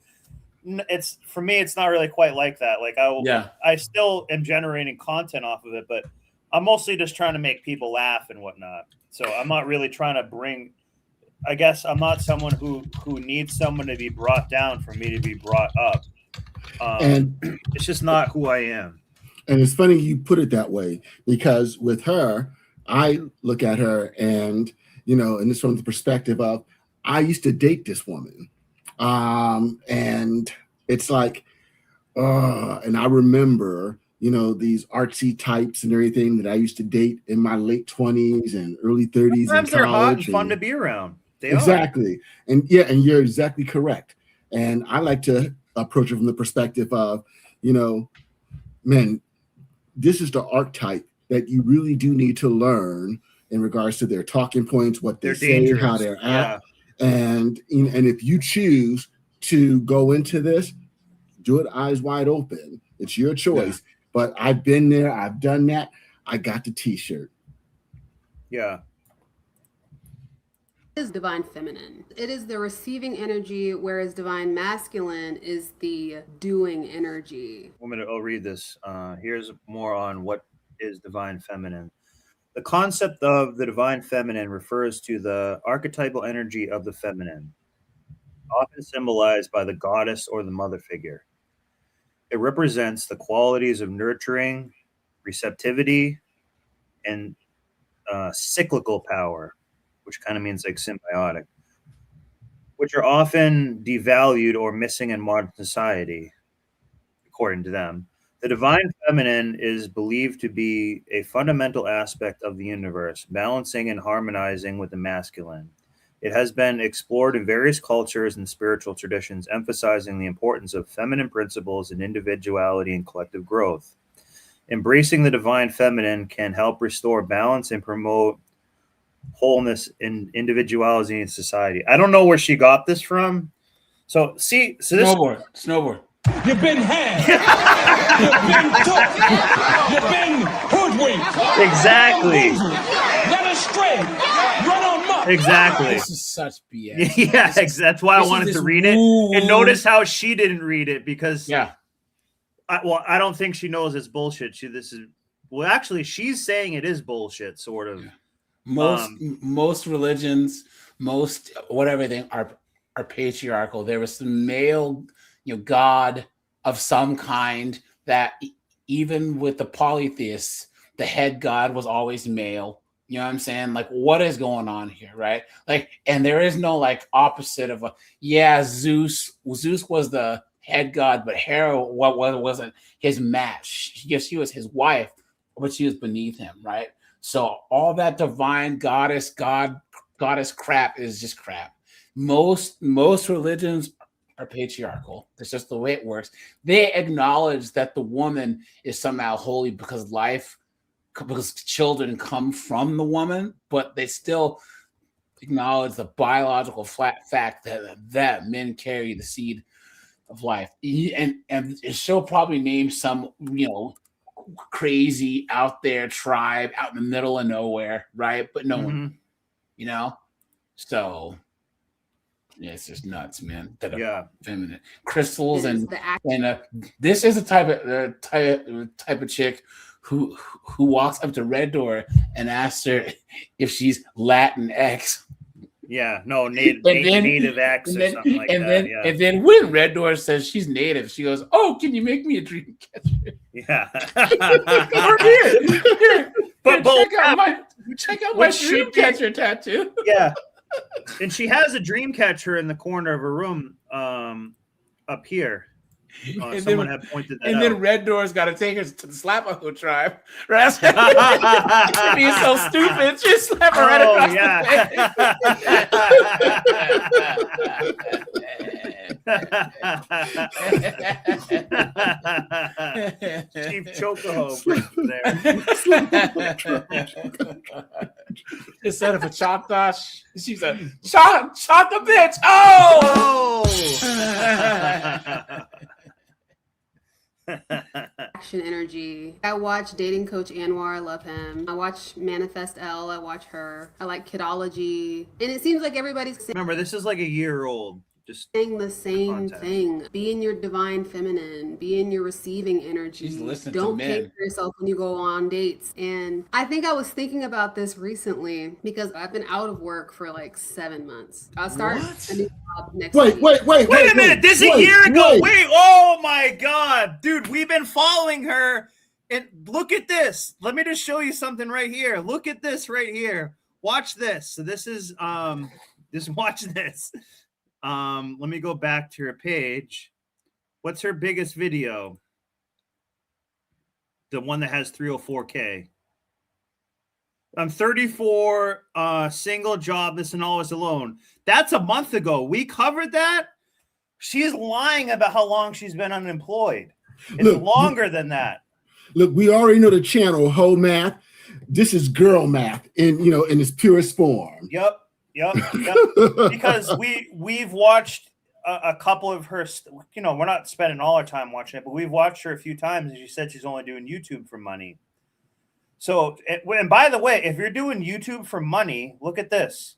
It's for me, it's not really quite like that. I still am generating content off of it, but I'm mostly just trying to make people laugh and whatnot. So I'm not really trying to bring, I guess I'm not someone who needs someone to be brought down for me to be brought up. And it's just not who I am. And it's funny you put it that way, because with her, I look at her and, and this from the perspective of, I used to date this woman. And it's like, and I remember, these artsy types and everything that I used to date in my late 20s and early 30s. Sometimes they're hot and fun to be around. Exactly. And you're exactly correct. And I like to approach it from the perspective of, man, this is the archetype that you really do need to learn in regards to their talking points, what they're saying, how they're at. And if you choose to go into this, do it eyes wide open. It's your choice. Yeah. But I've been there. I've done that. I got the T-shirt. Yeah. Is divine feminine. It is the receiving energy, whereas divine masculine is the doing energy. I'll read this. Here's more on what is divine feminine. The concept of the divine feminine refers to the archetypal energy of the feminine, often symbolized by the goddess or the mother figure. It represents the qualities of nurturing, receptivity, and cyclical power, which kind of means symbiotic, which are often devalued or missing in modern society, according to them. The divine feminine is believed to be a fundamental aspect of the universe, balancing and harmonizing with the masculine. It has been explored in various cultures and spiritual traditions, emphasizing the importance of feminine principles in individuality and collective growth. Embracing the divine feminine can help restore balance and promote wholeness in individuality in society. I don't know where she got this from. So this snowboard. You've been had. You've been took. You've been hoodwinked. Exactly. astray, run on muck. Exactly. This is such BS. Yeah, that's why I wanted to read it. And notice how she didn't read it because I don't think she knows it's bullshit. Actually, she's saying it is bullshit, sort of. Most religions, most whatever they are patriarchal. There was some male, god of some kind that even with the polytheists, the head god was always male. You know what I'm saying? Like, what is going on here, right? Like, and there is no like opposite of Zeus. Zeus was the head god, but Hera wasn't his match. Yes, she was his wife, but she was beneath him, right? So all that divine goddess crap is just crap. Most religions are patriarchal. That's just the way it works. They acknowledge that the woman is somehow holy because children come from the woman, but they still acknowledge the biological fact that men carry the seed of life. And she'll probably name some, crazy out there tribe out in the middle of nowhere, right? But no one, so it's just nuts, man. Feminine crystals and this is a type of chick who walks up to Red Door and asks her if she's Latinx. Yeah, no, native X or something like that. And then when Red Door says she's native, she goes, "Oh, can you make me a dream catcher?" Yeah. Here. But check out my dream catcher tattoo. Yeah. And she has a dream catcher in the corner of her room up here. Someone had pointed that out. And then Red Door's got to take her to the Slapaho tribe. Right? She'd be so stupid. She'd slap her right across Chief Chocoho there. Instead of a Choctaw, she's a Choctaw bitch. Oh! Action energy. I watch Dating Coach Anwar. I love him. I watch Manifest L. I watch her. I like Kidology. And it seems like everybody's Remember, this is like a year old. Just saying the same thing. Be in your divine feminine. Be in your receiving energy. Don't pay for yourself when you go on dates. And I think I was thinking about this recently because I've been out of work for like 7 months. I'll start a new job next week. Wait a minute. This is a year ago. Wait. Oh my God. Dude, we've been following her. And look at this. Let me just show you something right here. Look at this right here. Watch this. So this is just watch this. Let me go back to her page. What's her biggest video? The one that has 304K. I'm 34, single, jobless, and always alone. That's a month ago. We covered that. She's lying about how long she's been unemployed. It's longer than that. Look, we already know the channel, Whole Math. This is girl math in its purest form. Yep. Because we've watched a couple of her. We're not spending all our time watching it, but we've watched her a few times, and she said she's only doing YouTube for money. So, and by the way, if you're doing YouTube for money, look at this.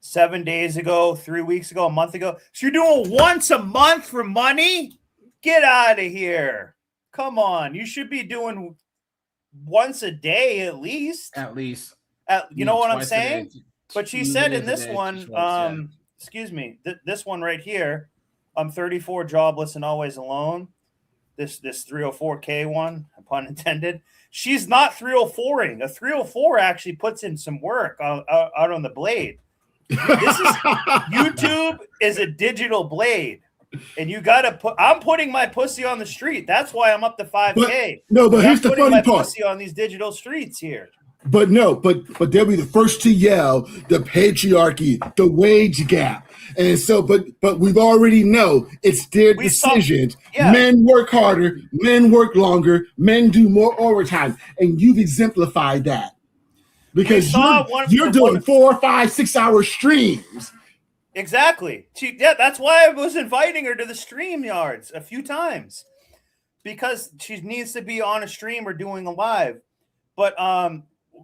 7 days ago, 3 weeks ago, a month ago. So you're doing once a month for money? Get out of here. Come on. You should be doing once a day at least. You know what I'm saying? But she said in this one, excuse me, this one right here, I'm 34, jobless, and always alone. This 304K one, pun intended. She's not 304ing. A 304 actually puts in some work out on the blade. YouTube is a digital blade. And you gotta I'm putting my pussy on the street. That's why I'm up to 5K. But here's the funny part. Pussy on these digital streets here. But they'll be the first to yell the patriarchy, the wage gap. And so, but we've already know it's their decisions. Men work harder, men work longer, men do more overtime. And you've exemplified that. Because you're doing 4, 5, 6 hour streams. Exactly. That's why I was inviting her to the stream yards a few times. Because she needs to be on a stream or doing a live. But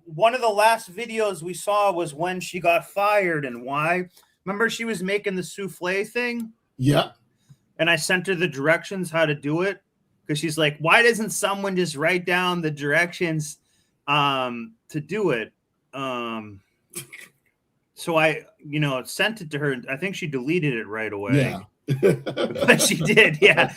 one of the last videos we saw was when she got fired and why. Remember, she was making the souffle thing? Yep. And I sent her the directions how to do it because she's like, why doesn't someone just write down the directions to do it? So I, sent it to her. I think she deleted it right away. Yeah. But she did, yeah.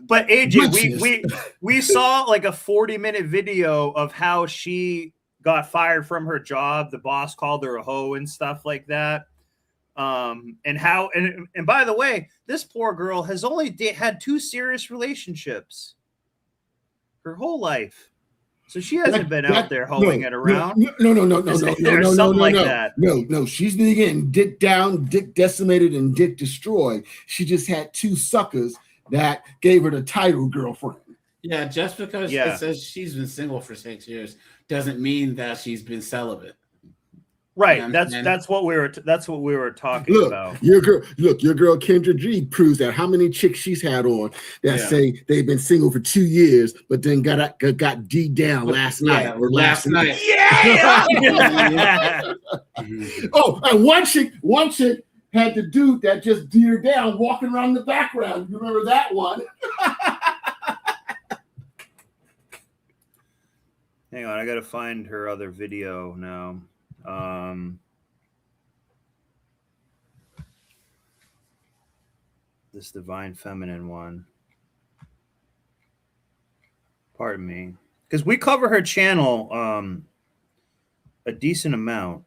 But AJ, we saw like a 40-minute video of how she got fired from her job. The boss called her a hoe and stuff like that. And how and by the way, this poor girl has only had 2 serious relationships her whole life. So she hasn't been out there holding it around. No. She's been getting dick down, dick decimated, and dick destroyed. She just had 2 suckers that gave her the title girlfriend. Yeah, just because it says she's been single for 6 years doesn't mean that she's been celibate. Right. That's what we were talking about. Your girl Kendra G proves that how many chicks she's had on that say they've been single for 2 years, but then got D down last night. Yeah. Oh, and one chick had the dude that just D her down walking around the background. You remember that one? Hang on, I gotta find her other video now. This Divine Feminine one. Pardon me. Because we cover her channel a decent amount.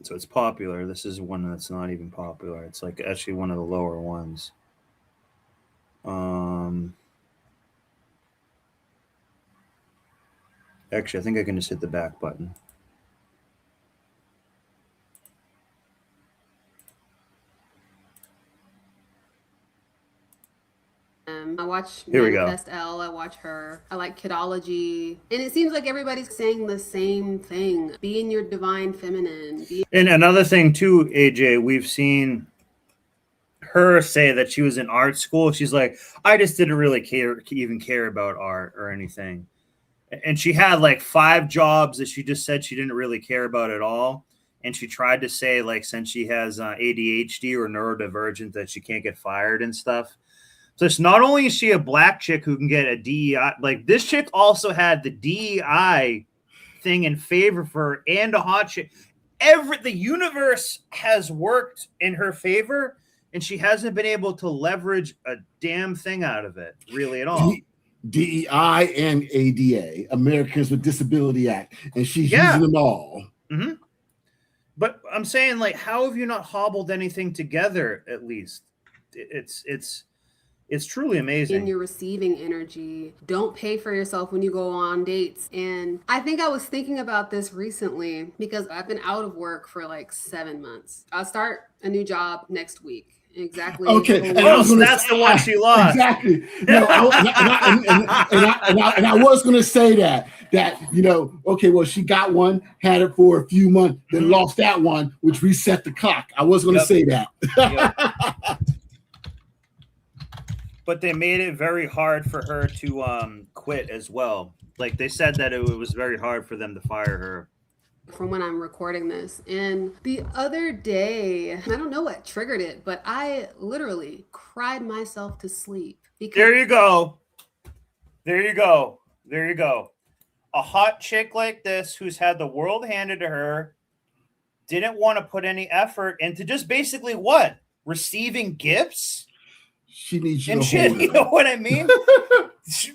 So it's popular. This is one that's not even popular. It's like actually one of the lower ones. Actually, I think I can just hit the back button. I watch Here we go. Manifest L. I watch her. I like Kidology. And it seems like everybody's saying the same thing. Be in your divine feminine. And another thing too, AJ, we've seen her say that she was in art school. She's like, I just didn't really even care about art or anything. And she had like 5 jobs that she just said she didn't really care about at all. And she tried to say, like, since she has ADHD or neurodivergent, that she can't get fired and stuff. So it's not only is she a black chick who can get a DEI, like this chick also had the DEI thing in favor for her and a hot chick. The universe has worked in her favor, and she hasn't been able to leverage a damn thing out of it, really, at all. DEI and ADA, Americans with Disability Act, and she's using them all. Mm-hmm. But I'm saying, like, how have you not hobbled anything together? At least it's truly amazing. In your receiving energy, don't pay for yourself when you go on dates. And I think I was thinking about this recently because I've been out of work for like 7 months. I'll start a new job next week. Exactly. Okay, that's the one she lost. Exactly. No, and I was going to say that okay, well, she got one, had it for a few months, then lost that one, which reset the clock. I was going to say that. But they made it very hard for her to quit as well. Like they said that it was very hard for them to fire her. From when I'm recording this. And the other day, I don't know what triggered it, but I literally cried myself to sleep. There you go. There you go. There you go. A hot chick like this who's had the world handed to her didn't want to put any effort into just basically what? Receiving gifts? She needs you and to shit, hold you know what I mean?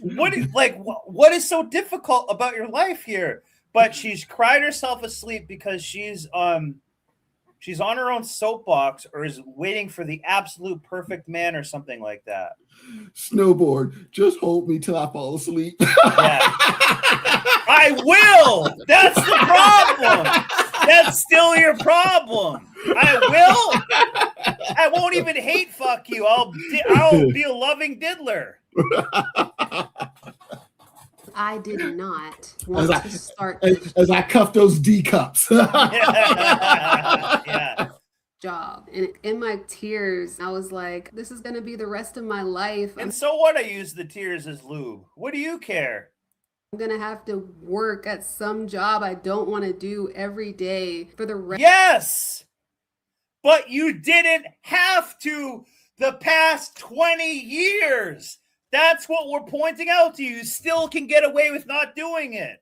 What is so difficult about your life here? But she's cried herself asleep because she's on her own soapbox or is waiting for the absolute perfect man or something like that. Snowboard, just hold me till I fall asleep. Yeah. I will. That's the problem. That's still your problem. I will. I won't even hate fuck you. I'll be a loving diddler. I did not want to start as I cuff those D cups. Yeah. job. And in my tears, I was like, this is going to be the rest of my life. And so what? I use the tears as lube. What do you care? I'm going to have to work at some job I don't want to do every day for the rest. Yes, but you didn't have to the past 20 years. That's what we're pointing out to you. You still can get away with not doing it.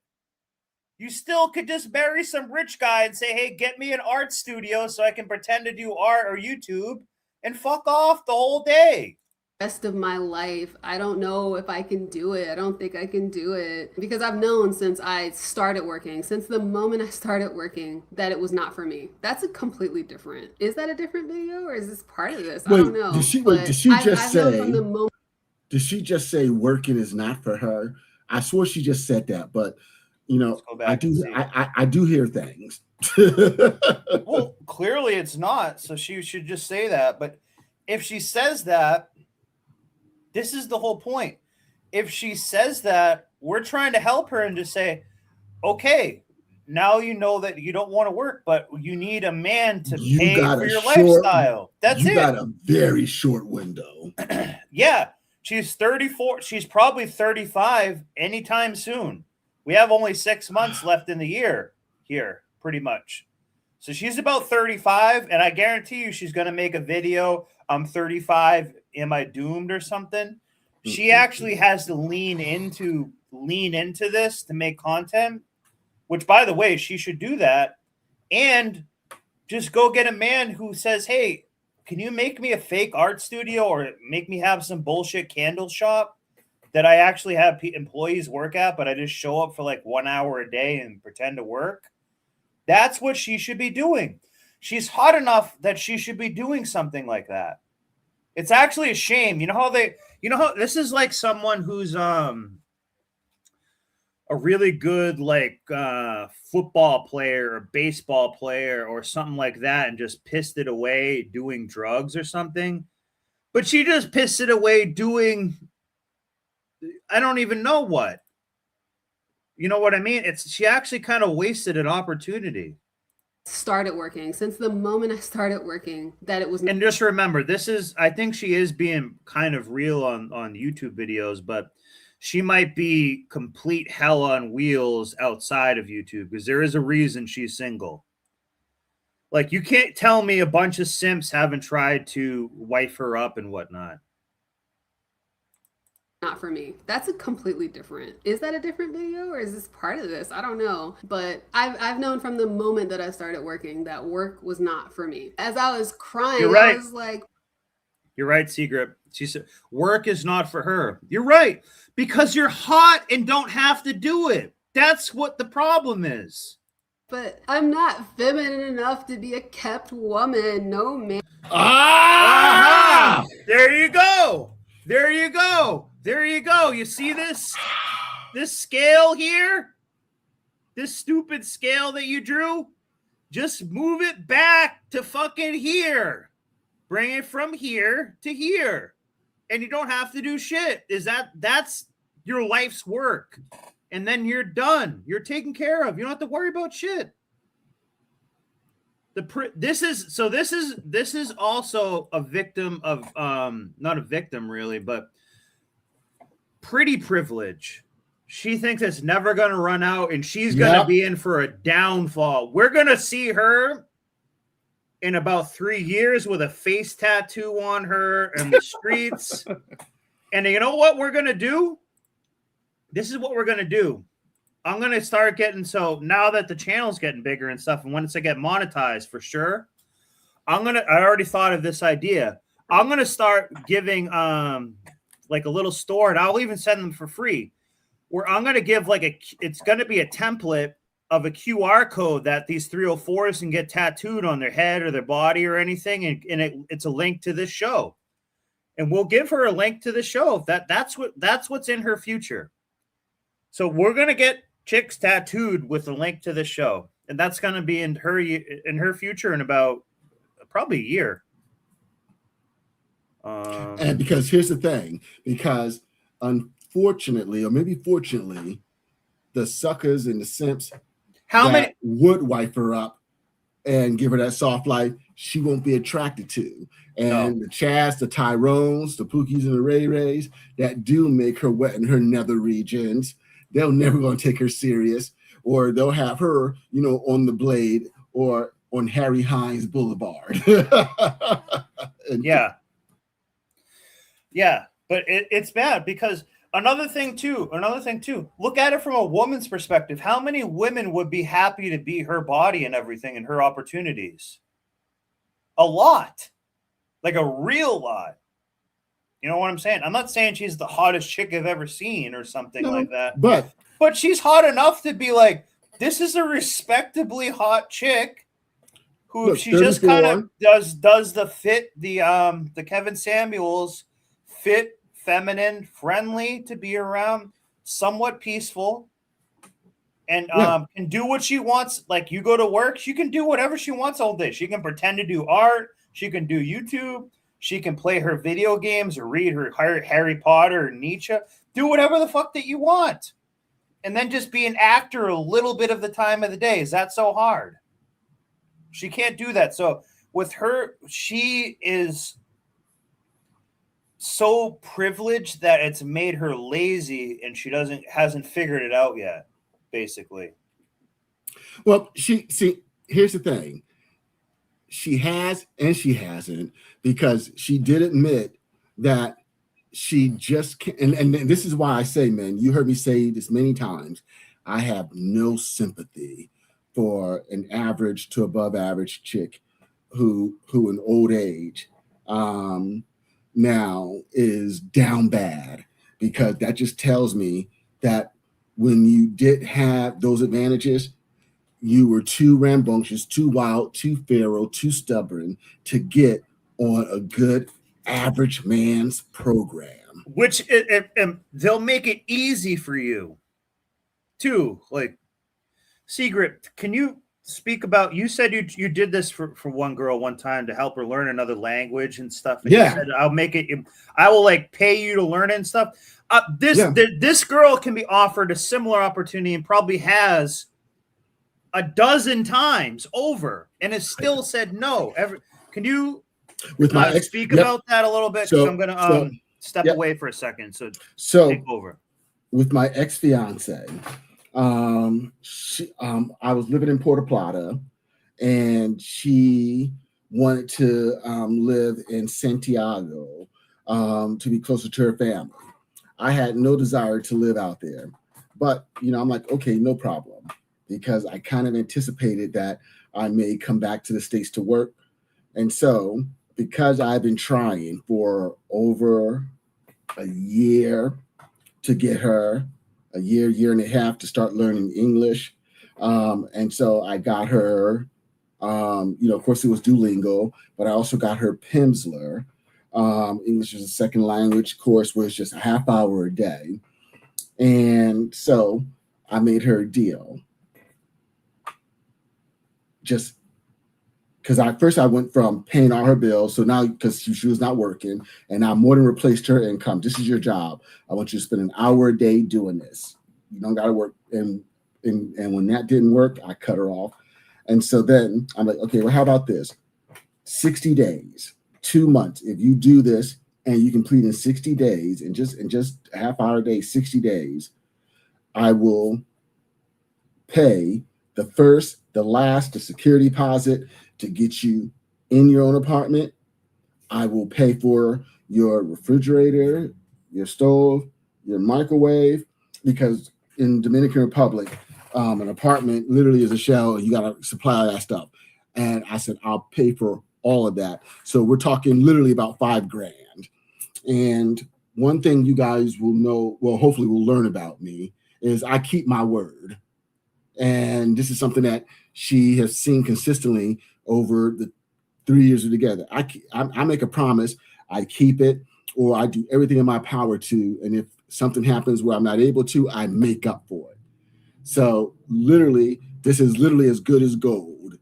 You still could just marry some rich guy and say, hey, get me an art studio so I can pretend to do art or YouTube and fuck off the whole day. Rest of my life, I don't know if I can do it. I don't think I can do it because I've known since I started working, since the moment I started working, that it was not for me. That's a completely different. Is that a different video or is this part of this? I don't know. Did she just say working is not for her? I swore she just said that, but you know, I do hear things. Well, clearly it's not, so she should just say that. But if she says that, this is the whole point. If she says that, we're trying to help her and just say, okay, now you know that you don't want to work, but you need a man to pay for your lifestyle. That's it. You got a very short window. Yeah, she's 34. She's probably 35 anytime soon. We have only 6 months left in the year here, pretty much. So she's about 35, and I guarantee you she's going to make a video, I'm 35, am I doomed or something? She actually has to lean into this to make content, which, by the way, she should do that. And just go get a man who says, hey, can you make me a fake art studio or make me have some bullshit candle shop that I actually have employees work at, but I just show up for like 1 hour a day and pretend to work? That's what she should be doing. She's hot enough that she should be doing something like that. It's actually a shame. You know how this is like someone who's a really good like football player or baseball player or something like that and just pissed it away doing drugs or something. But she just pissed it away doing I don't even know what. You know what I mean? She actually kind of wasted an opportunity. Started working since the moment I started working that it was. And just remember, I think she is being kind of real on YouTube videos, but she might be complete hell on wheels outside of YouTube because there is a reason she's single. Like, you can't tell me a bunch of simps haven't tried to wife her up and whatnot. Not for me. That's a completely different. Is that a different video or is this part of this? I don't know. But I've known from the moment that I started working that work was not for me. As I was crying, You're right. I was like, you're right, Seagrip. She said work is not for her. You're right. Because you're hot and don't have to do it. That's what the problem is. But I'm not feminine enough to be a kept woman. No, man. Ah! There you go. There you go. There you go. You see this scale here? This stupid scale that you drew? Just move it back to fucking here. Bring it from here to here. And you don't have to do shit. That's your life's work. And then you're done. You're taken care of. You don't have to worry about shit. This is also a victim of not a victim really, but pretty privilege. She thinks it's never going to run out and she's going to be in for a downfall. We're going to see her in about 3 years with a face tattoo on her in the streets. And you know what we're going to do? This is what we're going to do. I'm going to start getting, so now that the channel's getting bigger and stuff, and once I get monetized for sure, I already thought of this idea. I'm going to start giving like a little store, and I'll even send them for free, where I'm going to give it's going to be a template of a QR code that these 304s can get tattooed on their head or their body or anything. And it's a link to this show. And we'll give her a link to the show. That's what's in her future. So we're going to get chicks tattooed with a link to the show. And that's going to be in her future in about probably a year. And because here's the thing, because unfortunately, or maybe fortunately, the suckers and the simps would wipe her up and give her that soft life, she won't be attracted to. And the Chads, the Tyrones, the Pookies, and the Ray Rays that do make her wet in her nether regions, they'll never going to take her serious, or they'll have her, on the Blade or on Harry Hines Boulevard. Yeah, but it's bad because another thing too. Look at it from a woman's perspective. How many women would be happy to be her body and everything and her opportunities? A lot, like a real lot. You know what I'm saying? I'm not saying she's the hottest chick I've ever seen or something like that. But she's hot enough to be like, this is a respectably hot chick who, if she just kind of does the fit, the Kevin Samuels fit, feminine, friendly to be around, somewhat peaceful, and can do what she wants. Like, you go to work, she can do whatever she wants all day. She can pretend to do art. She can do YouTube. She can play her video games or read her Harry Potter or Nietzsche. Do whatever the fuck that you want. And then just be an actor a little bit of the time of the day. Is that so hard? She can't do that. So with her, she is so privileged that it's made her lazy, and she hasn't figured it out yet, basically. Well, here's the thing. She has and she hasn't, because she did admit that she just can't. And this is why I say, man, you heard me say this many times. I have no sympathy for an average to above average chick who in old age now is down bad, because that just tells me that when you did have those advantages, you were too rambunctious, too wild, too feral, too stubborn to get on a good average man's program. Which they'll make it easy for you too. Like, Secret, can you speak about, you said you did this for one girl one time to help her learn another language and stuff. And yeah. You said, I will like pay you to learn it and stuff. This girl can be offered a similar opportunity and probably has a dozen times over and has still said no. Can you speak about that a little bit? So I'm going to step away for a second. So take over. With my ex-fiance, I was living in Puerto Plata, and she wanted to live in Santiago to be closer to her family. I had no desire to live out there, but I'm like, okay, no problem, because I kind of anticipated that I may come back to the States to work. And so, because I've been trying for over a year to get her, a year and a half to start learning English. And so I got her, of course it was Duolingo, but I also got her Pimsleur. English is a second language course where it's just a half hour a day. And so I made her a deal. Just because I went from paying all her bills. So now, because she was not working, and I more than replaced her income. This is your job. I want you to spend an hour a day doing this. You don't got to work. And when that didn't work, I cut her off. And so then I'm like, okay, well, how about this? 60 days, 2 months. If you do this and you complete in 60 days and just a half hour a day, 60 days, I will pay the first, the last, the security deposit to get you in your own apartment. I will pay for your refrigerator, your stove, your microwave, because in Dominican Republic, an apartment literally is a shell, and you got to supply that stuff. And I said, I'll pay for all of that. So we're talking literally about $5,000. And one thing you guys will know, well, hopefully will learn about me, is I keep my word. And this is something that she has seen consistently over the 3 years we're together. I make a promise, I keep it, or I do everything in my power to. And if something happens where I'm not able to, I make up for it. So literally, this is literally as good as gold.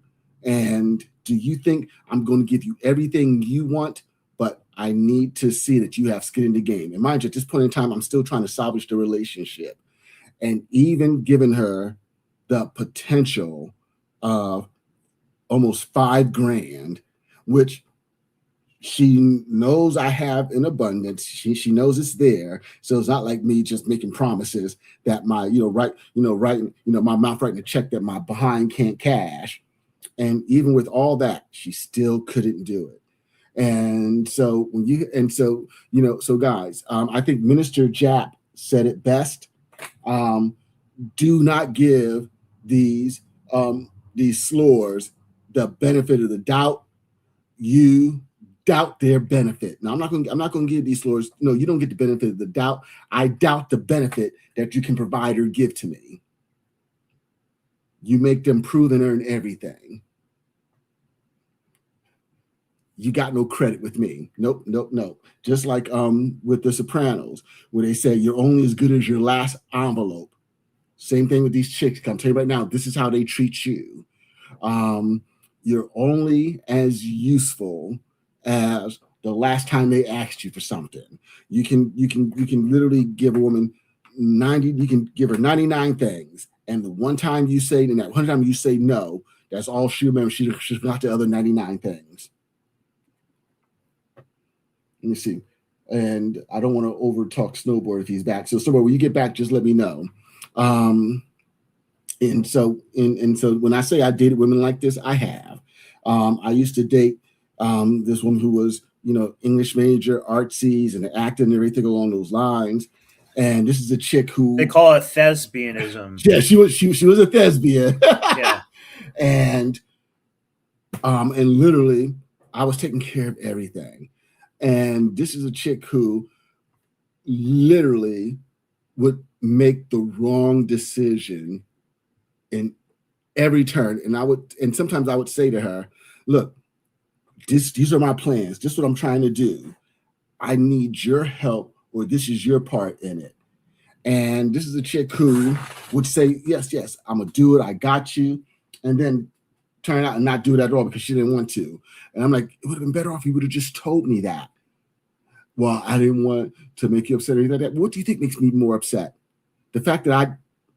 And do you think I'm going to give you everything you want? But I need to see that you have skin in the game. And mind you, at this point in time, I'm still trying to salvage the relationship. And even giving her the potential of almost $5,000, which she knows I have in abundance. She knows it's there. So it's not like me just making promises that my, my mouth writing a check that my behind can't cash. And even with all that, she still couldn't do it. And so so guys, I think Minister Japp said it best. Do not give these slurs the benefit of the doubt. You doubt their benefit. Now, I'm not going to give these slurs. No, you don't get the benefit of the doubt. I doubt the benefit that you can provide or give to me. You make them prove and earn everything. You got no credit with me. Nope. Just like with The Sopranos, where they say you're only as good as your last envelope. Same thing with these chicks. I'll tell you right now, this is how they treat you. You're only as useful as the last time they asked you for something. You can literally give a woman 90. You can give her 99 things, and the one time you say, and that one time you say no, that's all she remembers. She's got the other 99 things. Let me see. And I don't want to over talk Snowboard if he's back. So Snowboard, when you get back, just let me know. And so when I say I dated women like this, I have. I used to date this woman who was, English major, artsies, and acting and everything along those lines. And this is a chick who they call it thespianism. Yeah, she was a thespian. Yeah. And literally, I was taking care of everything. And this is a chick who literally would make the wrong decision in every turn. And sometimes I would say to her, look, these are my plans. This is what I'm trying to do. I need your help, or this is your part in it. And this is a chick who would say, yes, I'm going to do it. I got you. And then turn out and not do it at all because she didn't want to. And I'm like, it would have been better off you would have just told me that. Well, I didn't want to make you upset or anything like that. What do you think makes me more upset? The fact that I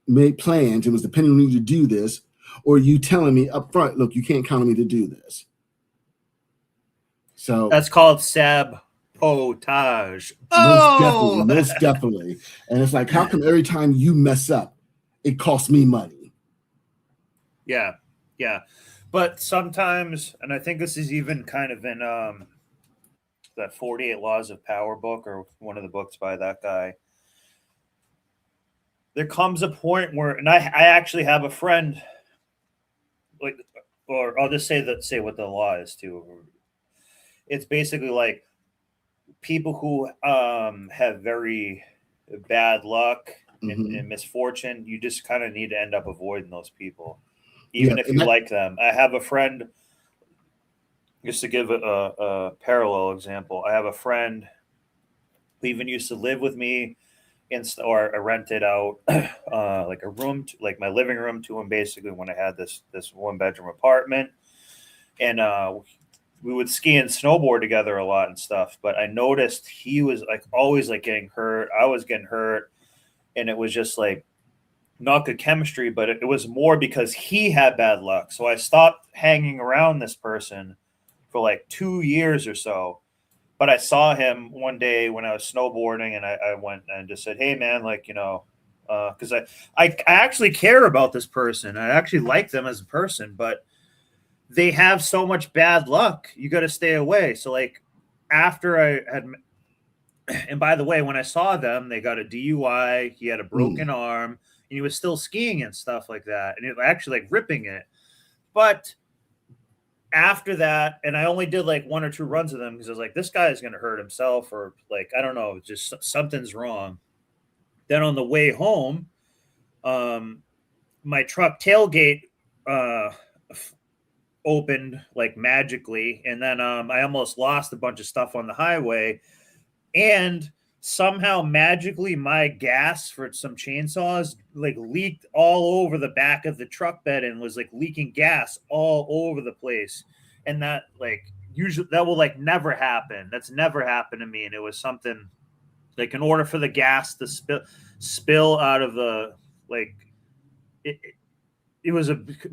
made plans and was depending on you to do this, or you telling me up front, look, you can't count on me to do this. So that's called sabotage. Most definitely. And it's like, how come every time you mess up, it costs me money? Yeah. But sometimes, and I think this is even kind of in that 48 Laws of Power book, or one of the books by that guy, there comes a point where, and I actually have a friend, like, or I'll just say what the law is too. It's basically like people who have very bad luck and misfortune, you just kind of need to end up avoiding those people, even if you like them. I have a friend, just to give a parallel example, I have a friend who even used to live with me or I rented out like a room, like my living room to him, basically, when I had this 1-bedroom apartment. And we would ski and snowboard together a lot and stuff. But I noticed he was like always like getting hurt. I was getting hurt. And it was just like not good chemistry, but it was more because he had bad luck. So I stopped hanging around this person for like 2 years or so. But I saw him one day when I was snowboarding, and I went and just said, hey, man, like, because I actually care about this person. I actually like them as a person, but they have so much bad luck. You got to stay away. So like after I had, and by the way, when I saw them, they got a DUI. He had a broken arm, and he was still skiing and stuff like that. And it was actually like ripping it. But after that, and I only did like 1 or 2 runs of them because I was like, this guy is going to hurt himself, or like, I don't know, just something's wrong. Then on the way home, my truck tailgate opened like magically. And then I almost lost a bunch of stuff on the highway, and somehow magically my gas for some chainsaws like leaked all over the back of the truck bed and was like leaking gas all over the place. And that like usually that will like never happen. That's never happened to me. And it was something like, in order for the gas to spill out of the, like,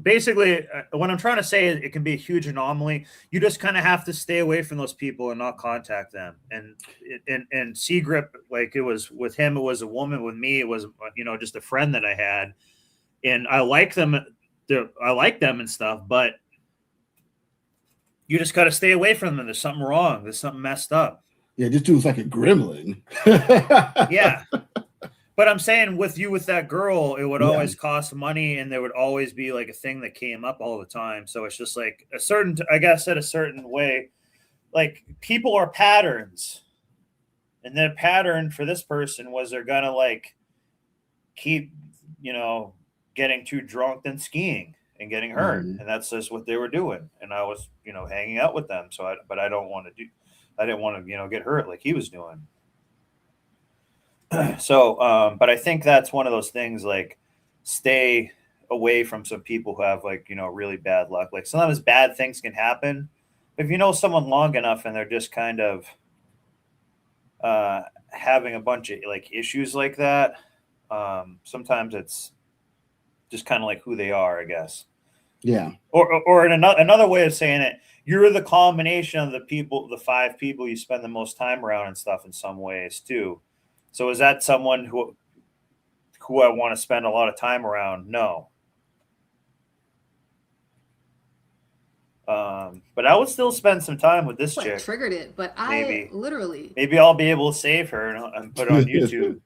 basically what I'm trying to say is it can be a huge anomaly. You just kind of have to stay away from those people and not contact them. And C-Grip, like it was with him, it was a woman. With me, it was just a friend that I had, and I like them. I like them and stuff, but you just got to stay away from them. There's something wrong. There's something messed up. Yeah, this dude's like a gremlin. Yeah. But I'm saying with that girl, it would always cost money, and there would always be like a thing that came up all the time. So it's just like a certain way, like people are patterns, and their pattern for this person was they're gonna like keep, getting too drunk and skiing and getting hurt, and that's just what they were doing. And I was, hanging out with them. So I didn't want to, get hurt like he was doing. So, but I think that's one of those things, like stay away from some people who have like, really bad luck. Like sometimes bad things can happen. If you know someone long enough and they're just kind of having a bunch of like issues like that, sometimes it's just kind of like who they are, I guess. Yeah. Or in another way of saying it, you're the combination of the 5 people you spend the most time around and stuff in some ways too. So is that someone who I want to spend a lot of time around? No. But I would still spend some time with this chick. Triggered it, but maybe literally I'll be able to save her and put it on YouTube.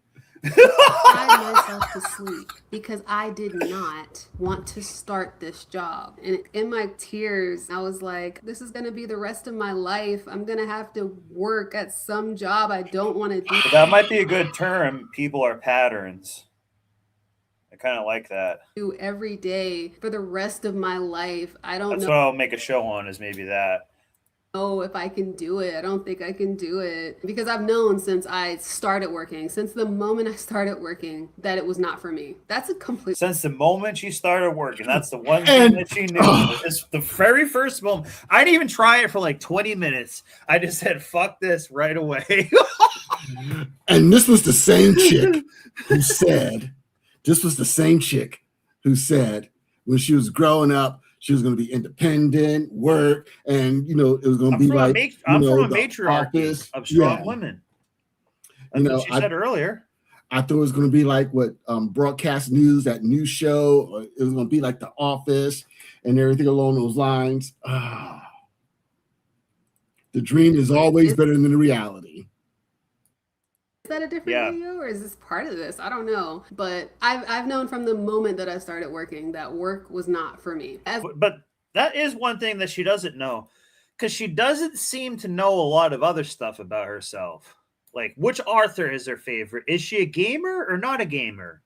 cried myself to sleep because I did not want to start this job. And in my tears, I was like, this is going to be the rest of my life. I'm going to have to work at some job I don't want to do. But that might be a good term. People are patterns. I kind of like that. Do every day for the rest of my life. I don't That's know. what I'll make a show on, is maybe that. Oh, if I can do it. I don't think I can do it because I've known since I started working, since the moment I started working, that it was not for me. That's a complete. Since the moment she started working, that's the one thing that she knew. It's the very first moment. I didn't even try it for like 20 minutes. I just said, fuck this right away. And this was the same chick who said when she was growing up, she was going to be independent, work, and it was going to be like I'm from a matriarchy of strong women. That's what she said earlier. I thought it was going to be like what broadcast news, that news show, or it was going to be like The Office and everything along those lines. The dream is always better than the reality. Is that a different video, or is this part of this? I don't know. But I've known from the moment that I started working that work was not for me. But that is one thing that she doesn't know, because she doesn't seem to know a lot of other stuff about herself. Like, which Arthur is her favorite? Is she a gamer or not a gamer?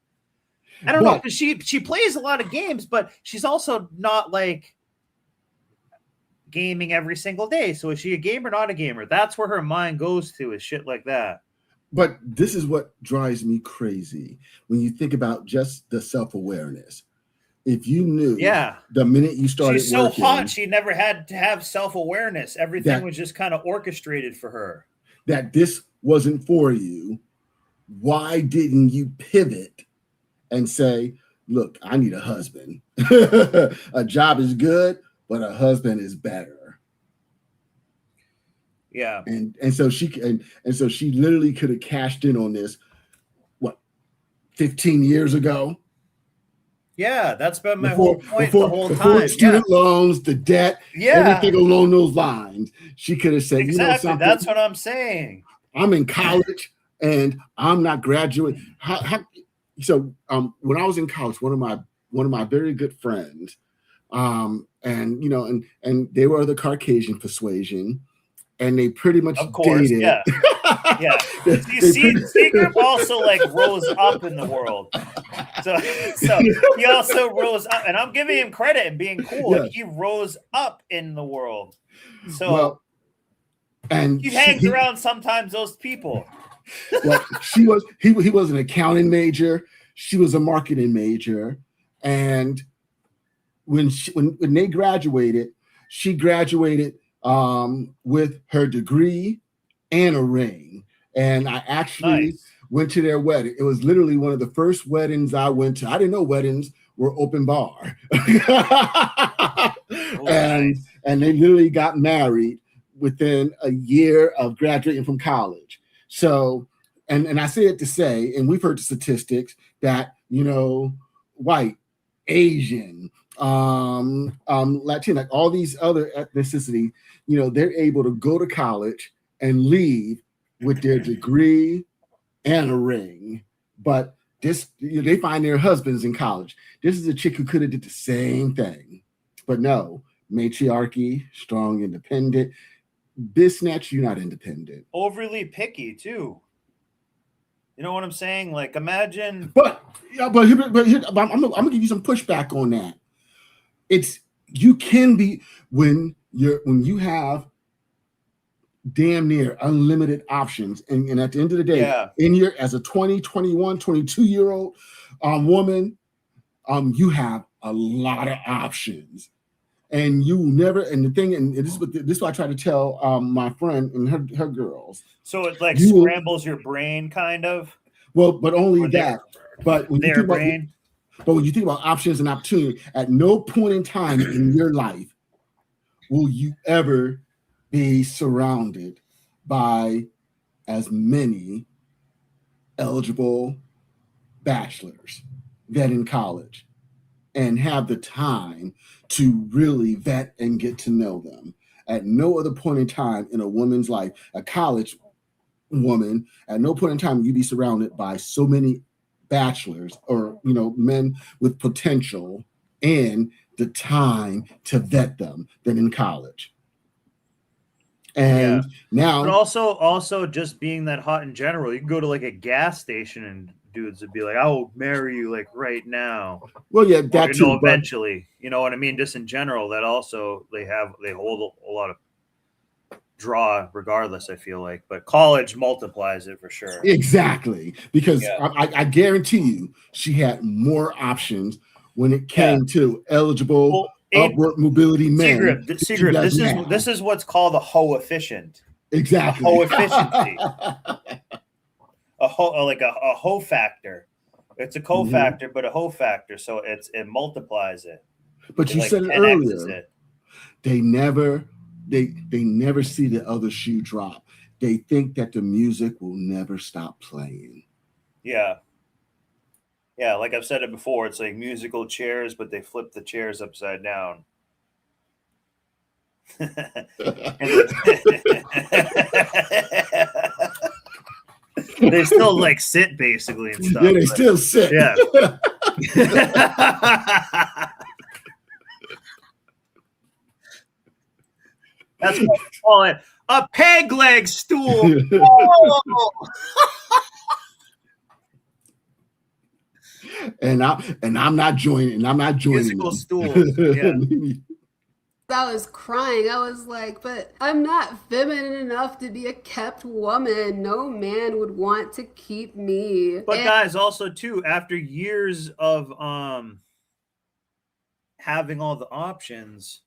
I don't know, because she plays a lot of games, but she's also not like gaming every single day. So is she a gamer or not a gamer? That's where her mind goes to, is shit like that. But this is what drives me crazy when you think about just the self-awareness. If you knew the minute you started she's so working, hot, she never had to have self-awareness. Everything was just kind of orchestrated for her. That this wasn't for you, why didn't you pivot and say, look, I need a husband. A job is good, but a husband is better. Yeah. And so she literally could have cashed in on this 15 years ago. Yeah, that's been my whole point the whole time. Student loans, the debt, everything along those lines. She could have said, exactly. You know something? That's what I'm saying. I'm in college and I'm not graduating. So when I was in college, one of my very good friends, and they were the Caucasian persuasion. And they pretty much dated. Yeah. Yeah. You see, C-Grip also like rose up in the world. So he also rose up, and I'm giving him credit and being cool. Yeah. Like, he rose up in the world. So and he hangs around sometimes those people. Well, he was an accounting major. She was a marketing major. And when they graduated, she graduated with her degree and a ring. And I actually went to their wedding. It was literally one of the first weddings I went to. I didn't know weddings were open bar. and they literally got married within a year of graduating from college. So, and I say it to say, and we've heard the statistics that, you know, white, Asian, Latinx, all these other ethnicities, you know, they're able to go to college and leave with their degree and a ring. But this, you know, they find their husbands in college. This is a chick who could have did the same thing. But no, matriarchy, strong, independent. Bisnatch, you're not independent. Overly picky too. You know what I'm saying? Like, imagine. But I'm gonna give you some pushback on that. It's you can be when you have damn near unlimited options, and at the end of the day, in your as a 20, 21, 22-year-old woman, you have a lot of options. And you never, and the thing, and this is what I try to tell my friend and her girls. So it like scrambles your brain, kind of. Well, but only that. But when you think brain. But when you think about options and opportunity, at no point in time in your life will you ever be surrounded by as many eligible bachelors that in college and have the time to really vet and get to know them. At no other point in time in a woman's life, a college woman, at no point in time will you be surrounded by so many bachelors or, you know, men with potential and the time to vet them than in college. And now, but also just being that hot in general, you can go to like a gas station and dudes would be like, I will marry you like right now. Well, yeah, that too. Eventually, you know what I mean? Just in general, that also they hold a lot of draw regardless, I feel like. But college multiplies it for sure. Exactly. Because I guarantee you she had more options when it came to eligible upward mobility men. Secret. This is what's called a hoe-efficient. Exactly. A hoe-efficiency. a hoe factor. It's a co-factor, but a hoe factor. So it multiplies it. But you said it earlier. They never see the other shoe drop. They think that the music will never stop playing. Yeah. Yeah, like I've said it before, it's like musical chairs, but they flip the chairs upside down. They still like sit basically and stuff. Yeah, they still sit. Yeah. That's what I call it. A peg leg stool. Oh! And I'm not joining. Musical stools. Yeah. I was crying. I was like, but I'm not feminine enough to be a kept woman. No man would want to keep me. But guys, also too, after years of having all the options,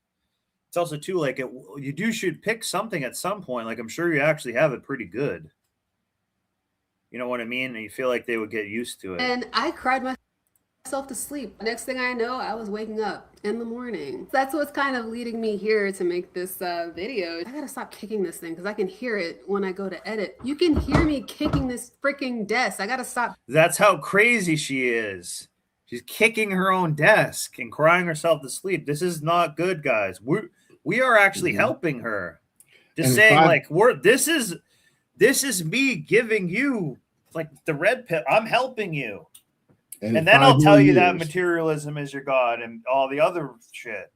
it's also too like you should pick something at some point. Like I'm sure you actually have it pretty good. You know what I mean? And you feel like they would get used to it. And I cried myself to sleep. Next thing I know, I was waking up in the morning. That's what's kind of leading me here to make this video. I gotta stop kicking this thing because I can hear it when I go to edit. You can hear me kicking this freaking desk. I gotta stop. That's how crazy she is. She's kicking her own desk and crying herself to sleep. This is not good, guys. We are actually helping her. Just saying, like, this is me giving you like the red pill. I'm helping you. And then I'll tell you that materialism is your god and all the other shit.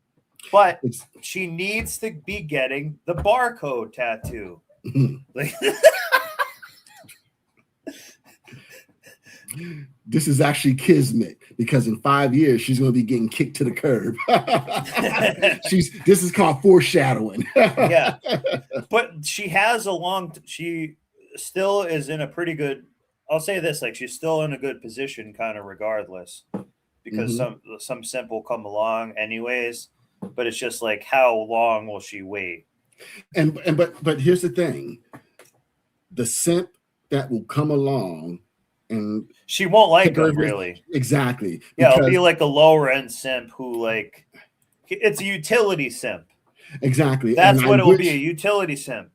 But she needs to be getting the barcode tattoo. Like, this is actually kismet because in 5 years she's going to be getting kicked to the curb. This is called foreshadowing. Yeah, but she has she still is in a pretty good. I'll say this, like she's still in a good position, kind of regardless, because some simp will come along anyways. But it's just like, how long will she wait? But here's the thing: the simp that will come along and she won't like take her him really. Exactly. Yeah, it'll because- be like a lower end simp who like it's a utility simp. Exactly. That's And what I it will be, wish- a utility simp.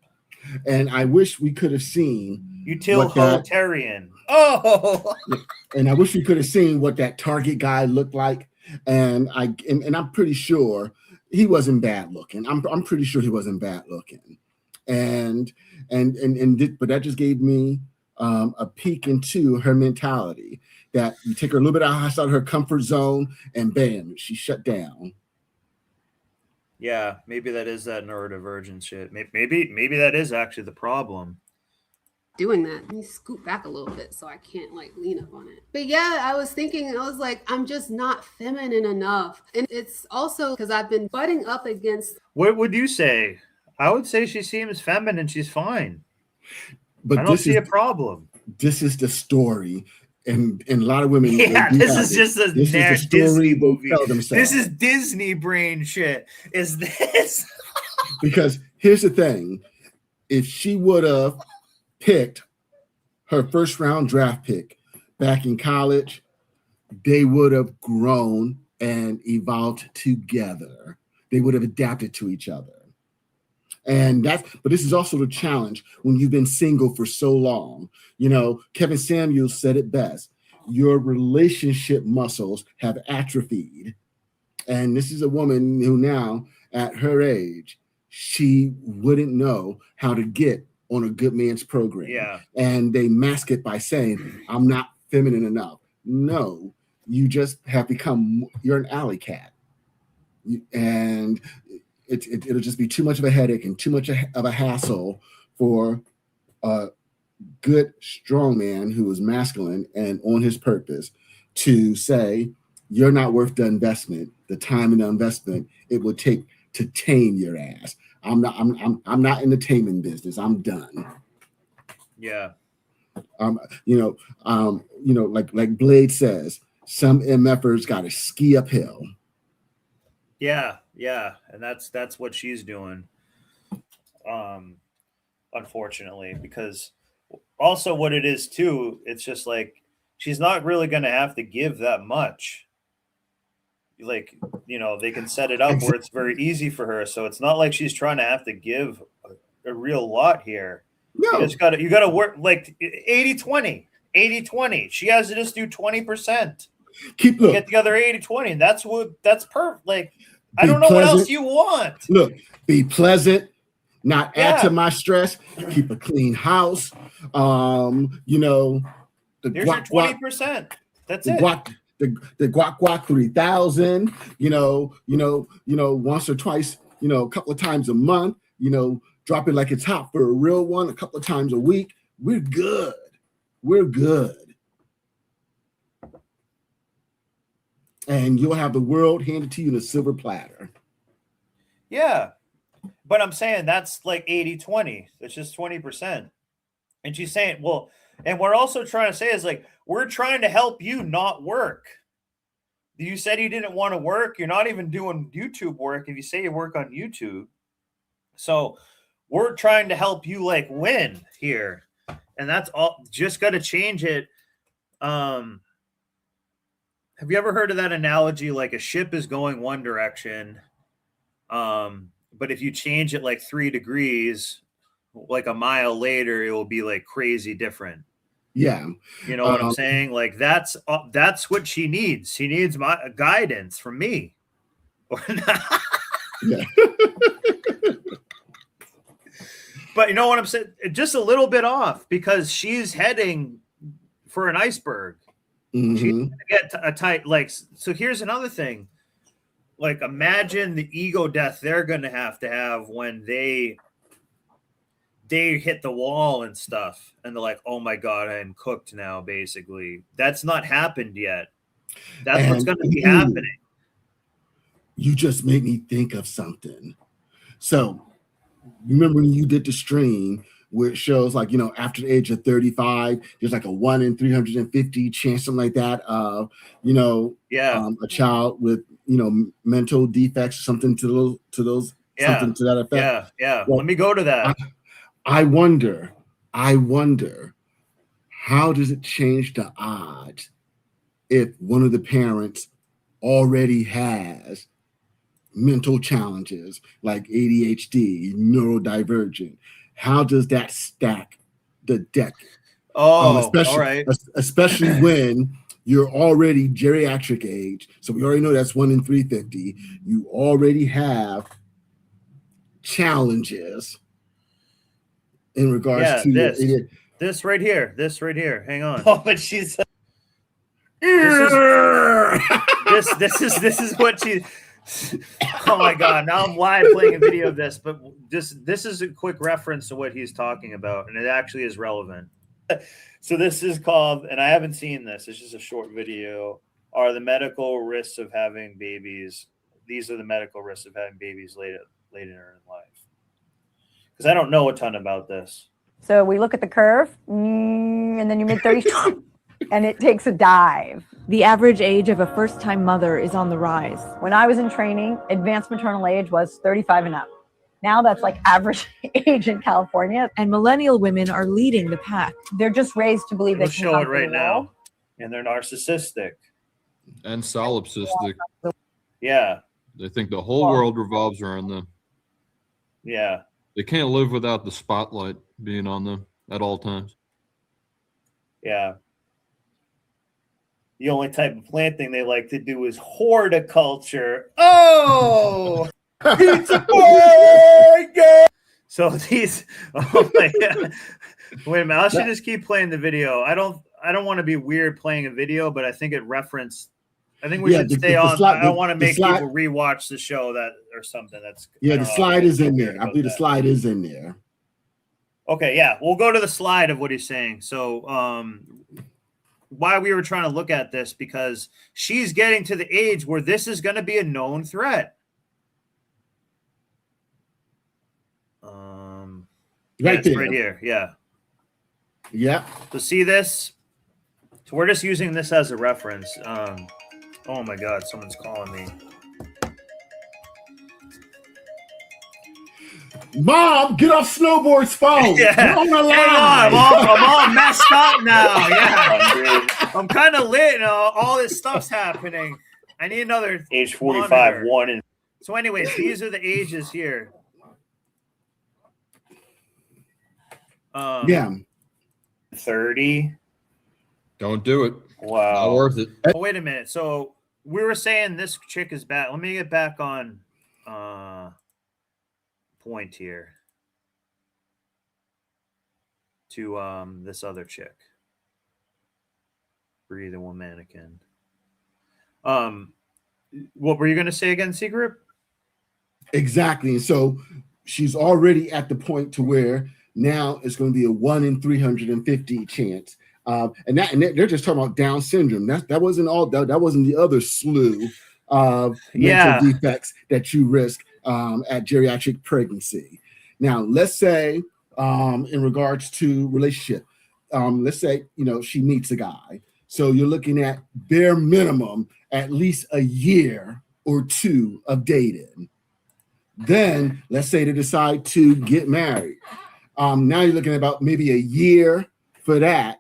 And I wish we could have seen Utilitarian. Oh, and I wish we could have seen what that Target guy looked like. And I'm pretty sure he wasn't bad looking. I'm pretty sure he wasn't bad looking. But that just gave me a peek into her mentality. That you take her a little bit outside her comfort zone, and bam, she shut down. yeah, maybe that is that neurodivergent shit. Maybe that is actually the problem. Doing that. Let me scoot back a little bit so I can't like lean up on it. But yeah, I was like, I'm just not feminine enough. And it's also because I've been butting up against. What would you say? I would say she seems feminine. She's fine. But I don't see a problem. This is the story. And a lot of women. Yeah, this is just a this is the story Disney they movie. tell themselves. This is Disney brain shit. Is this? Because here's the thing. If she would have picked her first round draft pick back in college, they would have grown and evolved together. They would have adapted to each other. But this is also the challenge when you've been single for so long. You know, Kevin Samuels said it best. Your relationship muscles have atrophied. And this is a woman who now, at her age, she wouldn't know how to get on a good man's program. Yeah. And they mask it by saying, I'm not feminine enough. No, you just have become, you're an alley cat. And it'll just be too much of a headache and too much of a hassle for a good, strong man who is masculine and on his purpose to say, you're not worth the investment, the time and the investment it would take to tame your ass. I'm not in the taming business. I'm done. Yeah. Like Blade says, some MFers got to ski uphill. Yeah, and that's what she's doing. Unfortunately, because also what it is too, it's just like she's not really going to have to give that much. Like, you know, they can set it up where it's very easy for her, so it's not like she's trying to have to give a real lot here. No. You got to work like 80-20. She has to just do 20%. Get the other 80-20. That's perfect. Like, I don't know what else you want. Look, be pleasant, not add to my stress, keep a clean house. Here's your 20%. That's it. The guac 3000, once or twice, a couple of times a month, drop it like it's hot for a real one, a couple of times a week. We're good. And you'll have the world handed to you in a silver platter. Yeah. But I'm saying that's like 80-20. It's just 20%. And she's saying, well, and we're also trying to say is like, we're trying to help you not work. You said you didn't want to work. You're not even doing YouTube work if you say you work on YouTube. So we're trying to help you like win here. And that's all. Just got to change it. Have you ever heard of that analogy? Like a ship is going one direction. But if you change it like 3 degrees, like a mile later, it will be like crazy different. Yeah. You know what I'm saying? Like that's what she needs. She needs my guidance from me. Yeah. But you know what I'm saying? Just a little bit off because she's heading for an iceberg. Mm-hmm. She's going to get a tight, like, so here's another thing. Like, imagine the ego death they're going to have when they hit the wall and stuff. And they're like, oh my God, I'm cooked now, basically. That's not happened yet. That's what's going to be happening. You just made me think of something. So, remember when you did the stream where it shows like, after the age of 35, there's like a 1 in 350 chance, something like that of, a child with, mental defects or something to those, something to that effect. Yeah. Well, let me go to that. I wonder how does it change the odds if one of the parents already has mental challenges like ADHD, neurodivergent? How does that stack the deck? All right. Especially when you're already geriatric age. So we already know that's 1 in 350. You already have challenges in regards to this right here. This right here. Hang on. Oh, but she's this is what she. Oh my God! Now I'm live playing a video of this, but this is a quick reference to what he's talking about, and it actually is relevant. So this is called, and I haven't seen this. It's just a short video. Are the medical risks of having babies? These are the medical risks of having babies later in life. Because I don't know a ton about this. So we look at the curve, and then your mid-30s, and it takes a dive. The average age of a first-time mother is on the rise. When I was in training, advanced maternal age was 35 and up. Now that's like average age in California. And millennial women are leading the pack. They're just raised to believe they We'll can show it conquer right the world. now. And they're narcissistic. And solipsistic. Yeah. They think the whole world revolves around them. Yeah. They can't live without the spotlight being on them at all times. Yeah. The only type of planting they like to do is horticulture. Oh! Pizza boy! So these, oh my God. Wait a minute, I should just keep playing the video. I don't want to be weird playing a video, but I think it referenced. I think we should stay on. I don't want to make people rewatch the show that or something. That's the slide is in there. I believe the slide is in there. Okay, yeah, we'll go to the slide of what he's saying. So, why we were trying to look at this, because she's getting to the age where this is going to be a known threat. Right there. Right here, yeah. Yeah. So see this? So we're just using this as a reference. Oh my God, someone's calling me. Mom, get off Snowboard's phone. Yeah. Get on the line. I'm all messed up now. Yeah. I'm kind of lit. You know, all this stuff's happening. I need another age 45, 1 in. So anyways, these are the ages here. 30. Don't do it. Wow. Not worth it. Oh, wait a minute. So we were saying this chick is back. Let me get back on point here to this other chick. Breathe in one mannequin. What were you going to say again, Secret? Exactly. So she's already at the point to where now it's going to be a 1 in 350 chance. And they're just talking about Down syndrome. That wasn't all that wasn't the other slew of mental defects that you risk at geriatric pregnancy. Now, let's say in regards to relationship, let's say she meets a guy. So you're looking at bare minimum at least a year or two of dating. Then let's say they decide to get married. Now you're looking at about maybe a year for that.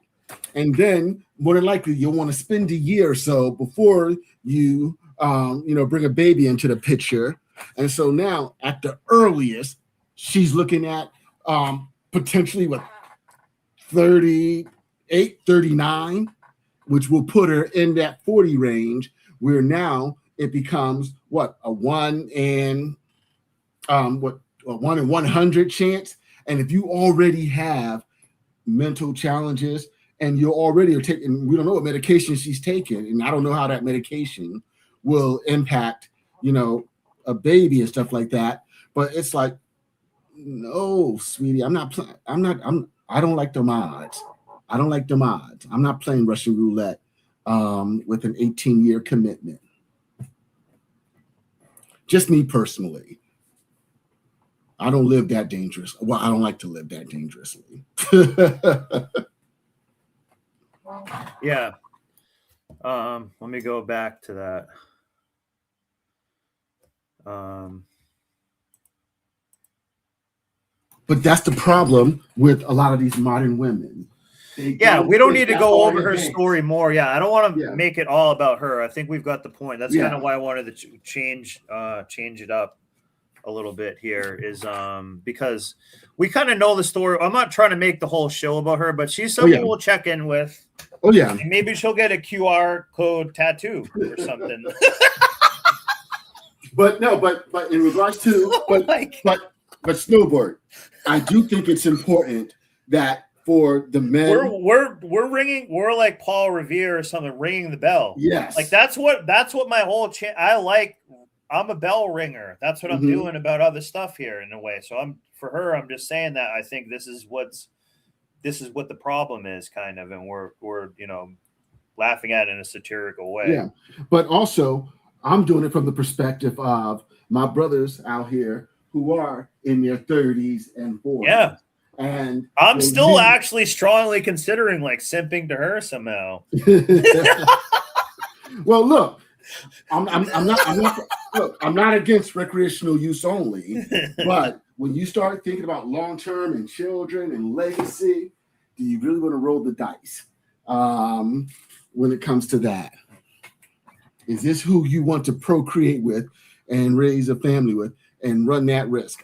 And then more than likely you'll want to spend a year or so before you bring a baby into the picture. And so now at the earliest, she's looking at potentially 38, 39, which will put her in that 40 range, where now it becomes a 1 in 100 chance. And if you already have mental challenges and you already are taking, we don't know what medication she's taking, and I don't know how that medication will impact, a baby and stuff like that. But it's like, no, sweetie, I don't like the odds. I don't like the odds. I'm not playing Russian roulette with an 18-year commitment. Just me personally. I don't live that dangerous. Well, I don't like to live that dangerously. Yeah. Let me go back to that. But that's the problem with a lot of these modern women. Yeah, we don't need to That's go all over her it is. story more. Yeah, I don't want to Yeah. make it all about her. I think we've got the point. That's Yeah. kind of why I wanted to change it up a little bit here, is because we kind of know the story. I'm not trying to make the whole show about her, but she's someone yeah. we'll check in with. Oh yeah. And maybe she'll get a QR code tattoo or something. But in regards to but snowboard, I do think it's important that for the men, we're ringing. We're like Paul Revere or something, ringing the bell. Yes. Like that's what my whole I'm a bell ringer. That's what I'm doing about other stuff here in a way. So I'm just saying that I think this is what the problem is, kind of, and we're laughing at it in a satirical way. Yeah, but also I'm doing it from the perspective of my brothers out here who are in their 30s and 40s. Yeah. And I'm still actually strongly considering like simping to her somehow. Well, look, I'm not against recreational use only, but when you start thinking about long term and children and legacy, do you really want to roll the dice when it comes to that? Is this who you want to procreate with and raise a family with and run that risk?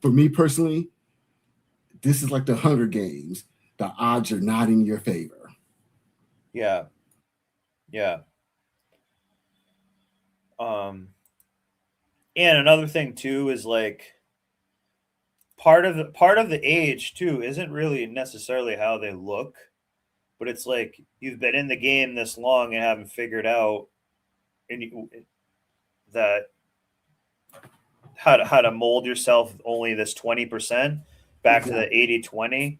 For me personally, this is like the Hunger Games. The odds are not in your favor. Yeah. And another thing too is like part of the age too isn't really necessarily how they look, but it's like you've been in the game this long and haven't figured out that how to mold yourself only this 20% back to the 80-20.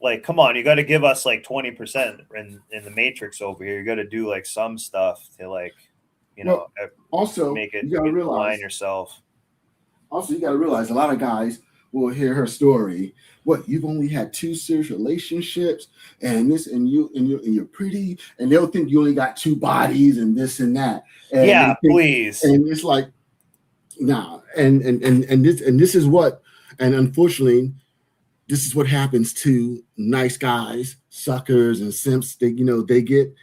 Like, come on, you got to give us like 20% in the matrix over here. You got to do like some stuff to like, also make it you gotta realize, align yourself. Also, you got to realize a lot of guys will hear her story. What, you've only had 2 serious relationships, and this, and you're pretty, and they'll think you only got 2 bodies and this and that. And Please. And it's like, nah. And this is what, and unfortunately, this is what happens to nice guys, suckers and simps. They get,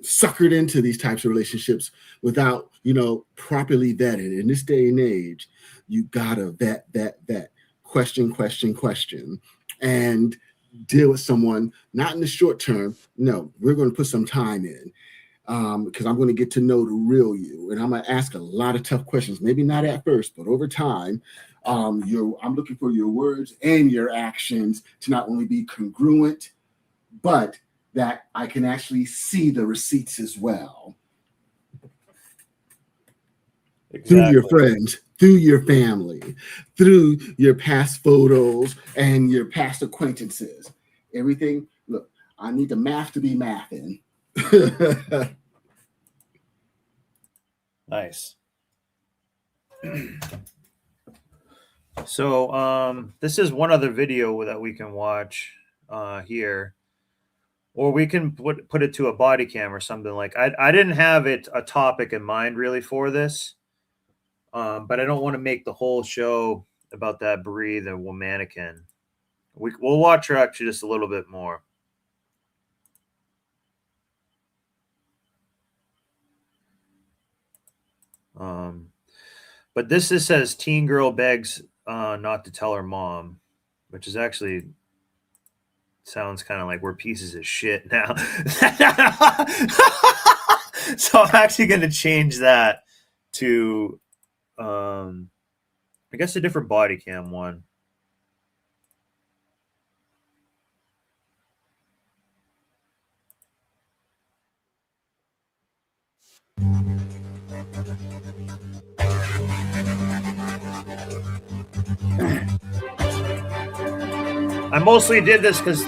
suckered into these types of relationships without, properly vetted. In this day and age, you gotta vet, question, and deal with someone, not in the short term. No, we're going to put some time in because I'm going to get to know the real you. And I'm going to ask a lot of tough questions, maybe not at first, but over time. I'm looking for your words and your actions to not only be congruent, but that I can actually see the receipts as well. Exactly. Through your friends, through your family, through your past photos and your past acquaintances. Everything. Look, I need the math to be mathing. Nice. So this is one other video that we can watch here, or we can put it to a body cam or something. Like I didn't have a topic in mind really for this, but I don't want to make the whole show about that Brie, the mannequin. We'll watch her actually just a little bit more. But this says teen girl begs not to tell her mom, which is actually sounds kind of like we're pieces of shit now. So I'm actually going to change that to, I guess, a different body cam one. I mostly did this because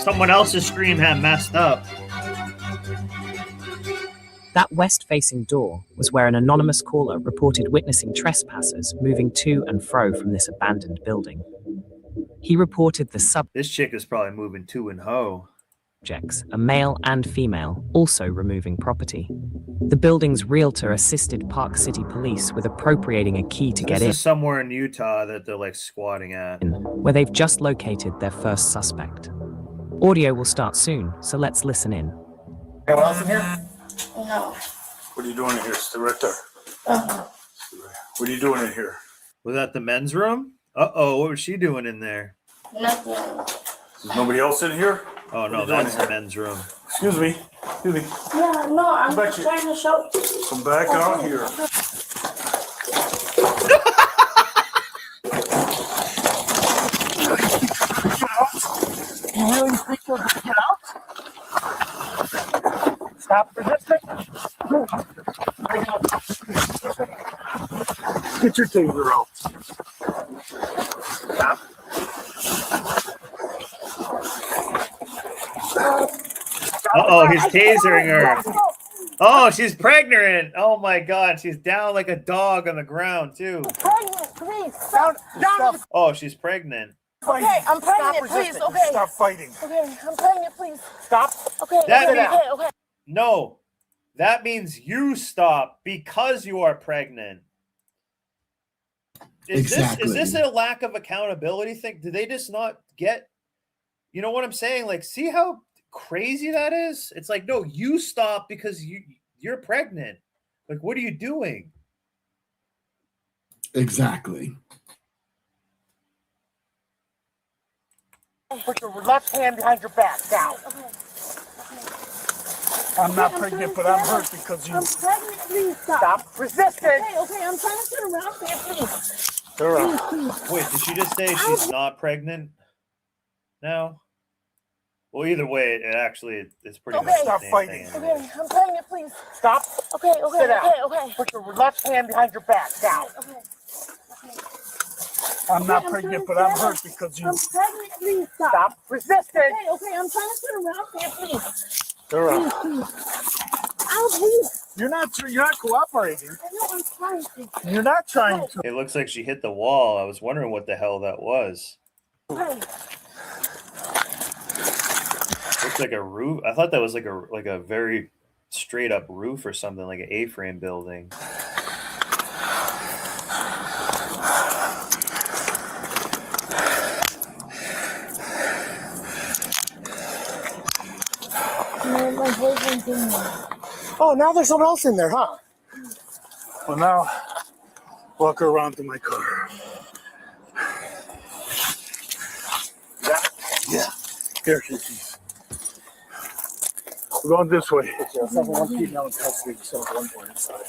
someone else's screen had messed up. That west-facing door was where an anonymous caller reported witnessing trespassers moving to and fro from this abandoned building. He reported This chick is probably moving to and ho. subjects, a male and female, also removing property. The building's realtor assisted Park City Police with appropriating a key to So get this in, is somewhere in Utah that they're like squatting at. where they've just located their first suspect. Audio will start soon, so let's listen in. Anyone else in here? No. What are you doing in here? It's the director. What are you doing in here? Was that the men's room? Uh-oh, what was she doing in there? Nothing. There's nobody else in here? Oh, no, What are you doing that's in the here? men's room. Excuse me. Excuse me. Yeah, no, I'm Come back just here. trying to show. Come back out here. You really think you'll get out? Stop resisting. Get your taser out. Stop. Uh-oh, he's tasering her. Oh, she's pregnant. Oh, my God. She's down like a dog on the ground, too. Pregnant, please. Down. Oh, she's pregnant. Okay, I'm pregnant, please. resisting. Okay. Stop fighting. Okay, I'm pregnant, please. Stop. Okay, That okay, means- okay. No, that means you stop because you are pregnant. Is Exactly. this a lack of accountability thing? Do they just not get, you know what I'm saying? Like, see how crazy that is? It's like, no, you stop because you're pregnant. Like, what are you doing? Exactly. Put your left hand behind your back. Down. I'm not pregnant, but I'm hurt because you. I'm pregnant, please stop. Stop resisting. Okay, I'm trying to sit around here, please. Turn around. Please. Wait, did she just say she's not pregnant now? Well, either way, it actually it's pretty much Okay. the Stop same fighting. thing anyway. Okay, I'm pregnant, please. Stop. Okay, okay, Sit down. okay. Put your left hand behind your back. Down. Okay. I'm not I'm pregnant, trying but I'm to- hurt because you. I'm pregnant, please stop. Stop resisting. Okay, I'm trying to sit around here, please. Turn around. Please. Ow, please. You're not cooperating. I know I'm trying to. You're not trying to. It looks like she hit the wall. I was wondering what the hell that was. Okay. Looks like a roof. I thought that was like a very straight up roof or something, like an A-frame building. My boyfriend's in there. Oh, now there's someone else in there, huh? Well, now walk her around to my car. Yeah. Here, keys. We're going this way. Let's have one female in custody, so one boy inside.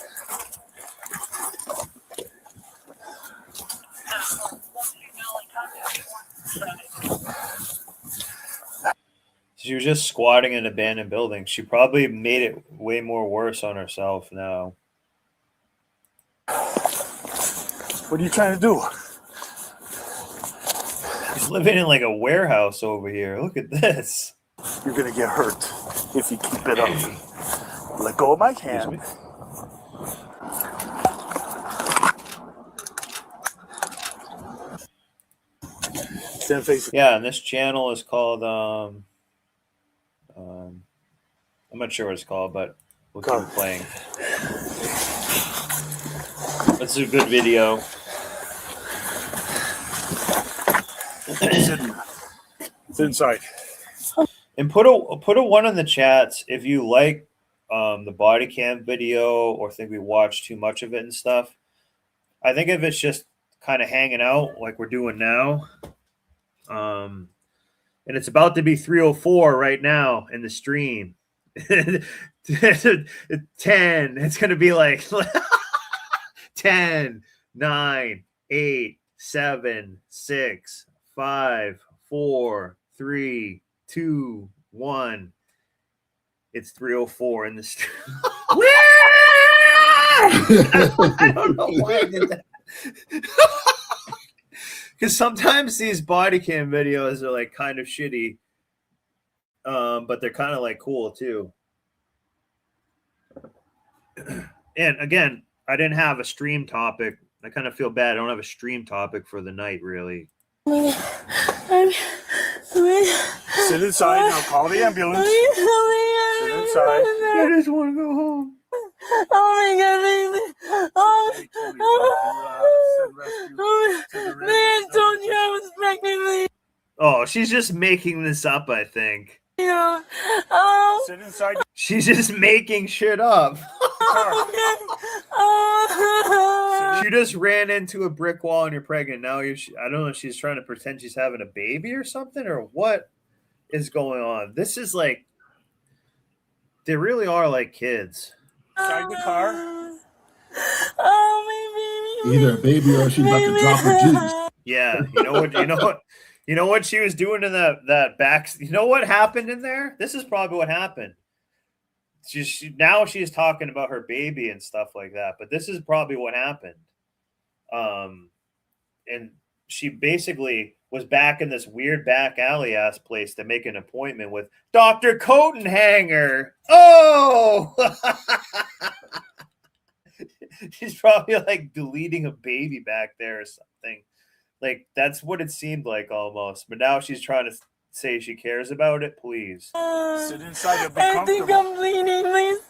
She was just squatting in an abandoned building. She probably made it way more worse on herself now. What are you trying to do? She's living in like a warehouse over here. Look at this. You're gonna get hurt if you keep it up. Let go of my hand. Stand facing. Yeah, and this channel is called I'm not sure what it's called, but we'll keep it playing. That's a good video. It's inside. And put a one in the chats if you like the body cam video or think we watch too much of it and stuff. I think if it's just kind of hanging out like we're doing now, and it's about to be 3:04 right now in the stream. 10. It's gonna be like 10, 9, 8, 7, 6, 5, 4, 3, 2, 1. It's 3:04 in the stream. I don't know why I did that. Because sometimes these body cam videos are like kind of shitty, but they're kind of like cool too. And again, I didn't have a stream topic. I kind of feel bad. I don't have a stream topic for the night, really. I'm Sit inside. Now call the ambulance. Sit inside. I just want to go home. Oh my God, man, told you I was pregnant. Oh, she's just making this up, I think. Yeah. Sit inside. She's just making shit up. She just ran into a brick wall and you're pregnant. Now I don't know if she's trying to pretend she's having a baby or something, or what is going on. This is like, they really are like kids. Inside the car. Either a baby or she's about to drop her juice. Yeah, you know what she was doing in that back. You know what happened in there? This is probably what happened. Now she's talking about her baby and stuff like that, but this is probably what happened. And she basically was back in this weird back alley ass place to make an appointment with Dr. Coatenhanger. Oh, she's probably like deleting a baby back there or something. Like, that's what it seemed like almost. But now she's trying to say she cares about it. Please. Sit inside. I think I'm bleeding, please.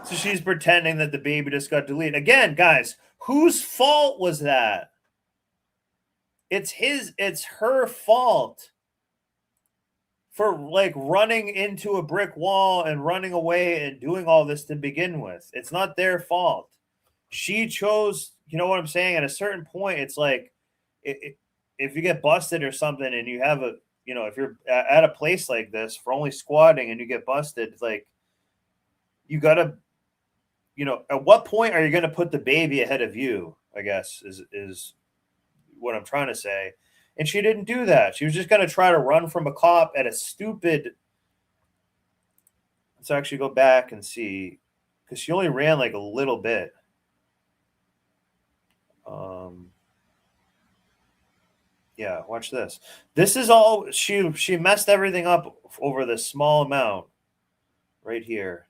So she's pretending that the baby just got deleted. Again, guys, whose fault was that? It's her fault for like running into a brick wall and running away and doing all this to begin with. It's not their fault. She chose, you know what I'm saying? At a certain point, it's like, if you get busted or something and you have if you're at a place like this for only squatting and you get busted, it's like, you gotta, at what point are you going to put the baby ahead of you, I guess is what I'm trying to say. And she didn't do that. She was just going to try to run from a cop at a stupid. Let's actually go back and see, because she only ran like a little bit. Yeah, watch this. This is all she messed everything up over this small amount right here.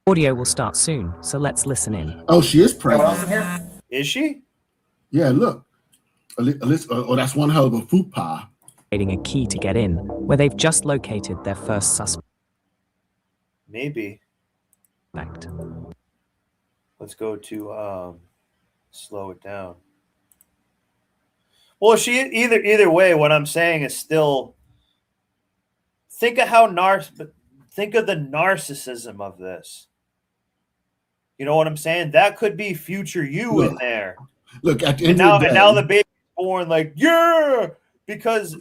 Audio will start soon, so let's listen in. Oh, she is pregnant. Is she? Yeah, look. Oh, that's one hell of a faux pas. A key to get in, where they've just located their first suspect. Maybe. Let's go to slow it down. Well, she either way, what I'm saying is still think of think of the narcissism of this. You know what I'm saying? That could be future you in there. Look, at the end of the day, and now the baby's born like, yeah, because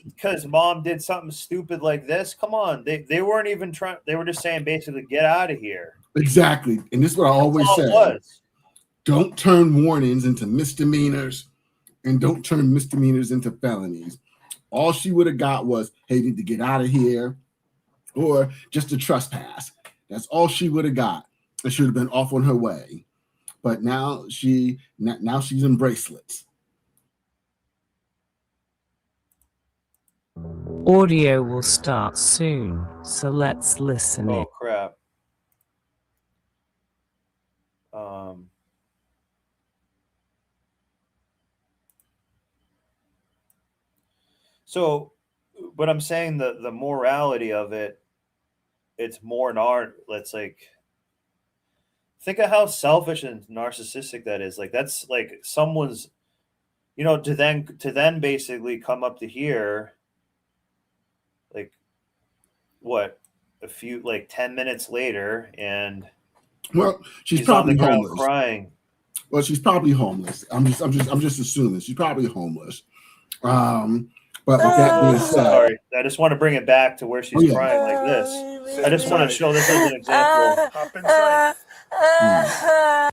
mom did something stupid like this. Come on, they weren't even trying. They were just saying basically, get out of here. Exactly, and this is what I always say. Don't turn warnings into misdemeanors, and don't turn misdemeanors into felonies. All she would have got was, hey, you need to get out of here, or just a trespass. That's all she would have got. It should have been off on her way. But now she's in bracelets. Audio will start soon, so let's listen in. Oh crap. So, but I'm saying the morality of it, it's more an art. Let's like think of how selfish and narcissistic that is. Like that's like someone's, to then basically come up to here, like what, a few like 10 minutes later, and she's probably homeless. Crying. Well, she's probably homeless. I'm just assuming she's probably homeless. But with that being said, sorry, I just want to bring it back to where she's crying like this. I just want to show this as an example. Hop inside.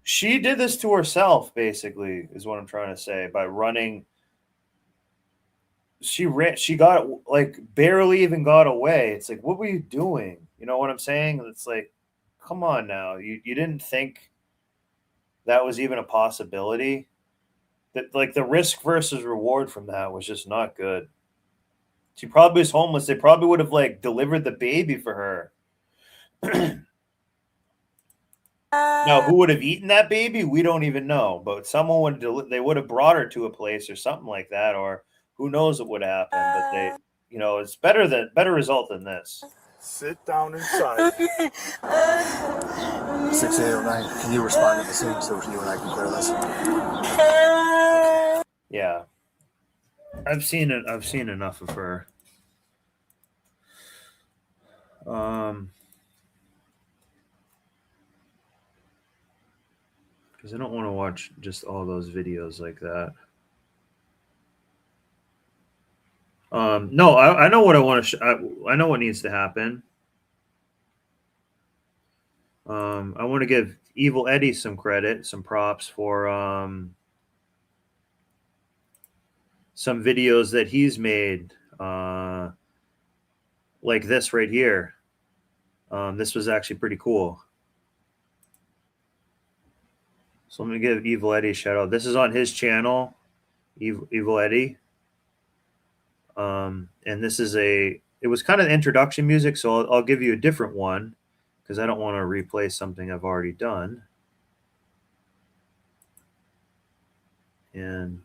She did this to herself, basically, is what I'm trying to say, by running. She got like barely even got away. It's like, what were you doing? You know what I'm saying? It's like, come on now. You didn't think that was even a possibility? That like the risk versus reward from that was just not good. She probably was homeless. They probably would have like delivered the baby for her. Now, who would have eaten that baby? We don't even know. But someone would they would have brought her to a place or something like that, or who knows what would happen. But they, you know, it's better result than this. Sit down inside. 6809. Can you respond to the scene so you and I can clear this? Yeah, I've seen it. I've seen enough of her. Because I don't want to watch just all those videos like that. No, I know what I want to. I know what needs to happen. I want to give Evil Eddie some credit, some props for some videos that he's made, like this right here. This was actually pretty cool. So I'm going to give Evil Eddie a shout out. This is on his channel, Evil Eddie. And this is it was kind of introduction music, so I'll give you a different one because I don't want to replay something I've already done. And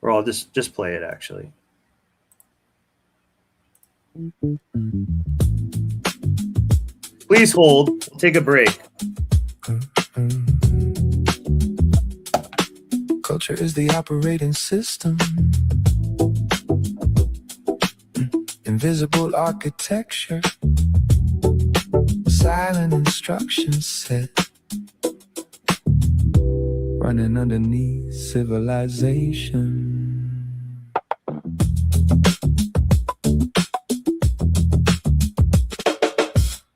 or I'll just play it actually. Please hold. We'll take a break. Culture is the operating system. Invisible architecture. Silent instruction set. Running underneath civilization.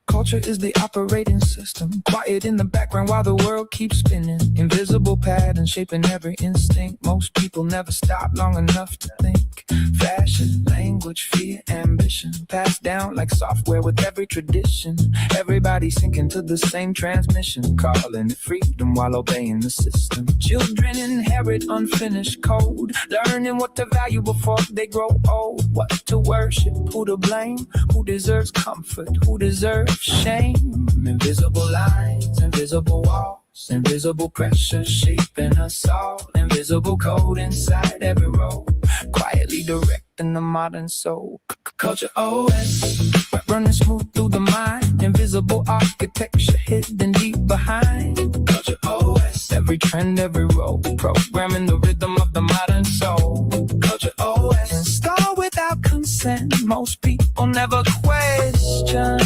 Culture is the operating system. Quiet in the background while the world keeps spinning. Invisible pattern shaping every instinct. Most people never stop long enough to think. Fashion, language, fear, ambition. Passed down like software with every tradition. Everybody sinking to the same transmission. Calling it freedom while obeying the system. Children inherit unfinished code. Learning what to value before they grow old. What to worship, who to blame. Who deserves comfort, who deserves shame. Invisible lines, invisible walls, invisible pressure shaping us all. Invisible code inside every row, quietly directing the modern soul. Culture OS, running smooth through the mind. Invisible architecture hidden deep behind. Culture OS, every trend, every role, programming the rhythm of the modern soul. Culture OS, installed without consent. Most people never question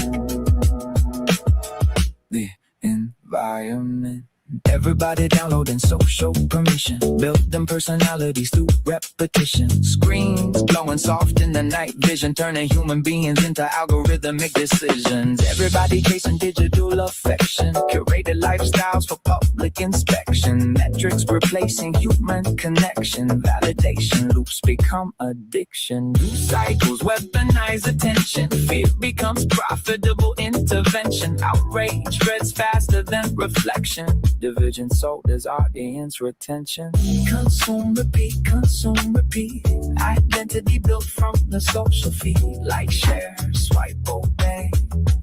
the environment. Everybody downloading social permission. Building personalities through repetition. Screens glowing soft in the night vision. Turning human beings into algorithmic decisions. Everybody chasing digital affection. Curated lifestyles for public inspection. Metrics replacing human connection. Validation loops become addiction. News cycles weaponize attention. Fear becomes profitable intervention. Outrage spreads faster than reflection. Division sold as audience retention. Consume, repeat, identity built from the social feed. Like, share, swipe, obey.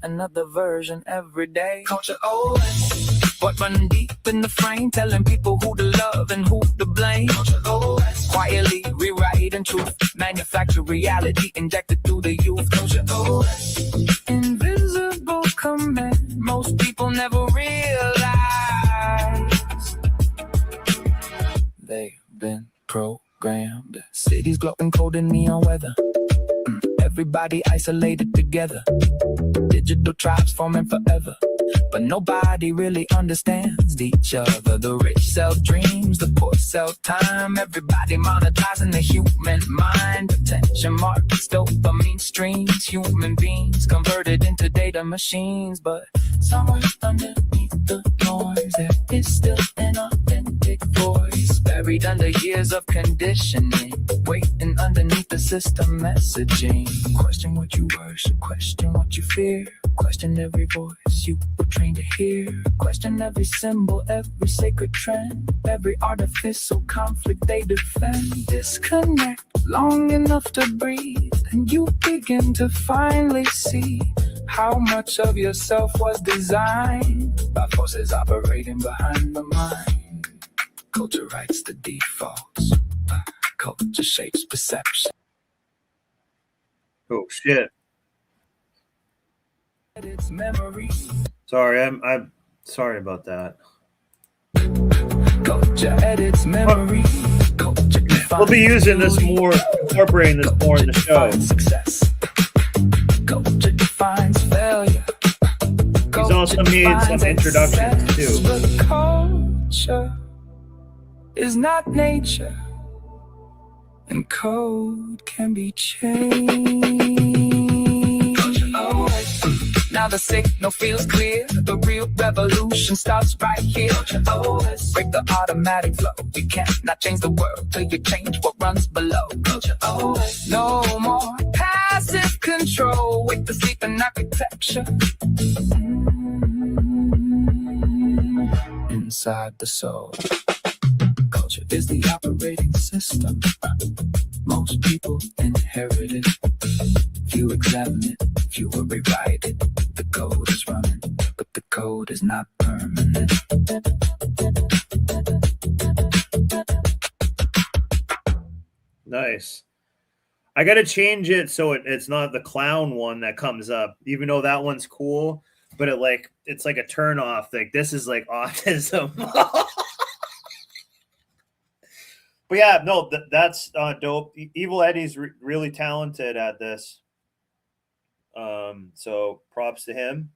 Another version every day. Culture OS, but running deep in the frame. Telling people who to love and who to blame. Culture OS, quietly rewriting truth. Manufacture reality injected through the youth. Culture OS, invisible command. Most people never realize they've been programmed. Cities glowing cold in neon weather. Everybody isolated together. Digital tribes forming forever. But nobody really understands each other. The rich sell dreams, the poor sell time. Everybody monetizing the human mind. Attention markets, dopamine streams. Human beings converted into data machines. But somewhere underneath the noise, there is still an authentic voice. Buried under years of conditioning. Waiting underneath the system messaging. Question what you worship, question what you fear. Question every voice you were trained to hear. Question every symbol, every sacred trend. Every artificial conflict they defend. Disconnect long enough to breathe, and you begin to finally see How much of yourself was designed by forces operating behind the mind? Culture writes the defaults. Culture shapes perception. Oh shit! It's memory. Sorry, I'm sorry about that. Culture edits memory. Culture We'll be using this more, incorporating this more in the show. Success. Culture defines failure. He's also made some introductions too. But culture is not nature, and code can be changed. Oh, now the signal feels clear. The real revolution starts right here. Break the automatic flow. You cannot change the world till you change what runs below. No more passive control with the sleeping architecture. Inside the soul. Culture is the operating system. Most people inherit it. Few examine it, fewer rewrite it. The code is running, but the code is not permanent. Nice. I gotta change it so it's not the clown one that comes up, even though that one's cool. But it's like a turn off. Like this is like autism. But yeah, no, that's dope. Evil Eddie's really talented at this. So props to him.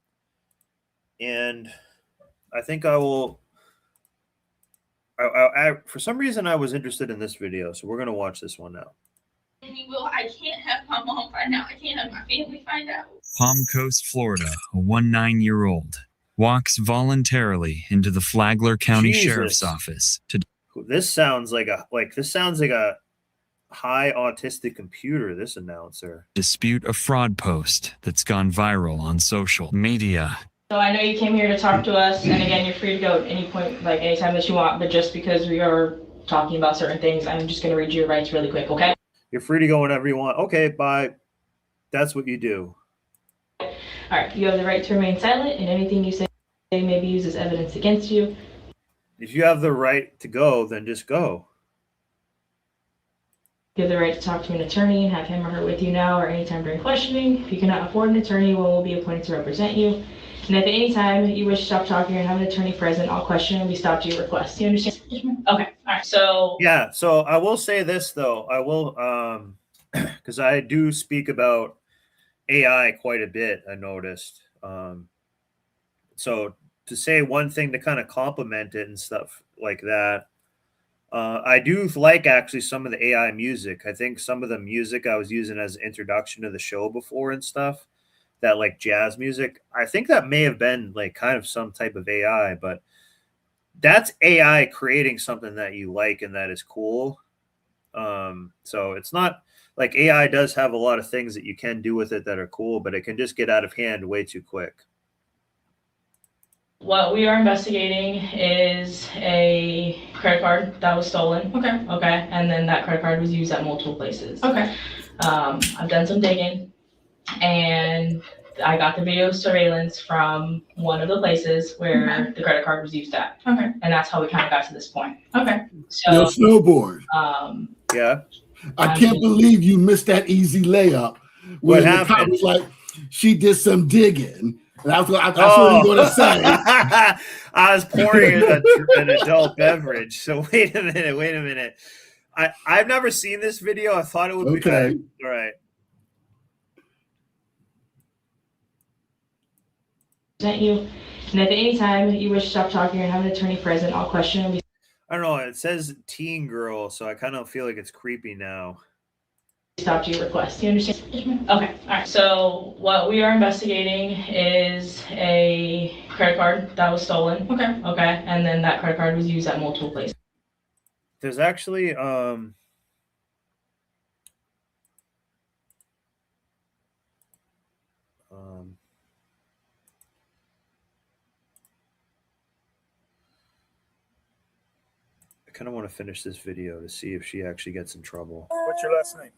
And I think I will. I for some reason I was interested in this video, so we're gonna watch this one now. I can't have my mom find out. I can't have my family find out. Palm Coast, Florida, a 19-year-old walks voluntarily into the Flagler County Jesus. Sheriff's Office to. This sounds like a high autistic computer. This announcer Dispute a fraud post that's gone viral on social media. So I know you came here to talk to us, and again, you're free to go at any point, like anytime that you want. But just because we are talking about certain things, I'm just going to read your rights really quick, okay? You're free to go whenever you want. Okay, bye. That's what you do. All right, you have the right to remain silent, and anything you say may be used as evidence against you. If you have the right to go, then just go. You have the right to talk to an attorney and have him or her with you now or anytime during questioning. If you cannot afford an attorney, one will be appointed to represent you. And if at any time you wish to stop talking and have an attorney present, all questioning will be stopped at your request. Do you understand? Okay. All right. So Yeah. So I will say this though. I will, because I do speak about AI quite a bit. I noticed. So to say one thing to kind of compliment it and stuff like that. I do like actually some of the AI music. I think some of the music I was using as an introduction to the show before and stuff, that like jazz music, I think that may have been like kind of some type of AI, but that's AI creating something that you like and that is cool. So it's not like AI does have a lot of things that you can do with it that are cool, but it can just get out of hand way too quick. what we are investigating is a credit card that was stolen. Okay. Okay. And then that credit card was used at multiple places. Okay. I've done some digging and I got the video surveillance from one of the places where the credit card was used at. Okay. And that's how we kind of got to this point. Okay. So Yo, Snowboard. Yeah. I can't believe you missed that easy layup. What The cop happened? was like, she did some digging. And that's what what I'm going to say. I was pouring an adult beverage. So wait a minute. I've never seen this video. I thought it would be Okay. good. All right. present you. And if at any time you wish to stop talking and have an attorney present, all question will be I don't know. It says teen girl, so I kind of feel like it's creepy now. stopped your request. Do you understand? Okay. All right. So what we are investigating is a credit card that was stolen. Okay. Okay. And then that credit card was used at multiple places. There's actually I kind of want to finish this video to see if she actually gets in trouble. What's your last name?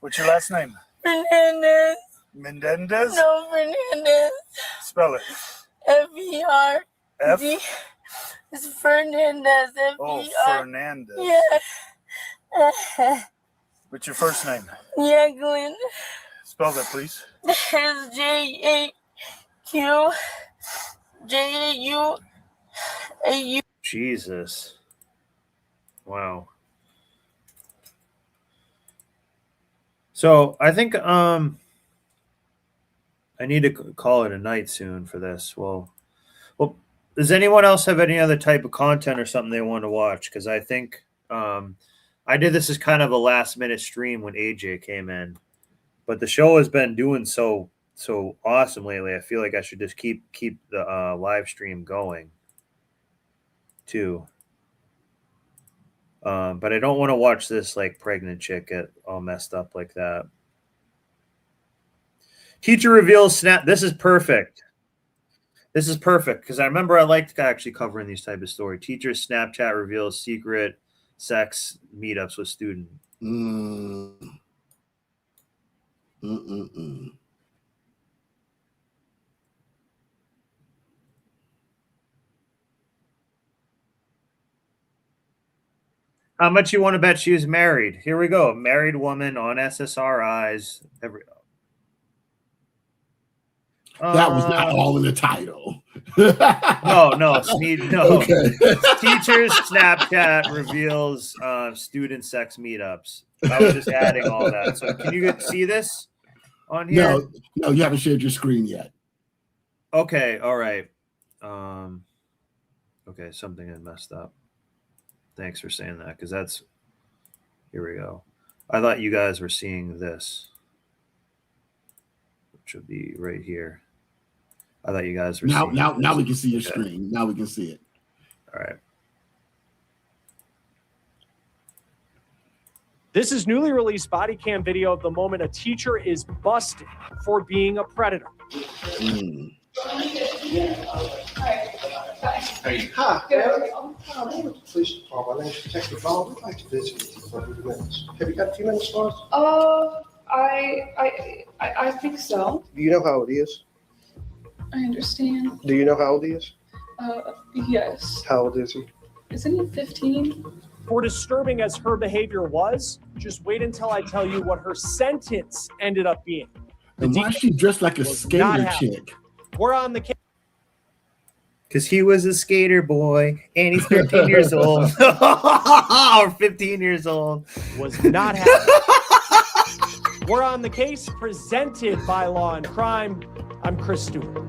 What's your last name? Hernandez. Menendez? No, Fernandez. Spell it. F-E-R. F? It's Fernandez. Oh, F-E-R. Fernandez. Yeah. What's your first name? Jacqueline. Spell that, please. It's J-A-Q. J-A-U-A-U. Jesus. Wow. So I think I need to call it a night soon for this. Well, does anyone else have any other type of content or something they want to watch? Because I think I did this as kind of a last minute stream when AJ came in, but the show has been doing so awesome lately. I feel like I should just keep the live stream going too. But I don't want to watch this like pregnant chick get all messed up like that. Teacher reveals snap. This is perfect. This is perfect because I remember I liked actually covering these type of story. Teacher Snapchat reveals secret sex meetups with student. How much you want to bet she was married? Here we go. Married woman on SSRIs. That was not all in the title. No. Okay. Teachers Snapchat reveals student sex meetups. I was just adding all that. So can you see this on here? No, you haven't shared your screen yet. Okay, all right. Okay, something had messed up. Thanks for saying that, because that's here we go. I thought you guys were seeing this, which would be right here. I thought you guys were now we can see your Okay. screen. Now we can see it. All right. This is newly released body cam video of the moment a teacher is busted for being a predator. Hey. Hi. Police department. My name's Detective Ball. We'd like to visit with you for a few minutes. Have you got a few minutes for us? I think so. Do you know how old he is? I understand. Do you know how old he is? Yes. How old is he? Isn't he 15? For disturbing as her behavior was, just wait until I tell you what her sentence ended up being. And why is she dressed like a not skater happy. chick? We're on the case. Because he was a skater boy and he's 15 years old. Or 15 years old. Was not happy. We're on the case presented by Law and Crime. I'm Chris Stewart.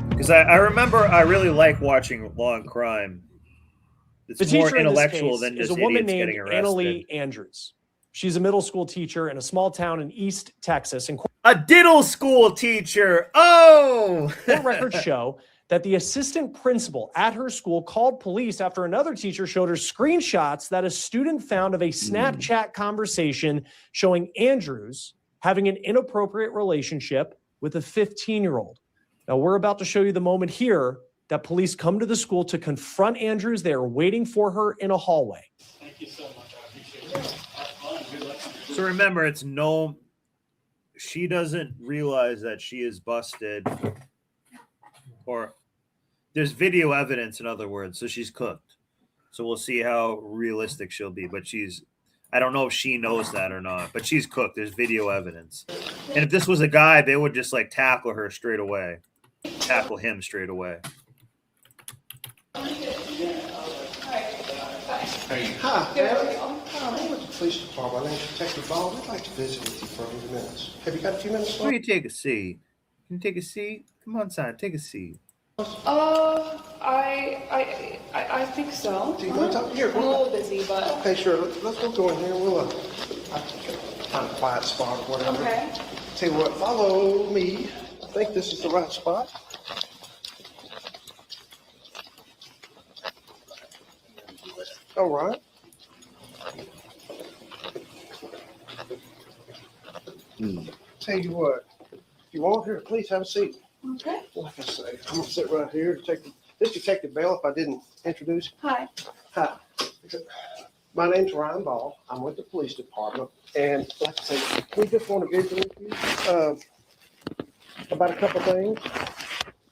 Because I remember I really like watching Law and Crime. It's The more teacher in this intellectual case than is just a woman idiots named getting arrested. Annalee Andrews. She's a middle school teacher in a small town in East Texas. And A diddle school teacher. Oh! court records show that the assistant principal at her school called police after another teacher showed her screenshots that a student found of a Snapchat conversation showing Andrews having an inappropriate relationship with a 15-year-old. Now, we're about to show you the moment here that police come to the school to confront Andrews. They are waiting for her in a hallway. Thank you so much. I appreciate it. Have fun. Good luck. So remember, she doesn't realize that she is busted, or there's video evidence, in other words, so she's cooked. So we'll see how realistic she'll be, but I don't know if she knows that or not, but she's cooked. There's video evidence. And if this was a guy, they would just like tackle him straight away. Hey. Hi. I'm with the police department. My name's Detective Ball. We'd like to visit with you for a few minutes. Have you got a few minutes for Will us? you take a seat? Can you take a seat? Come on, son, take a seat. I think so. Do you want to talk here? I'm a little busy, but Okay, sure. Let's go in here. We'll find a quiet spot or whatever. okay. Tell you what, follow me. I think this is the right spot. All right. Tell you what, if you want here, please have a seat. Okay. Like I say, I'm gonna sit right here. This is Detective Bell. If I didn't introduce. Hi. Hi. My name's Ryan Ball. I'm with the police department. And like I said, we just want to visit with you about a couple things.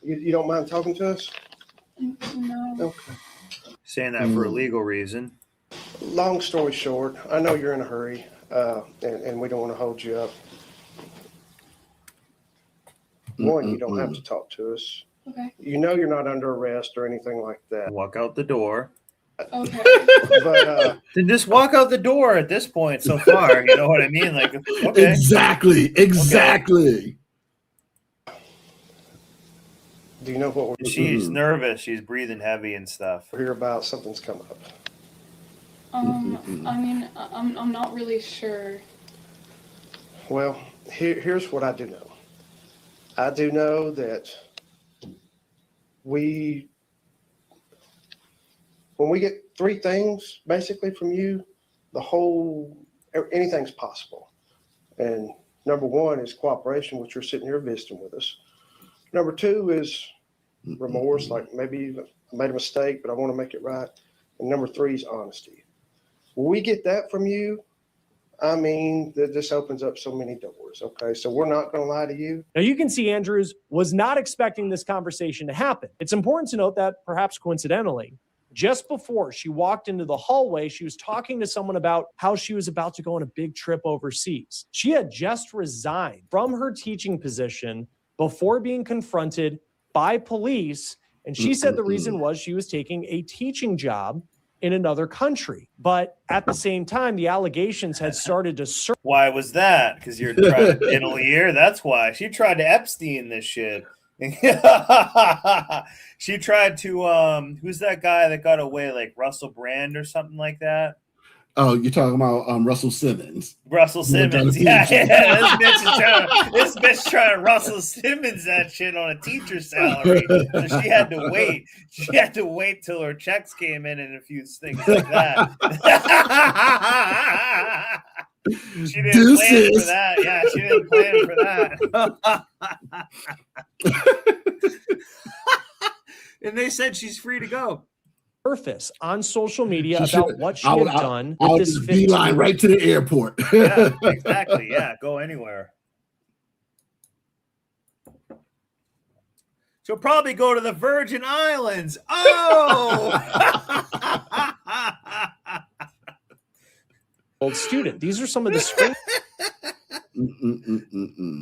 You don't mind talking to us? No. Okay. Saying that for a legal reason. Long story short, I know you're in a hurry, and we don't want to hold you up. One, you don't have to talk to us. Okay. You know you're not under arrest or anything like that. Walk out the door. Okay. But then just walk out the door at this point so far. You know what I mean? Like, okay. Exactly. Okay. Do you know what we're She's nervous. She's breathing heavy and stuff. We're here about something's come up. I mean, I'm not really sure. Well, here's what I do know. I do know that when we get three things basically from you, anything's possible. And number one is cooperation, which you're sitting here visiting with us. Number two is remorse, like maybe I made a mistake, but I want to make it right. And number three is honesty. When we get that from you, I mean, this opens up so many doors. Okay, so we're not going to lie to you. Now, you can see Andrews was not expecting this conversation to happen. It's important to note that, perhaps coincidentally, just before she walked into the hallway, she was talking to someone about how she was about to go on a big trip overseas. She had just resigned from her teaching position before being confronted by police, and she said the reason was she was taking a teaching job in another country. But at the same time, the allegations had started to surface. Why was that? Because you're trying to diddle ear? That's why. She tried to Epstein this shit. She tried to, who's that guy that got away, like Russell Brand or something like that? Oh, you're talking about Russell Simmons. Russell Simmons, yeah. This bitch trying to Russell Simmons that shit on a teacher's salary. So she had to wait. She had to wait till her checks came in and a few things like that. She didn't plan for that. Yeah, she didn't plan for that. And they said she's free to go. Surface on social media about what she had done with this beeline right to the airport. Yeah, exactly. Yeah, go anywhere. She'll probably go to the Virgin Islands. Oh! Old student. These are some of the screen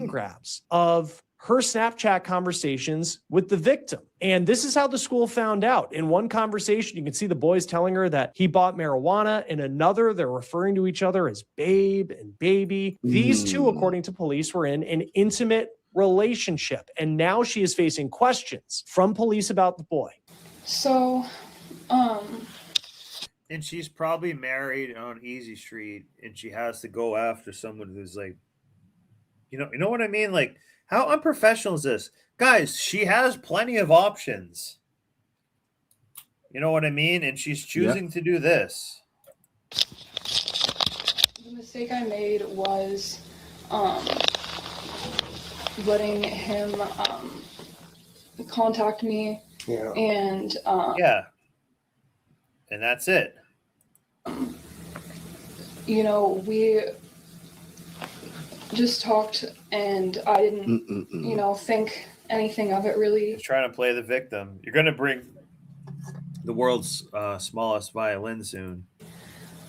grabs of her Snapchat conversations with the victim. And this is how the school found out. In one conversation, you can see the boys telling her that he bought marijuana. In another, they're referring to each other as babe and baby. These two, according to police, were in an intimate relationship. And now she is facing questions from police about the boy. So, and she's probably married on Easy Street, and she has to go after someone who's like, you know what I mean? Like, how unprofessional is this? Guys, she has plenty of options. You know what I mean? And she's choosing to do this. The mistake I made was letting him contact me. Yeah. And yeah. And that's it. We just talked, and I didn't, think anything of it really. Just trying to play the victim. You're going to bring the world's smallest violin soon.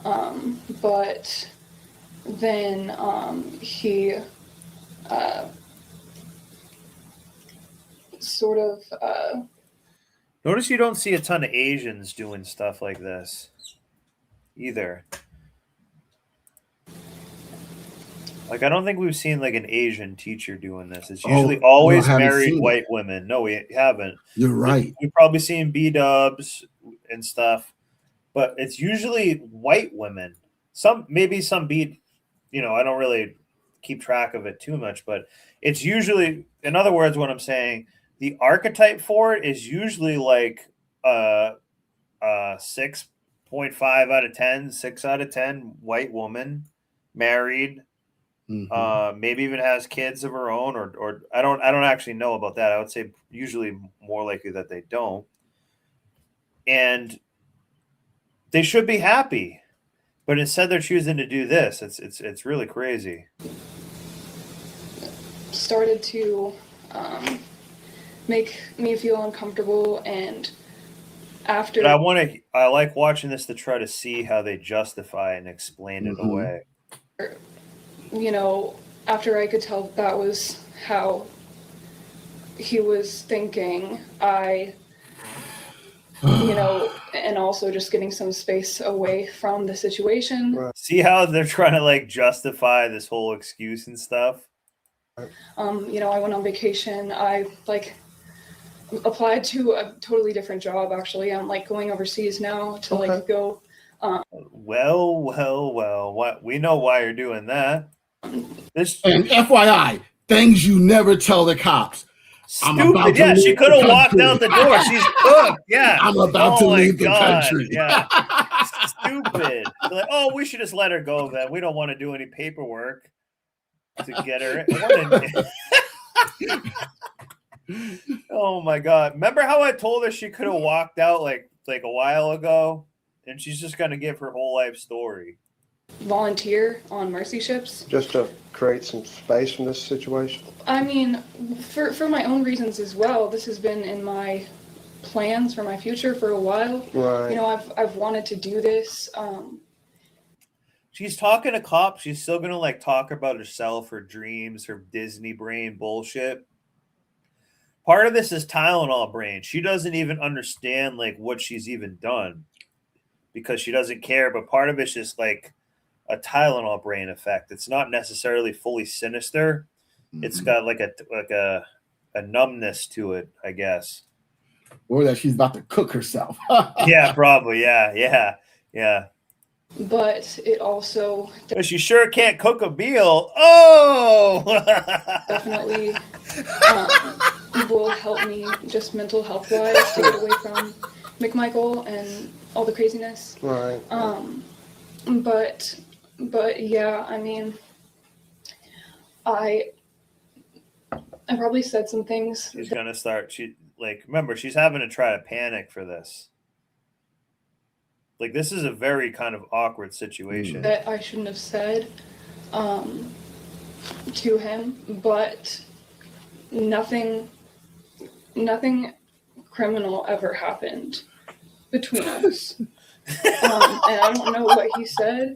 But then he sort of. Notice you don't see a ton of Asians doing stuff like this either. Like, I don't think we've seen like an Asian teacher doing this. It's usually always married white women. No, we haven't. You're right. We've probably seen B-dubs and stuff, but it's usually white women. Maybe some I don't really keep track of it too much, but it's usually, in other words, what I'm saying, the archetype for it is usually like 6.5 out of 10, 6 out of 10 white woman, married. Maybe even has kids of her own, or I don't actually know about that. I would say usually more likely that they don't, and they should be happy. But instead, they're choosing to do this. It's really crazy. Started to make me feel uncomfortable, and after But I like watching this to try to see how they justify and explain it away. After I could tell that was how he was thinking, and also just getting some space away from the situation. See how they're trying to like justify this whole excuse and stuff? I went on vacation. I applied to a totally different job. Actually, I'm going overseas now to go. Well. What we know why you're doing that. And FYI, things you never tell the cops. Stupid. Yeah, she could have walked out the door. She's cooked. Yeah. I'm about to leave the country. Yeah. Stupid. They're like, oh, we should just let her go then. We don't want to do any paperwork to get her. Oh my God. Remember how I told her she could have walked out like a while ago? And she's just gonna give her whole life story. Volunteer on mercy ships. Just to create some space from this situation? I mean, for my own reasons as well. This has been in my plans for my future for a while. Right. I've wanted to do this. She's talking to cops. She's still gonna talk about herself, her dreams, her Disney brain bullshit. Part of this is Tylenol brain. She doesn't even understand what she's even done because she doesn't care. But part of it's just a Tylenol brain effect. It's not necessarily fully sinister. Mm-hmm. It's got a numbness to it, I guess. Or that she's about to cook herself. Yeah, probably. Yeah. But it also... But she sure can't cook a meal. Oh! Definitely will help me just mental health-wise to get away from McMichael and all the craziness. Right. But yeah, I mean, I probably said some things. She's gonna start. Remember, she's having to try to panic for this. This is a very kind of awkward situation that I shouldn't have said to him, but nothing criminal ever happened between us. And I don't know what he said.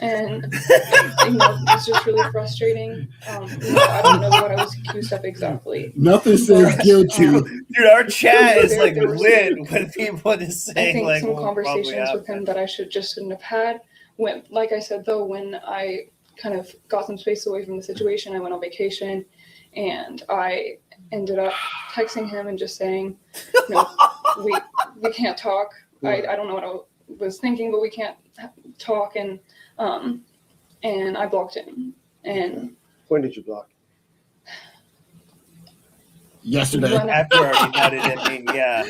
And it's just really frustrating. I don't know what I was accused of exactly. Nothing says guilty. Dude, our chat is lit when people just saying I think some conversations with him that I shouldn't have had. When, like I said though, when I kind of got some space away from the situation, I went on vacation, and I ended up texting him and just saying, we can't talk. I don't know what I was thinking, but we can't talk, and I blocked him. And when did you block? Yesterday. After I already yeah.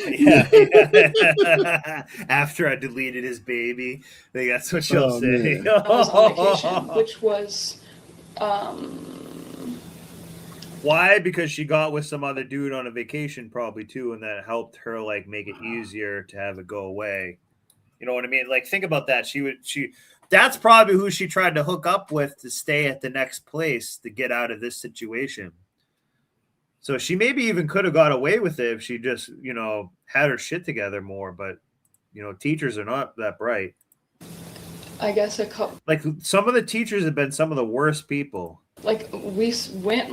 After I deleted his baby, that's what she'll say. I was on vacation, which was why? Because she got with some other dude on a vacation, probably too, and that helped her make it easier to have it go away. You know what I mean? Think about that. That's probably who she tried to hook up with to stay at the next place to get out of this situation. So she maybe even could have got away with it if she just, had her shit together more. But, teachers are not that bright. I guess a couple. Some of the teachers have been some of the worst people. We went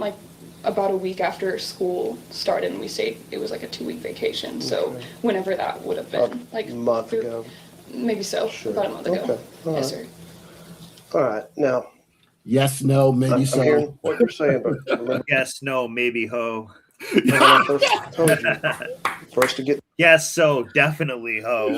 about a week after school started, and we stayed. It was a 2-week vacation. Okay. So whenever that would have been a month ago. Maybe so. Sure. About a month ago. Okay. Yes, sir. All right. Now. Yes, no, maybe so. I'm hearing what you're saying, but remember, yes, no, maybe ho. I first told you. First to get. Yes, so definitely ho.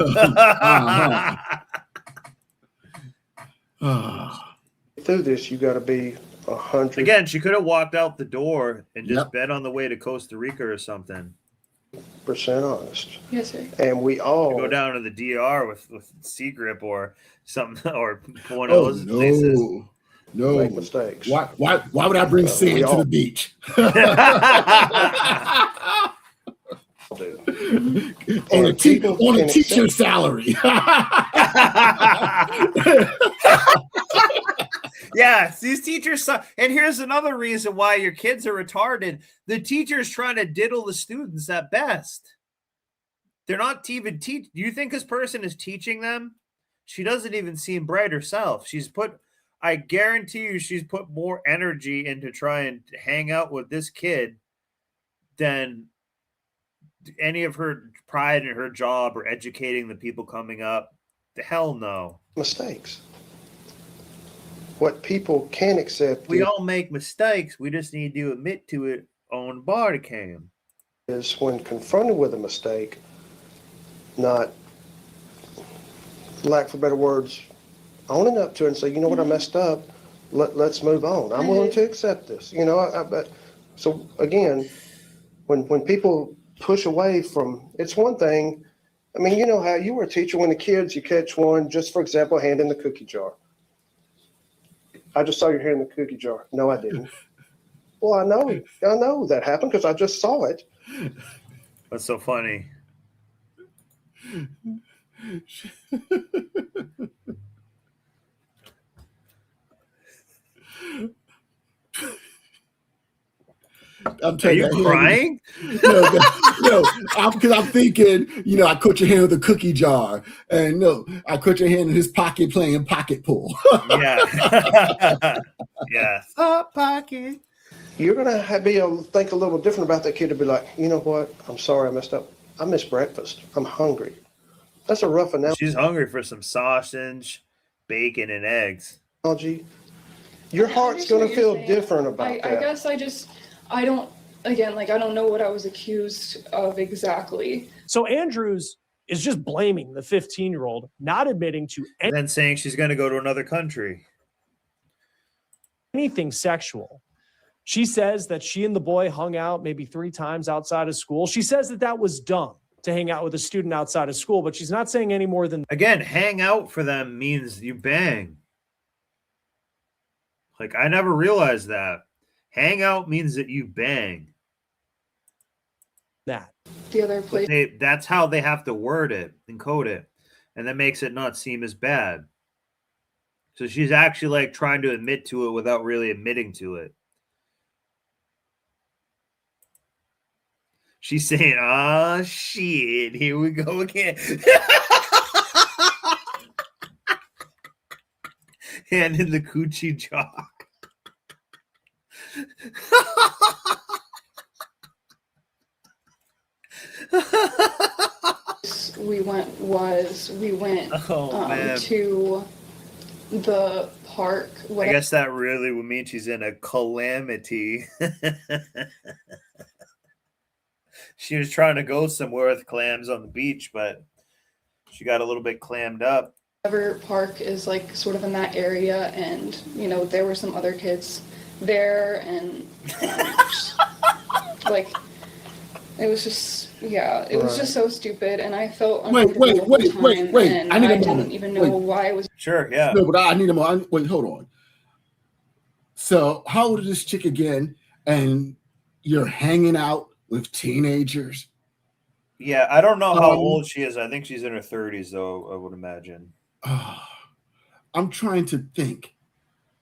Through this, you got to be 100. Again, she could have walked out the door and just bet on the way to Costa Rica or something. % honest. Yes, sir. And we all go down to the DR with C-Grip or something, or one of those places. No make mistakes. Why would I bring sand to the beach? on a teacher's salary. Yeah, these teachers suck. And here's another reason why your kids are retarded. The teacher's trying to diddle the students at best. They're not even teach. Do you think this person is teaching them? She doesn't even seem bright herself. I guarantee you she's put more energy into trying to hang out with this kid than any of her pride in her job or educating the people coming up. The hell no. Mistakes. What people can accept. We all make mistakes. We just need to admit to it on body cam. Is when confronted with a mistake, not, lack for better words, owning up to it and say, you know what, I messed up. Let's move on. I'm willing to accept this. You know, I bet. So again, when people push away from, it's one thing. I mean, you know how you were a teacher when the kids, you catch one, just for example, hand in the cookie jar. I just saw your hand in the cookie jar. No, I didn't. Well, I know that happened because I just saw it. That's so funny. I'm telling Are you crying? No, because I'm thinking, you know, I caught your hand with a cookie jar, and no, I caught your hand in his pocket playing pocket pool. Yeah. Yeah. Hot pocket. You're gonna be able to think a little different about that kid to be like, you know what? I'm sorry I messed up. I missed breakfast. I'm hungry. That's a rough analogy. She's hungry for some sausage, bacon, and eggs. Your heart's gonna feel different about that. I guess I don't, again, like, I don't know what I was accused of exactly. So Andrews is just blaming the 15-year-old, not admitting to And then saying she's going to go to another country. anything sexual. She says that she and the boy hung out maybe 3 times outside of school. She says that that was dumb to hang out with a student outside of school, but she's not saying any more than. Again, hang out for them means you bang. Like, I never realized that. Hang out means that you bang. That. The other place. That's how they have to word it and code it. And that makes it not seem as bad. So she's actually like trying to admit to it without really admitting to it. She's saying, "Ah, shit, here we go again." Hand in the coochie jar. We went to the park. I guess that really would mean she's in a calamity. She was trying to go somewhere with clams on the beach, but she got a little bit clammed up. Whatever park is like sort of in that area, and you know there were some other kids there, and like it was just it was just so stupid, and I felt uncomfortable Wait! and I need a didn't moment. even know why I was. Sure, yeah. No, but I need a moment. Wait, hold on. So, how old is this chick again? And you're hanging out with teenagers? Yeah, I don't know how old she is. I think she's in her 30s, though, I would imagine. I'm trying to think.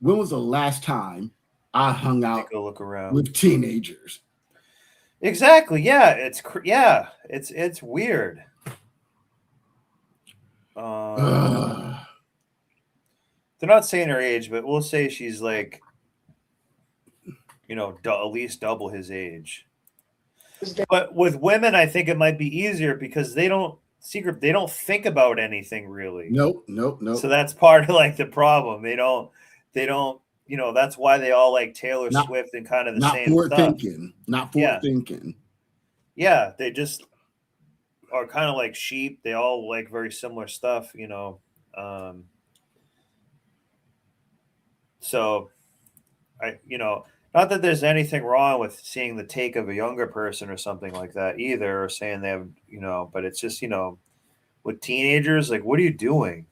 When was the last time I hung out look around with teenagers? Exactly. Yeah, it's weird. They're not saying her age, but we'll say she's like, you know, at least double his age. But with women, I think it might be easier because they don't think about anything really. Nope. So that's part of like the problem. They don't, you know, that's why they all like Taylor Swift and kind of the same stuff. Not forward thinking. Yeah, they just are kind of like sheep. They all like very similar stuff, you know. So not that there's anything wrong with seeing the take of a younger person or something like that either, or saying they have, you know, but it's just, you know, with teenagers, like, what are you doing?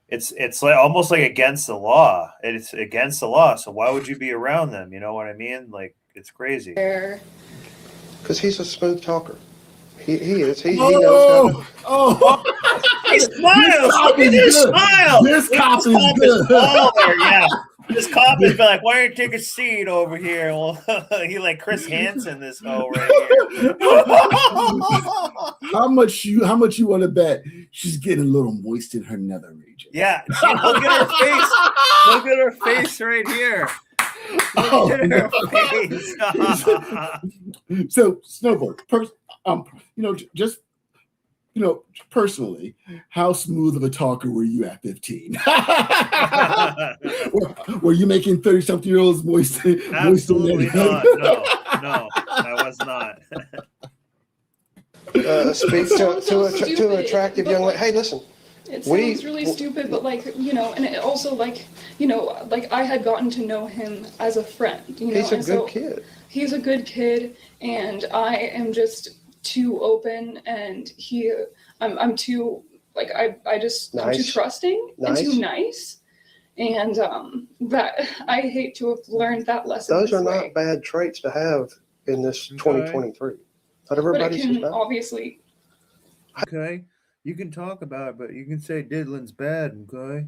It's like almost like against the law. It's against the law. So why would you be around them? You know what I mean? Like, it's crazy. Because he's a smooth talker. He is. He knows how to. smiles. Look at his smile. This cop is is good. baller, yeah. This cop is like, why don't you take a seat over here? Well, he like Chris Hansen, this hoe right here. How much you want to bet she's getting a little moist in her nether region? Yeah, look at her face. Look at her face right here. Look at her face. So, Snowball, just personally, how smooth of a talker were you at 15? Were you making 30-something-year-olds moist? Absolutely not. No, I was not. Speak to an attractive young lady. Hey, listen. It sounds really stupid, but and it also like I had gotten to know him as a friend. He's a good kid. He's a good kid, and I am just too open, and I'm too I'm too trusting and too nice, and that I hate to have learned that lesson. Those are not bad traits to have in this 2023. Not everybody's but it can obviously. Okay. You can talk about it, but you can say diddling's bad, okay?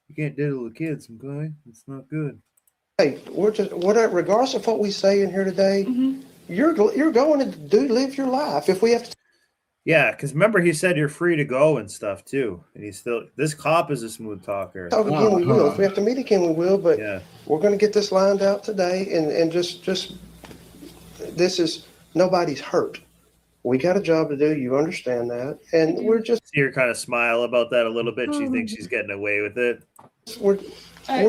You can't diddle the kids, okay? It's not good. Hey, we're just regardless of what we say in here today, you're going to live your life. If we have to. Yeah, because remember he said you're free to go and stuff too, and he's still. This cop is a smooth talker. Talk again, we will. If we have to meet again, we will. But yeah, we're going to get this lined out today, and just this is nobody's hurt. We got a job to do. You understand that, and we're just. See her kind of smile about that a little bit. She thinks she's getting away with it. We're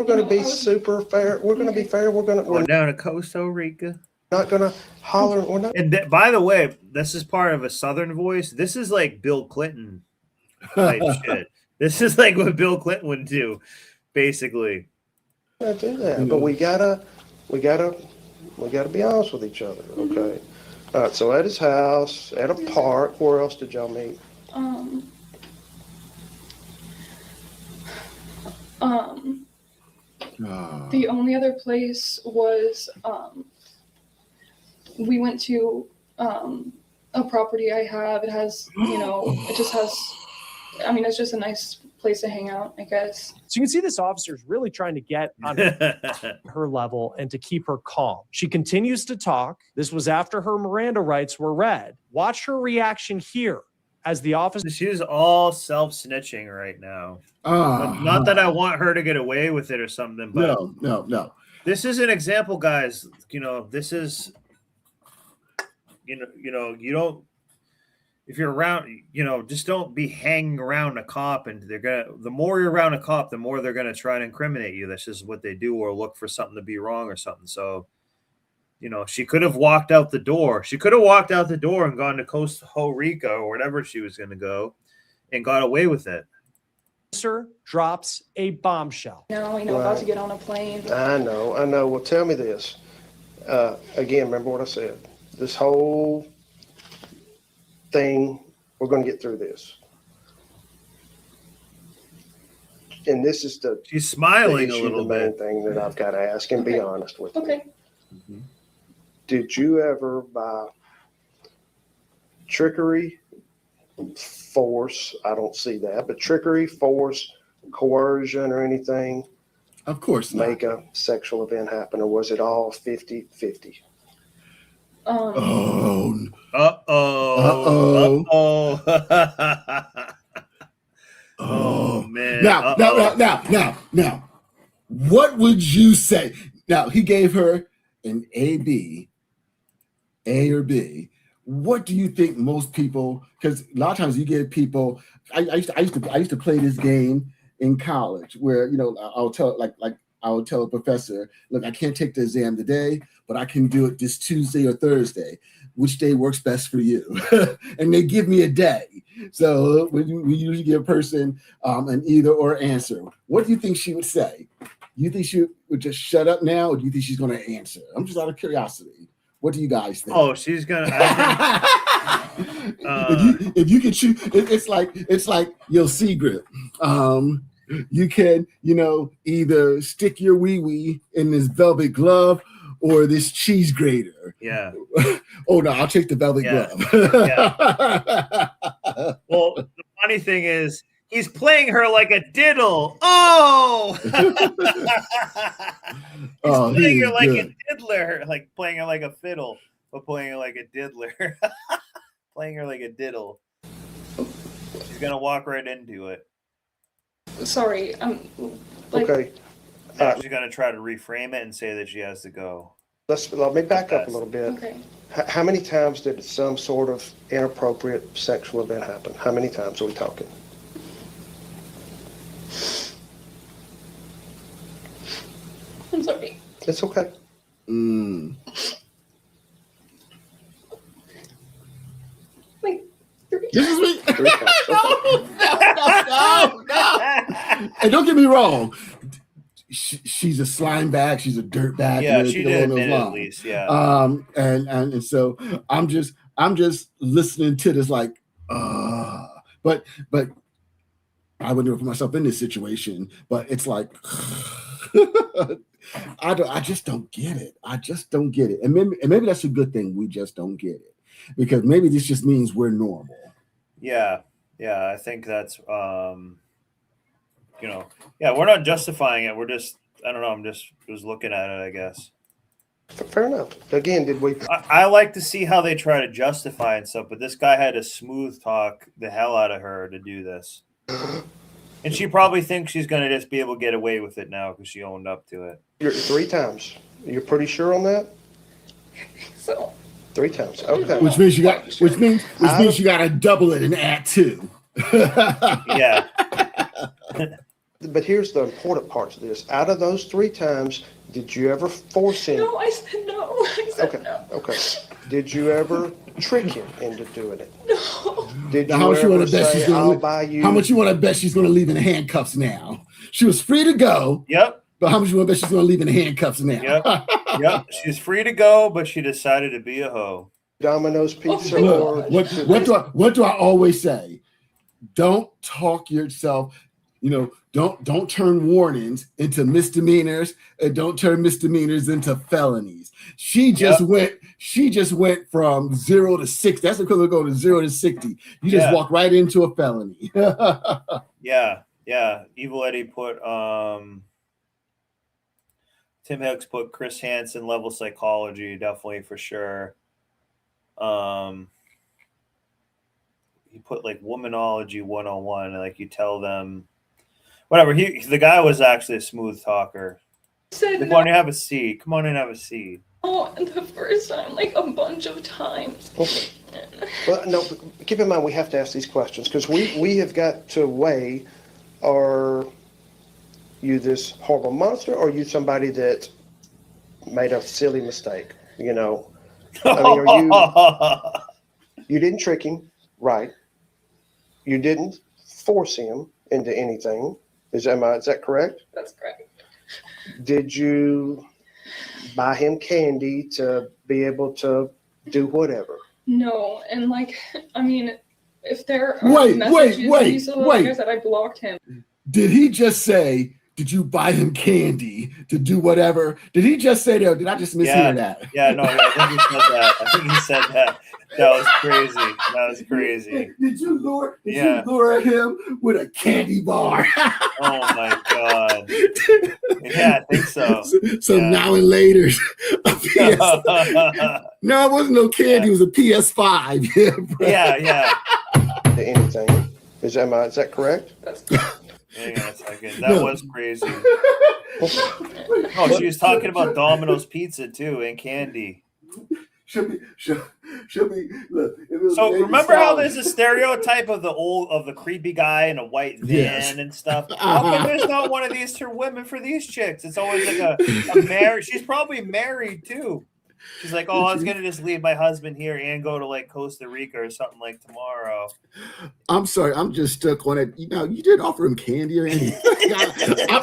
going to be super fair. We're going to be fair. We're down to Costa Rica. Not going to holler. We're not. And by the way, this is part of a Southern voice. This is like Bill Clinton type shit. This is like what Bill Clinton would do, basically. I do that, but we gotta be honest with each other, okay? All right, so at his house, at a park, where else did y'all meet? The only other place was we went to a property I have. It has, it just has. I mean, it's just a nice place to hang out, I guess. So you can see this officer is really trying to get on her level and to keep her calm. She continues to talk. This was after her Miranda rights were read. Watch her reaction here as the officer. She's all self-snitching right now. Not that I want her to get away with it or something, but no. This is an example, guys. This is, you don't. If you're around, just don't be hanging around a cop, and the more you're around a cop, the more they're gonna try to incriminate you. That's just what they do, or look for something to be wrong or something. So, she could have walked out the door. She could have walked out the door and gone to Costa Rica or whatever she was gonna go, and got away with it. Officer drops a bombshell. Now, about to get on a plane. I know. Well, tell me this. Again, remember what I said. This whole thing, we're going to get through this, and this is she's smiling a issue, little the main bit. thing that I've got to ask and be honest with you. Okay. Did you ever, by trickery, force, I don't see that, but trickery, force, coercion, or anything, of course, make a sexual event happen, or was it all 50-50? Uh-oh. Oh man. Now, what would you say? Now, he gave her an A or B. What do you think most people, because a lot of times you give people, I used to play this game in college where, I'll tell I would tell a professor, look, I can't take the exam today, but I can do it this Tuesday or Thursday. Which day works best for you? And they give me a day. So we usually give a person an either or answer. What do you think she would say? You think she would just shut up now, or do you think she's going to answer? I'm just out of curiosity. What do you guys think? Oh, she's gonna. If you can choose, it's like your secret. You can, either stick your wee in this velvet glove or this cheese grater. Yeah. Oh no, I'll take the velvet glove. Yeah. Well, the funny thing is, He's playing her like a diddle. Oh! He's Oh, playing he her is like good. a diddler, like playing her like a fiddle, but playing her like a diddler. Playing her like a diddle. She's gonna walk right into it. Sorry, Okay. Now she's gonna try to reframe it and say that she has to go. Let me back up a little bit. Okay. How many times did some sort of inappropriate sexual event happen? How many times are we talking? I'm sorry. It's okay. Mm. Like, This is me. Three times. Okay. No. And don't get me wrong. She's a slime bag. She's a dirt bag. Yeah, and she everything did along those admit it at lines. least, yeah. And so I'm just listening to this like, but I would never put myself in this situation. But it's like, I just don't get it. I just don't get it. And maybe that's a good thing. We just don't get it because maybe this just means we're normal. Yeah, I think that's we're not justifying it. We're just I don't know. I'm just looking at it, I guess. Fair enough. Again, did we? I like to see how they try to justify and stuff, but this guy had to smooth talk the hell out of her to do this. And she probably thinks she's going to just be able to get away with it now because she owned up to it. You're 3 times. You're pretty sure on that? So 3 times. Okay. Which means you got to double it and add 2. Yeah. But here's the important part to this. Out of those 3 times, did you ever force him? no, I said no. I said Okay. no. Okay. Did you ever trick him into doing it? No. Did Now, you how much you ever want to bet say, she's I'll going buy you? How much you want to bet she's going to leave in handcuffs now? She was free to go. Yep. But how much you want to bet she's going to leave in handcuffs now? Yep. She's free to go, but she decided to be a hoe. Domino's Pizza or Look, what do I always say? Don't talk yourself. Don't turn warnings into misdemeanors, and don't turn misdemeanors into felonies. She just went from 0 to 6. That's equivalent of going to 0 to 60. You just walk right into a felony. Yeah. Evil Eddie put Tim Hicks put Chris Hansen level psychology, definitely for sure. He put like womanology 101, like you tell them whatever. The guy was actually a smooth talker. Said Come on and have a seat. Come on and have a seat. no the first time, like a bunch of times. Okay. Well, no, keep in mind we have to ask these questions because we have got to weigh, are you this horrible monster or are you somebody that made a silly mistake? I mean, are you didn't trick him, right? You didn't force him into anything. Is that correct? That's correct. Did you buy him candy to be able to do whatever? No, and if there are Wait, messages, like I said, I blocked him. Did he just say, did you buy him candy to do whatever? Did he just say that? Or did I just mishear that? Yeah, no, I think he said that. I think he said that. That was crazy. Did you lure him with a candy bar? Oh my God. Yeah, I think so. So now and later, no, it wasn't no candy. It was a PS5. Yeah. Anything? Is that correct? Hang on a second. That was crazy. Oh, she was talking about Domino's Pizza too and candy. She'll be. Look. So remember how there's a stereotype of the creepy guy in a white van and stuff? How come there's not one of these 2 women for these chicks? It's always like a married. She's probably married too. She's like, oh, I was gonna just leave my husband here and go to like Costa Rica or something like tomorrow. I'm sorry, I'm just stuck on it. You didn't offer him candy or anything. I'm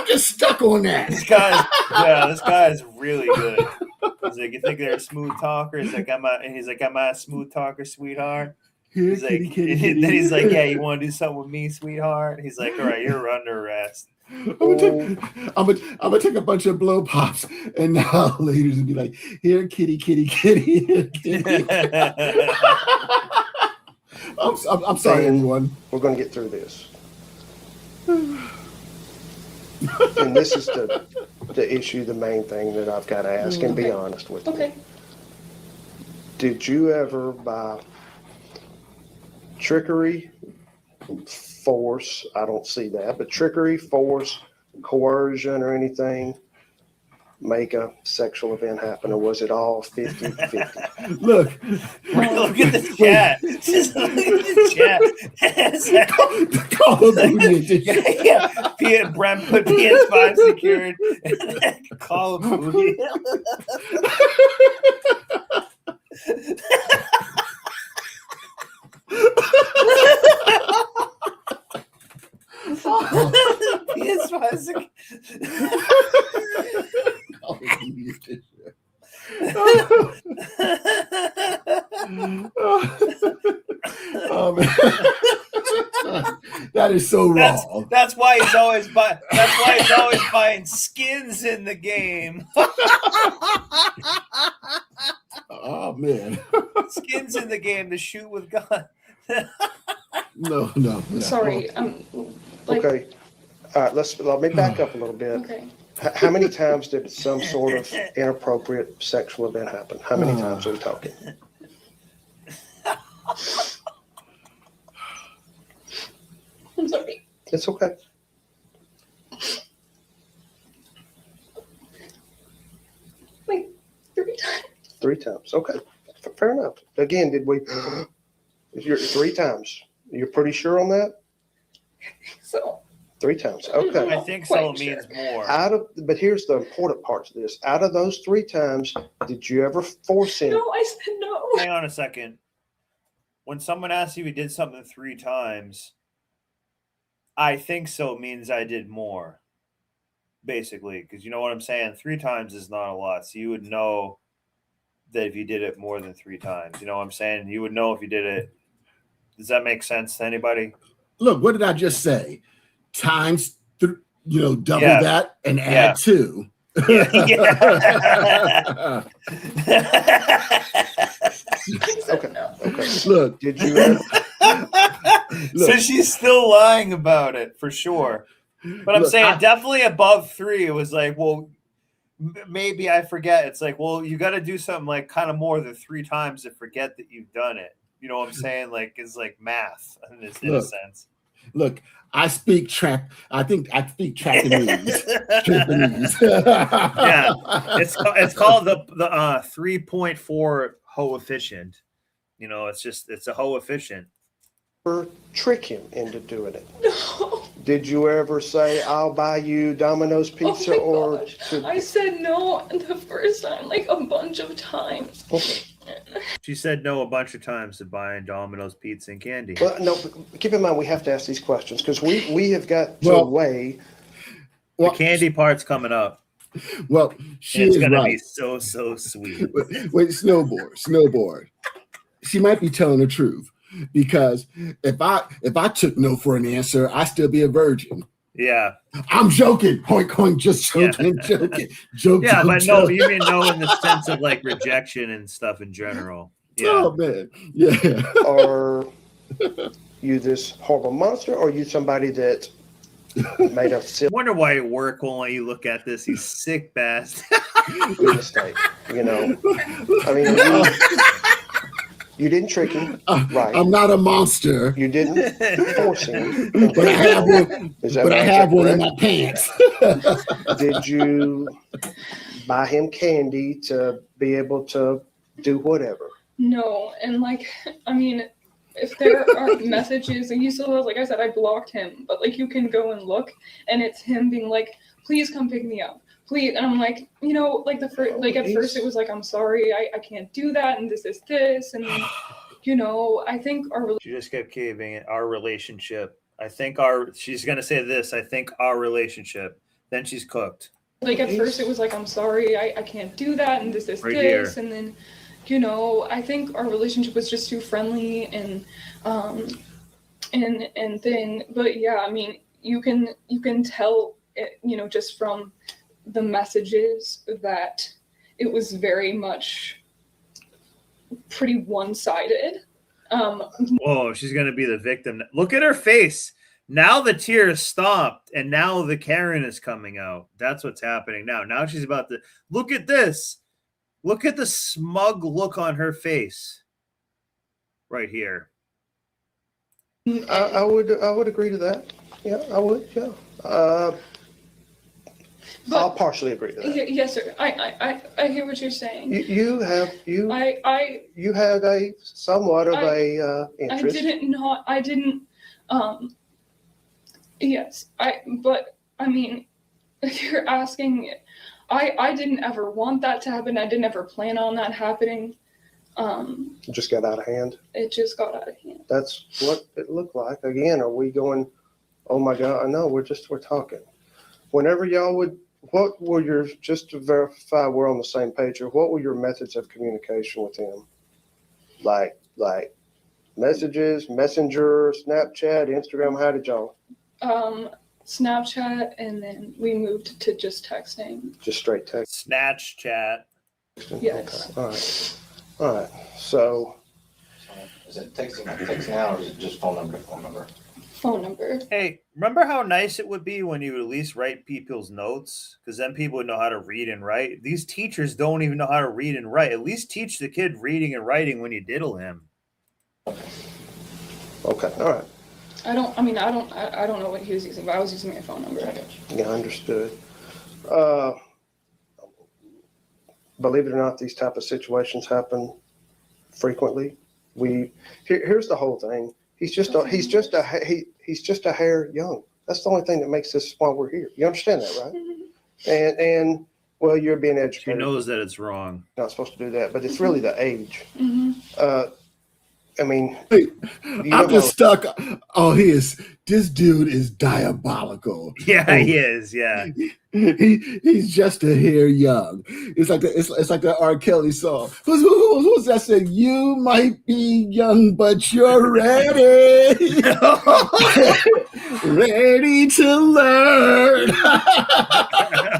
just stuck on that. This guy is really good. He's like, you think they're a smooth talker? He's like, am I a smooth talker, sweetheart? He's like, then he's like, yeah, you want to do something with me, sweetheart? He's like, all right, you're under arrest. I'm gonna take a bunch of blow pops and now ladies will be like, here, kitty, kitty, kitty, here, kitty. I'm sorry, then everyone. We're going to get through this. And this is the issue, the main thing that I've got to ask and be honest with you. Okay. Did you ever, by trickery, force, I don't see that, but trickery, force, coercion, or anything, make a sexual event happen, or was it all 50-50? Look. Look at the chat. Just look at the chat. Call of Duty. Yeah. Brent put PS5 secured. Call of Duty. PS5 secured. That is so wrong. That's why he's always buying skins in the game. Oh man. Skins in the game to shoot with guns. No. Sorry. Okay. All right, let me back up a little bit. Okay. How many times did some sort of inappropriate sexual event happen? How many times are we talking? I'm sorry. It's okay. Like 3 times. 3 times. Okay. Fair enough. Again, you're 3 times. You're pretty sure on that? So. 3 times. Okay. I think so means more. But here's the important part to this. Out of those 3 times, did you ever force him? No, I said no. Hang on a second. When someone asks you, we did something 3 times, I think so means I did more. Basically, because you know what I'm saying? 3 times is not a lot. So you would know that if you did it more than 3 times. You know what I'm saying? You would know if you did it. Does that make sense to anybody? Look, what did I just say? Times, double that and add 2. Okay. Look, did you ever? So she's still lying about it for sure. But I'm saying definitely above 3. It was like, well, maybe I forget. It's like, well, you got to do something like kind of more than 3 times to forget that you've done it. You know what I'm saying? Like, it's like math in a sense. Look, I speak Japanese. Japanese. Yeah, it's called the 3.4 coefficient. You know, it's a coefficient. Or trick him into doing it? No. Did you ever say, "I'll buy you Domino's pizza"? I said no the first time, like a bunch of times. Okay. She said no a bunch of times to buying Domino's pizza and candy. Well, no, but keep in mind we have to ask these questions because we have got to weigh. The candy part's coming up. Well, it's gonna be so sweet. Wait, snowboard. She might be telling the truth because if I took no for an answer, I'd still be a virgin. Yeah. I'm joking. Hoink, just joking, joking. Yeah, but no, you mean no in the sense of like rejection and stuff in general. Yeah. Oh man. Yeah. Are you this horrible monster or are you somebody that made a silly wonder why at work won't let you look at this? He's sick bastard. mistake? You know. I mean you didn't trick him, right? I'm not a monster. You didn't force him. But I have one. But I have one in my pants. Did you buy him candy to be able to do whatever? No, and like, I mean, if there are messages, and he still has, like I said, I blocked him, but like you can go and look, and it's him being like, "Please come pick me up. Please," and I'm like, like at first it was like, "I'm sorry, I can't do that," and this, and I think She just kept caving it. Our relationship. She's gonna say this. I think our relationship. Then she's cooked. Like at first it was like, "I'm sorry, I can't do that," and this, Right here. and then, I think our relationship was just too friendly and then, but yeah, I mean, you can tell it, just from the messages that it was very much pretty one-sided. Whoa, she's gonna be the victim. Look at her face. Now the tears stopped, and now the Karen is coming out. That's what's happening now. Now she's about to look at this. Look at the smug look on her face. Right here. I would agree to that. Yeah, I would. Yeah. I'll partially agree to that. Yes, sir. I hear what you're saying. You have a somewhat of a interest. I didn't. Yes, but I mean, if you're asking, I didn't ever want that to happen. I didn't ever plan on that happening. It just got out of hand. It just got out of hand. That's what it looked like. Again, are we going, oh my God, no, we're talking. Whenever y'all would, what were your, just to verify we're on the same page here, what were your methods of communication with him? Like messages, Messenger, Snapchat, Instagram, how did y'all? Snapchat, and then we moved to just texting. Just straight text? Snatch chat. Yes. Okay. All right. So. Is it texting now, or is it just phone number to phone number? Phone number. Hey, remember how nice it would be when you would at least write people's notes? Because then people would know how to read and write. These teachers don't even know how to read and write. At least teach the kid reading and writing when you diddle him. Okay. All right. I don't know what he was using, but I was using my phone number. Yeah, understood. Believe it or not, these type of situations happen frequently. Here's the whole thing. He's just a hair young. That's the only thing that makes this why we're here. You understand that, right? And well, you're being educated. She knows that it's wrong. Not supposed to do that, but it's really the age. Mm-hmm. I mean, I'm just stuck. Oh, this dude is diabolical. Yeah, he is. Yeah, he's just a hair young. It's like the R. Kelly song. Who's that saying? You might be young, but you're ready, ready to learn.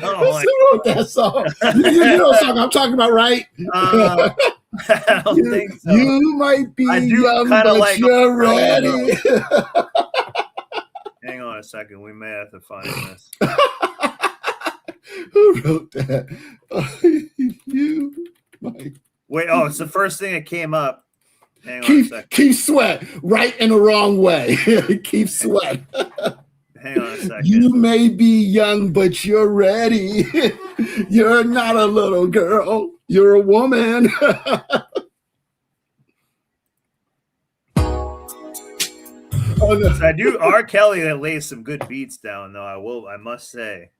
Who wrote that song? You know the song I'm talking about, right? I don't think so. You might be young, but you're ready. Hang on a second. We may have to find this. Who wrote that? You might. Wait, oh, it's the first thing that came up. Hang on a second. Keep Sweat. Right in the wrong way. Keep Sweat. Hang on a second. You may be young, but you're ready. You're not a little girl. You're a woman. Oh, no. I do. R. Kelly that lays some good beats down, though. I must say.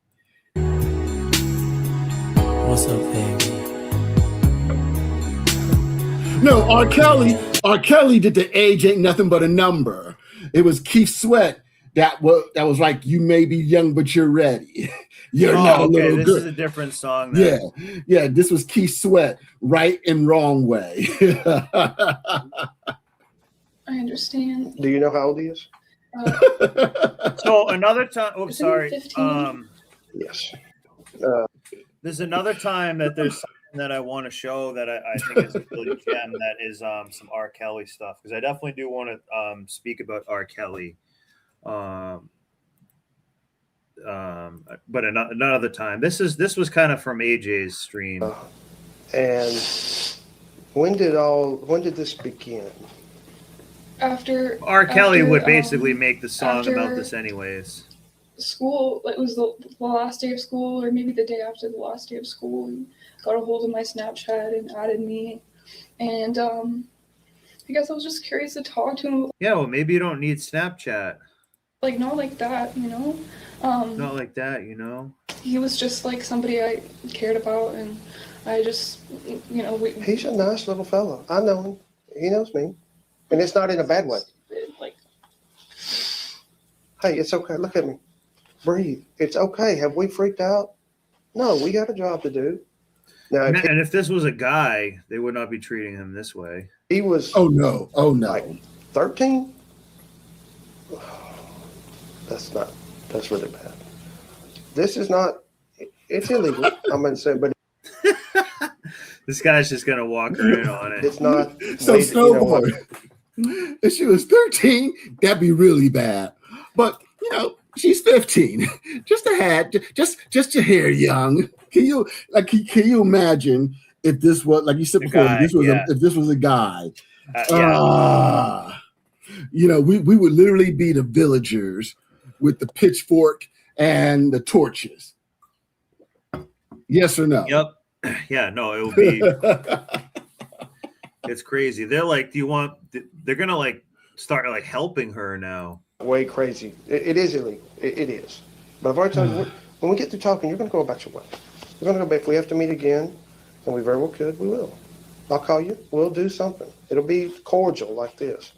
What's up, baby? No, R. Kelly did the age ain't nothing but a number. It was Keith Sweat that was like, you may be young, but you're ready. You're not a little girl. This is a different song. Then. Yeah. This was Keith Sweat, right and wrong way. I understand. Do you know how old he is? So another time. Oh, sorry. 15? Yes. There's another time that there's something that I want to show that I think is a really gem. That is some R. Kelly stuff, because I definitely do want to speak about R. Kelly. But another time. This was kind of from AJ's stream. And when did this begin? After R. Kelly would basically make the song about this anyways. School, it was the last day of school, or maybe the day after the last day of school. He got a hold of my Snapchat and added me, and I guess I was just curious to talk to him. Yeah, well, maybe you don't need Snapchat. Like, not like that, you know? Not like that, you know? He was just like somebody I cared about, and I just, you know, He's a nice little fellow. I know him. He knows me. And it's not in a bad way. Like, hey, it's okay. Look at me. Breathe. It's okay. Have we freaked out? No, we got a job to do. Now, and if this was a guy, they would not be treating him this way. He was. Oh no! Like 13. That's really bad. This is not. It's illegal. I'm going to say, but this guy's just going to walk her in on it. It's not. So snowboard. If she was 13, that'd be really bad. But you know, she's 15. Just a hat, just your hair young. Can you imagine if this was, like you said before, guy, if this was a guy? Yeah. You know, we would literally be the villagers with the pitchfork and the torches. Yes or no? Yep. Yeah, no, it will be. It's crazy. They're like, they're going to like start like helping her now. Way crazy. It is illegal. It is. But I've already told you, when we get through talking, you're going to go about your way. You're going to go back. If we have to meet again, and we very well could, we will. I'll call you. We'll do something. It'll be cordial like this.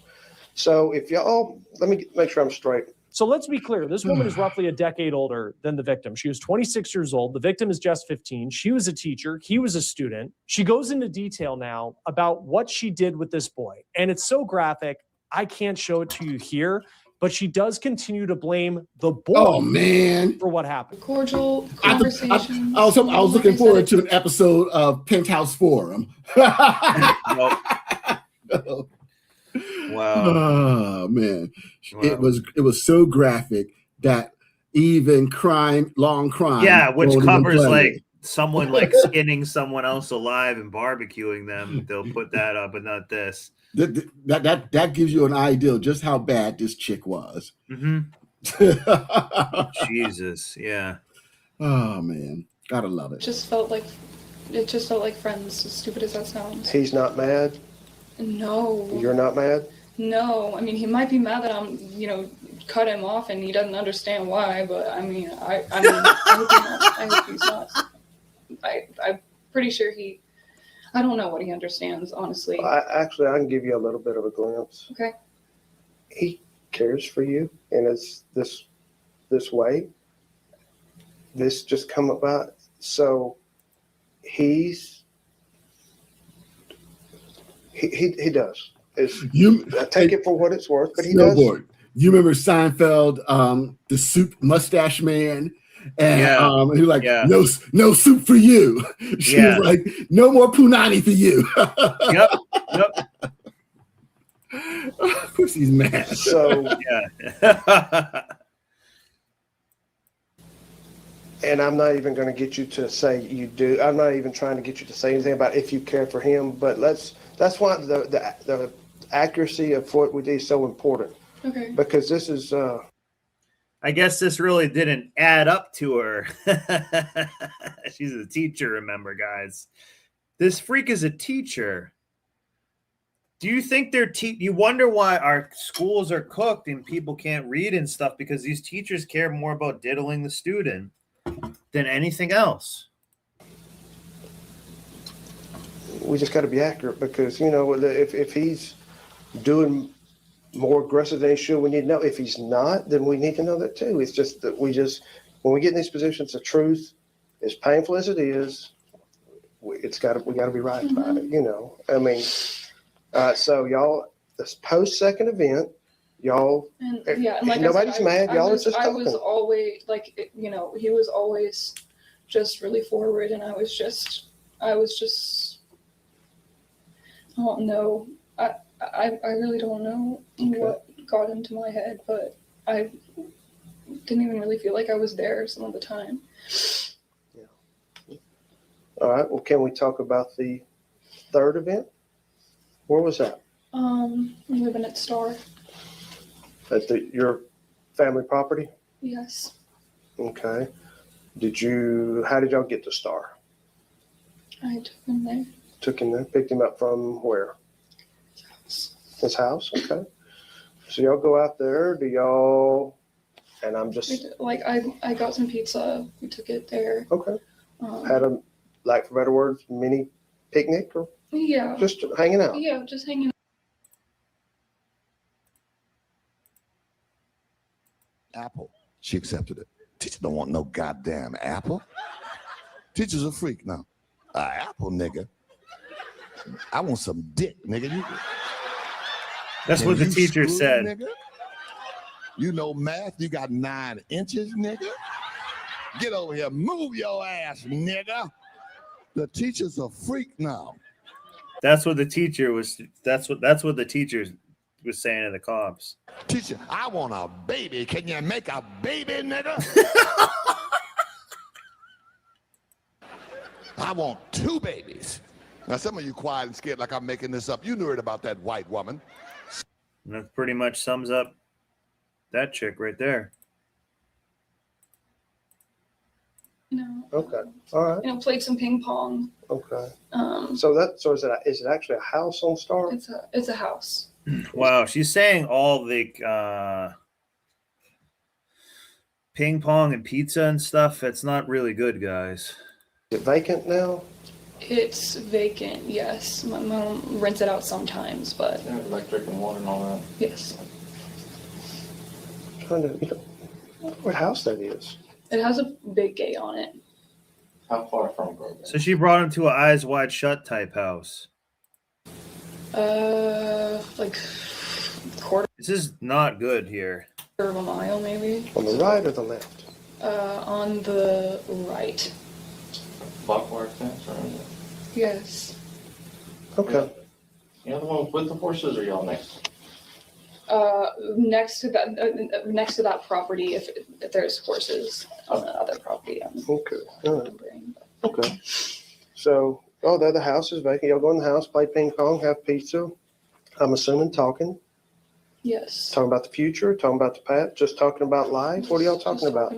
So if y'all, let me make sure I'm straight. So let's be clear. This woman is roughly a decade older than the victim. She was 26 years old. The victim is just 15. She was a teacher. He was a student. She goes into detail now about what she did with this boy. And it's so graphic, I can't show it to you here, but she does continue to blame the boy for what happened. Cordial conversation. I was looking forward to an episode of Penthouse Forum. Wow. Oh man. Wow. It was so graphic that even long crime. Yeah, which covers like someone like skinning someone else alive and barbecuing them. They'll put that up, but not this. That gives you an idea of just how bad this chick was. Mm-hmm. Jesus, yeah. Oh man, gotta love it. It just felt like Friends, as stupid as that sounds. He's not mad? No. You're not mad? No. I mean, he might be mad that I'm, cut him off and he doesn't understand why, but I mean, I hope he's not. I'm pretty sure I don't know what he understands, honestly. I can give you a little bit of a glimpse. Okay. He cares for you, and it's this way. This just come about. So he does. I take it for what it's worth, but he does. You remember Seinfeld, the soup mustache man? And he was like, no soup for you. She was like, no more punani for you. Yep. Of course he's mad. So and I'm not even going to get you to say you do. I'm not even trying to get you to say anything about if you care for him. But that's why the accuracy of what we do is so important. Okay. Because this is. I guess this really didn't add up to her. She's a teacher, remember, guys. This freak is a teacher. Do you think you wonder why our schools are cooked and people can't read and stuff? Because these teachers care more about diddling the student than anything else. We just got to be accurate because, if he's doing more aggressive than he should, we need to know. If he's not, then we need to know that too. It's just that when we get in these positions, the truth, as painful as it is, we got to be right about it. I mean, so y'all, this post second event, y'all, and like nobody's mad. Y'all are just talking. I was always he was always just really forward, and I was just I don't know. I really don't know what got into my head, but I didn't even really feel like I was there some of the time. Yeah. All right. Well, can we talk about the third event? Where was that? I'm living at Star. At your family property? Yes. Okay. How did y'all get to Star? I took him there. Took him there? Picked him up from where? His house? Okay. So y'all go out there, and I'm just... I got some pizza. We took it there. Okay. Had a, for better words, mini picnic? Or yeah. Just hanging out? Yeah, just hanging out. Apple. She accepted it. Teacher don't want no goddamn apple. Teacher's a freak now. Apple, nigga. I want some dick, nigga. That's what the teacher said. Nigga? You know math, you got 9 inches, nigga. Get over here, move your ass, nigga. The teacher's a freak now. That's what the teacher was. That's what the teacher was saying to the cops. Teacher, I want a baby. Can you make a baby, nigga? I want 2 babies. Now, some of you quiet and scared like I'm making this up. You knew it about that white woman. And that pretty much sums up that chick right there. Okay. All right. Played some ping pong. Okay. So is it actually a house on Star? It's a house. Wow, she's saying all the ping pong and pizza and stuff. It's not really good, guys. Is it vacant now? It's vacant, yes. My mom rents it out sometimes, but Electric and water and all that. yes. Trying to what house that is. It has a big gate on it. How far from Grogan? So she brought him to an eyes wide shut type house. Like quarter This is not good here. of a mile, maybe. On the right or the left? On the right. Barbed fence, right? Yes. Okay. You know the one with the horses, or y'all next? Next to that property, if there's horses on the other property. Okay. All right. Okay. So, the other house is vacant. Y'all go in the house, play ping pong, have pizza. I'm assuming talking. Yes. Talking about the future, talking about the past, just talking about life. What are y'all talking about?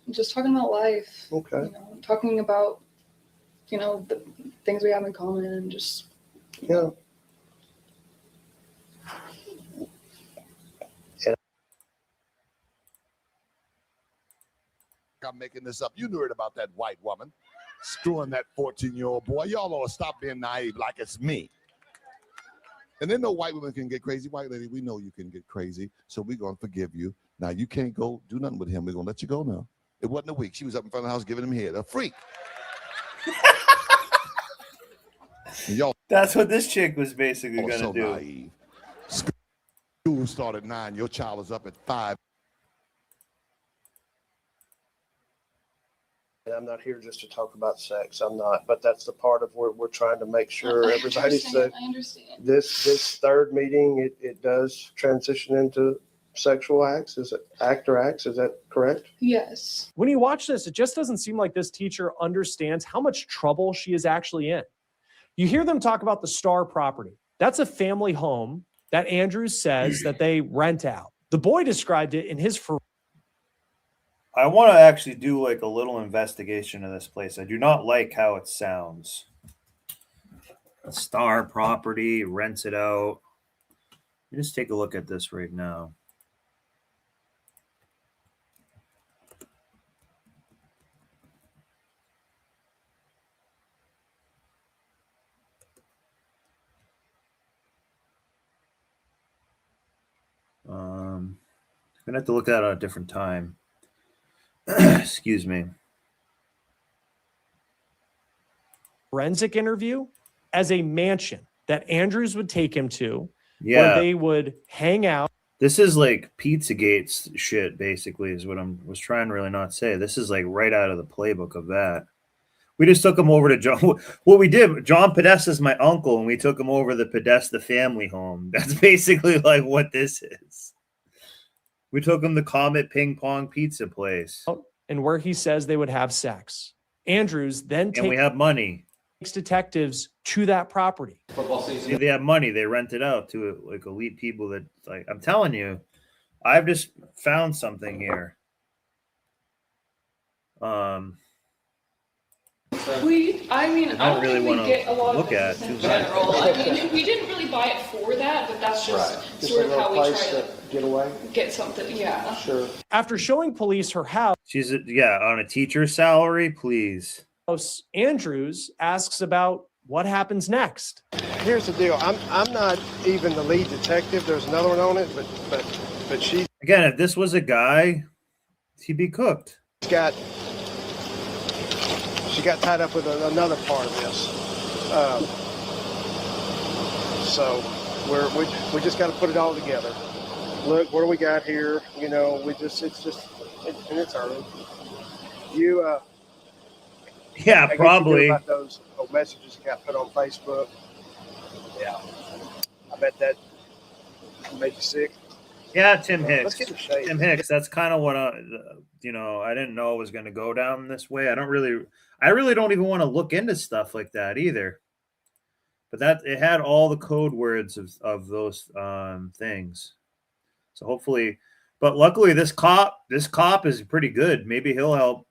Just talking about life. Okay. Talking about, the things we have in common and just. Yeah. I'm making this up. You knew it about that white woman screwing that 14-year-old boy. Y'all ought to stop being naive like it's me. And then no white women can get crazy. White lady, we know you can get crazy, so we're going to forgive you. Now, you can't go do nothing with him. We're going to let you go now. It wasn't a week. She was up in front of the house giving him head. A freak. Y'all. That's what this chick was basically going to so do. Naive. School started at 9. Your child is up at 5. I'm not here just to talk about sex. I'm not, but that's the part of where we're trying to make sure everybody's safe. I understand. This third meeting, it does transition into sexual acts. Is it act or acts? Is that correct? Yes. When you watch this, it just doesn't seem like this teacher understands how much trouble she is actually in. You hear them talk about the Star property. That's a family home that Andrews says that they rent out. The boy described it in his. I want to actually do like a little investigation of this place. I do not like how it sounds. A Star property, rents it out. Let me just take a look at this right now. I'm gonna have to look at it at a different time. Excuse me. Forensic interview as a mansion that Andrews would take him to, Yeah. where they would hang out. This is like Pizzagate shit, basically, is what I was trying to really not say. This is like right out of the playbook of that. We just took him over to John. What we did, John Podesta is my uncle, and we took him over the Podesta family home. That's basically like what this is. We took him to Comet Ping Pong Pizza Place. And where he says they would have sex. Andrews then And we have money. takes detectives to that property. Football season. See, they have money. They rent it out to like elite people that, like, I'm telling you, I've just found something here. I don't really want get a lot to of look at business too in much. general. I mean, we didn't really buy it for that, but that's just sort of how we try to get away. get something. Yeah. Sure. After showing police her house, She's on a teacher's salary, please. Andrews asks about what happens next. Here's the deal. I'm not even the lead detective. There's another one on it, but she Again, if this was a guy, he'd be cooked. she got tied up with another part of this. So we just got to put it all together. Look, what do we got here? You know, and it's early. Yeah, I guess you probably. knew about those messages that got put on Facebook. Yeah, I bet that Make you sick. Yeah, Tim Let's Hicks. get in the shade. Tim Hicks. That's kind of what I didn't know it was going to go down this way. I really don't even want to look into stuff like that either. But that it had all the code words of those things. So hopefully, but luckily this cop is pretty good. Maybe he'll help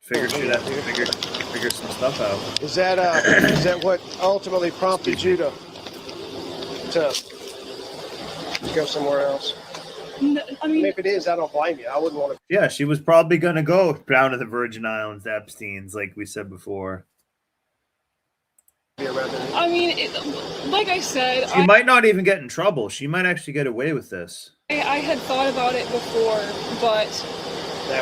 figure some stuff out. Is that what ultimately prompted you to go somewhere else? No, I mean, if it is, I don't blame you. I wouldn't want to. Yeah, she was probably going to go down to the Virgin Islands, Epstein's, like we said before. I mean, like I said, She might not even get in trouble. She might actually get away with this. I had thought about it before, but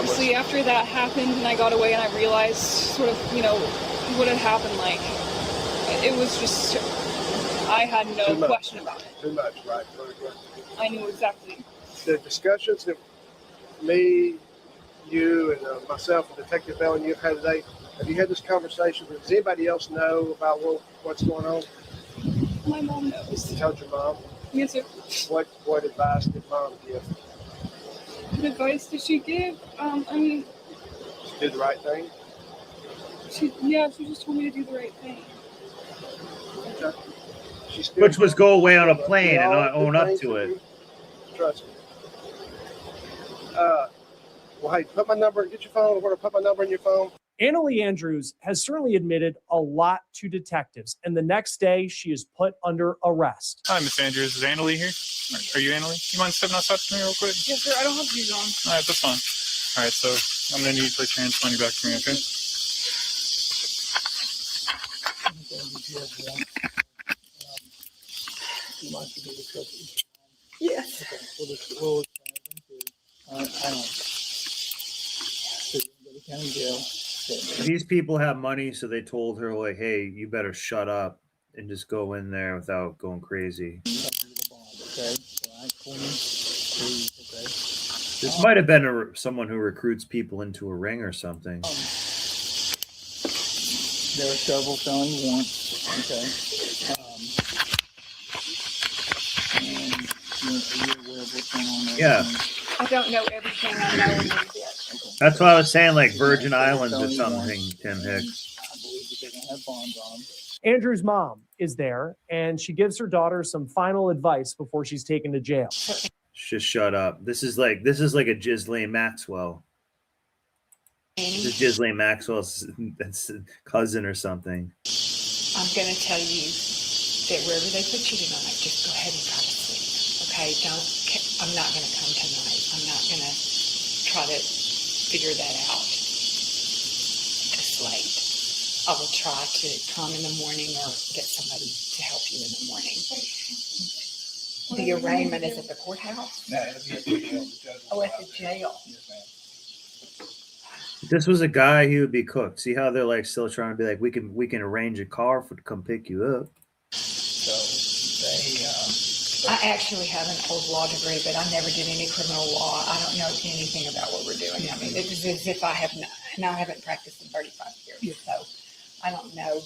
see, after that happened and I got away and I realized sort of, what had happened, like, it was just, I had no question about it. Too much, right? I knew exactly. The discussions that me, you, and myself and Detective Bell and you have had today, have you had this conversation? Does anybody else know about what's going on? My mom knows. You told your mom? Yes, sir. What advice did mom give? What advice did she give? I mean, She did the right thing? she just told me to do the right thing. Okay. Which was go away on a plane and not own up to it. Trust me. Well, hey, put my number, get your phone, or put my number in your phone. Annalee Andrews has certainly admitted a lot to detectives, and the next day she is put under arrest. Hi, Miss Andrews. Is Annalee here? Are you Annalee? You mind stepping outside for me real quick? Yes, sir. I don't have shoes on. All right, that's fine. All right, so I'm going to need you to place your hands behind your back for me, okay? Yes. These people have money, so they told her, like, hey, you better shut up and just go in there without going crazy. This might have been someone who recruits people into a ring or something. There are several felony warrants. Okay. And you're aware of what's going on there? Yeah. I don't know everything. I know a little bit. That's why I was saying, like, Virgin Islands or something, Tim Hicks. I believe that they don't have bonds on them. Andrew's mom is there, and she gives her daughter some final advice before she's taken to jail. Just shut up. This is like a Ghislaine Maxwell. This is Ghislaine Maxwell's cousin or something. I'm going to tell you that wherever they put you tonight, just go ahead and try to sleep. Okay? I'm not going to come tonight. I'm not going to try to figure that out. Just late. I will try to come in the morning or get somebody to help you in the morning. The arraignment is at the courthouse? No, it'll be at the jail. Oh, at the jail. If this was a guy, he would be cooked. See how they're like still trying to be like, we can arrange a car to come pick you up. So they, I actually have an old law degree, but I never did any criminal law. I don't know anything about what we're doing. I mean, it's as if I have not, and I haven't practiced in 35 years, so I don't know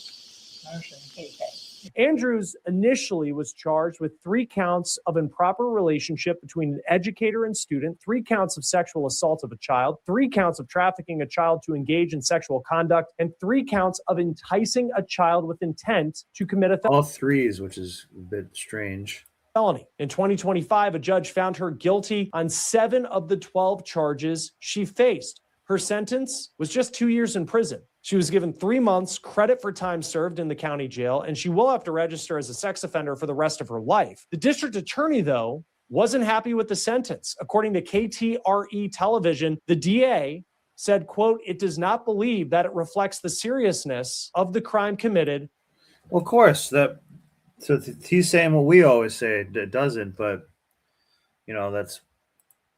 anything. Andrews initially was charged with 3 counts of improper relationship between an educator and student, 3 counts of sexual assault of a child, 3 counts of trafficking a child to engage in sexual conduct, and 3 counts of enticing a child with intent to commit a felony. All 3s, which is a bit strange. In 2025, a judge found her guilty on 7 of the 12 charges she faced. Her sentence was just 2 years in prison. She was given 3 months credit for time served in the county jail, and she will have to register as a sex offender for the rest of her life. The district attorney, though, wasn't happy with the sentence. According to KTRE television, the DA said, quote, it does not believe that it reflects the seriousness of the crime committed. Well, of course, he's saying what we always say. It doesn't, but that's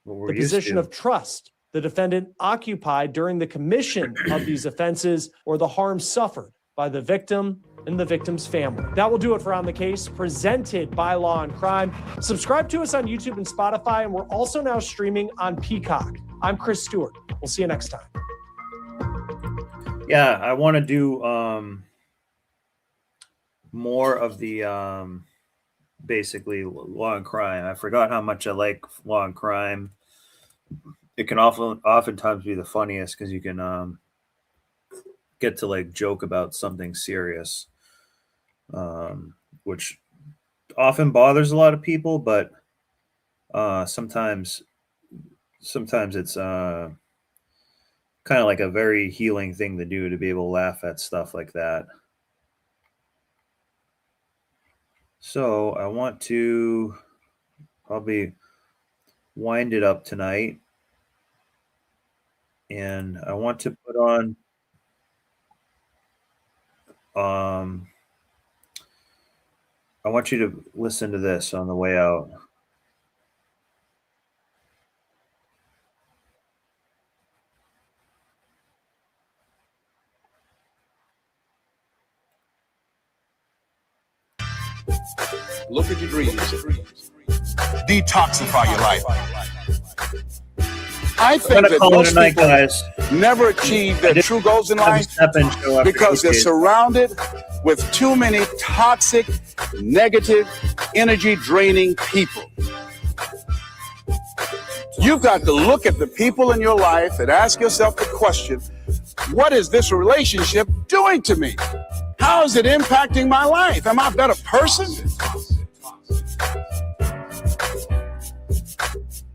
what we're the used position to. of trust the defendant occupied during the commission of these offenses or the harm suffered by the victim and the victim's family. That will do it for On the Case, presented by Law and Crime. Subscribe to us on YouTube and Spotify, and we're also now streaming on Peacock. I'm Chris Stewart. We'll see you next time. Yeah, I want to do more of the basically law and crime. I forgot how much I like law and crime. It can oftentimes be the funniest because you can get to like joke about something serious, which often bothers a lot of people, but sometimes it's kind of like a very healing thing to do, to be able to laugh at stuff like that. So I want to probably wind it up tonight, and I want to put on I want you to listen to this on the way out. Look at your dreams. Detoxify your life. I think that most people never achieve their true goals in life because they're surrounded with too many toxic, negative, energy-draining people. You've got to look at the people in your life and ask yourself the question, what is this relationship doing to me? How is it impacting my life? Am I a better person?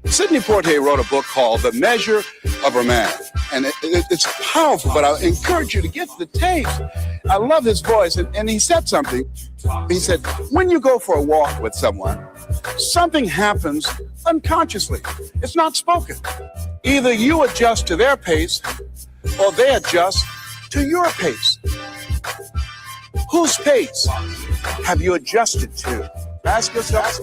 Sidney Poitier wrote a book called The Measure of a Man. And it's powerful, but I encourage you to get the tape. I love his voice. And he said something. He said, when you go for a walk with someone, something happens unconsciously. It's not spoken. Either you adjust to their pace or they adjust to your pace. Whose pace have you adjusted to? Ask yourself.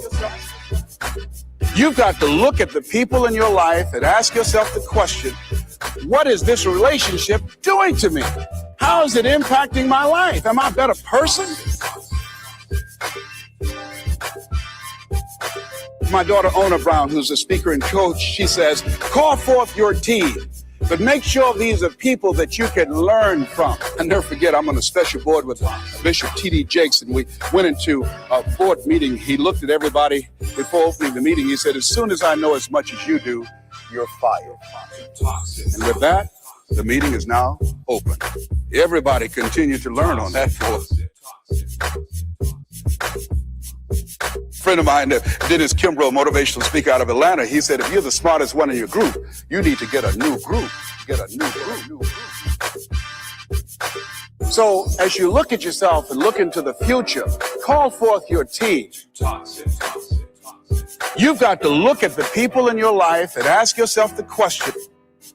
You've got to look at the people in your life and ask yourself the question, what is this relationship doing to me? How is it impacting my life? Am I a better person? My daughter, Ona Brown, who's a speaker and coach, she says, call forth your team, but make sure these are people that you can learn from. I never forget, I'm on a special board with Bishop T.D. Jakes, and we went into a board meeting. He looked at everybody before opening the meeting. He said, as soon as I know as much as you do, you're fired. And with that, the meeting is now open. Everybody continue to learn on that board. Friend of mine, Dennis Kimbrough, motivational speaker out of Atlanta, he said, if you're the smartest one in your group, you need to get a new group. So as you look at yourself and look into the future, call forth your team. You've got to look at the people in your life and ask yourself the question,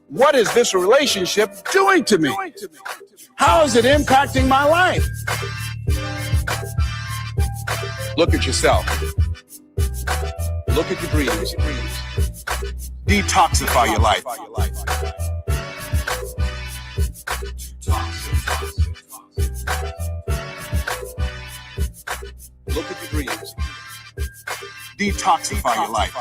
what is this relationship doing to me? How is it impacting my life? Look at yourself. Look at your dreams. Detoxify your life. Look at your dreams. Detoxify your life.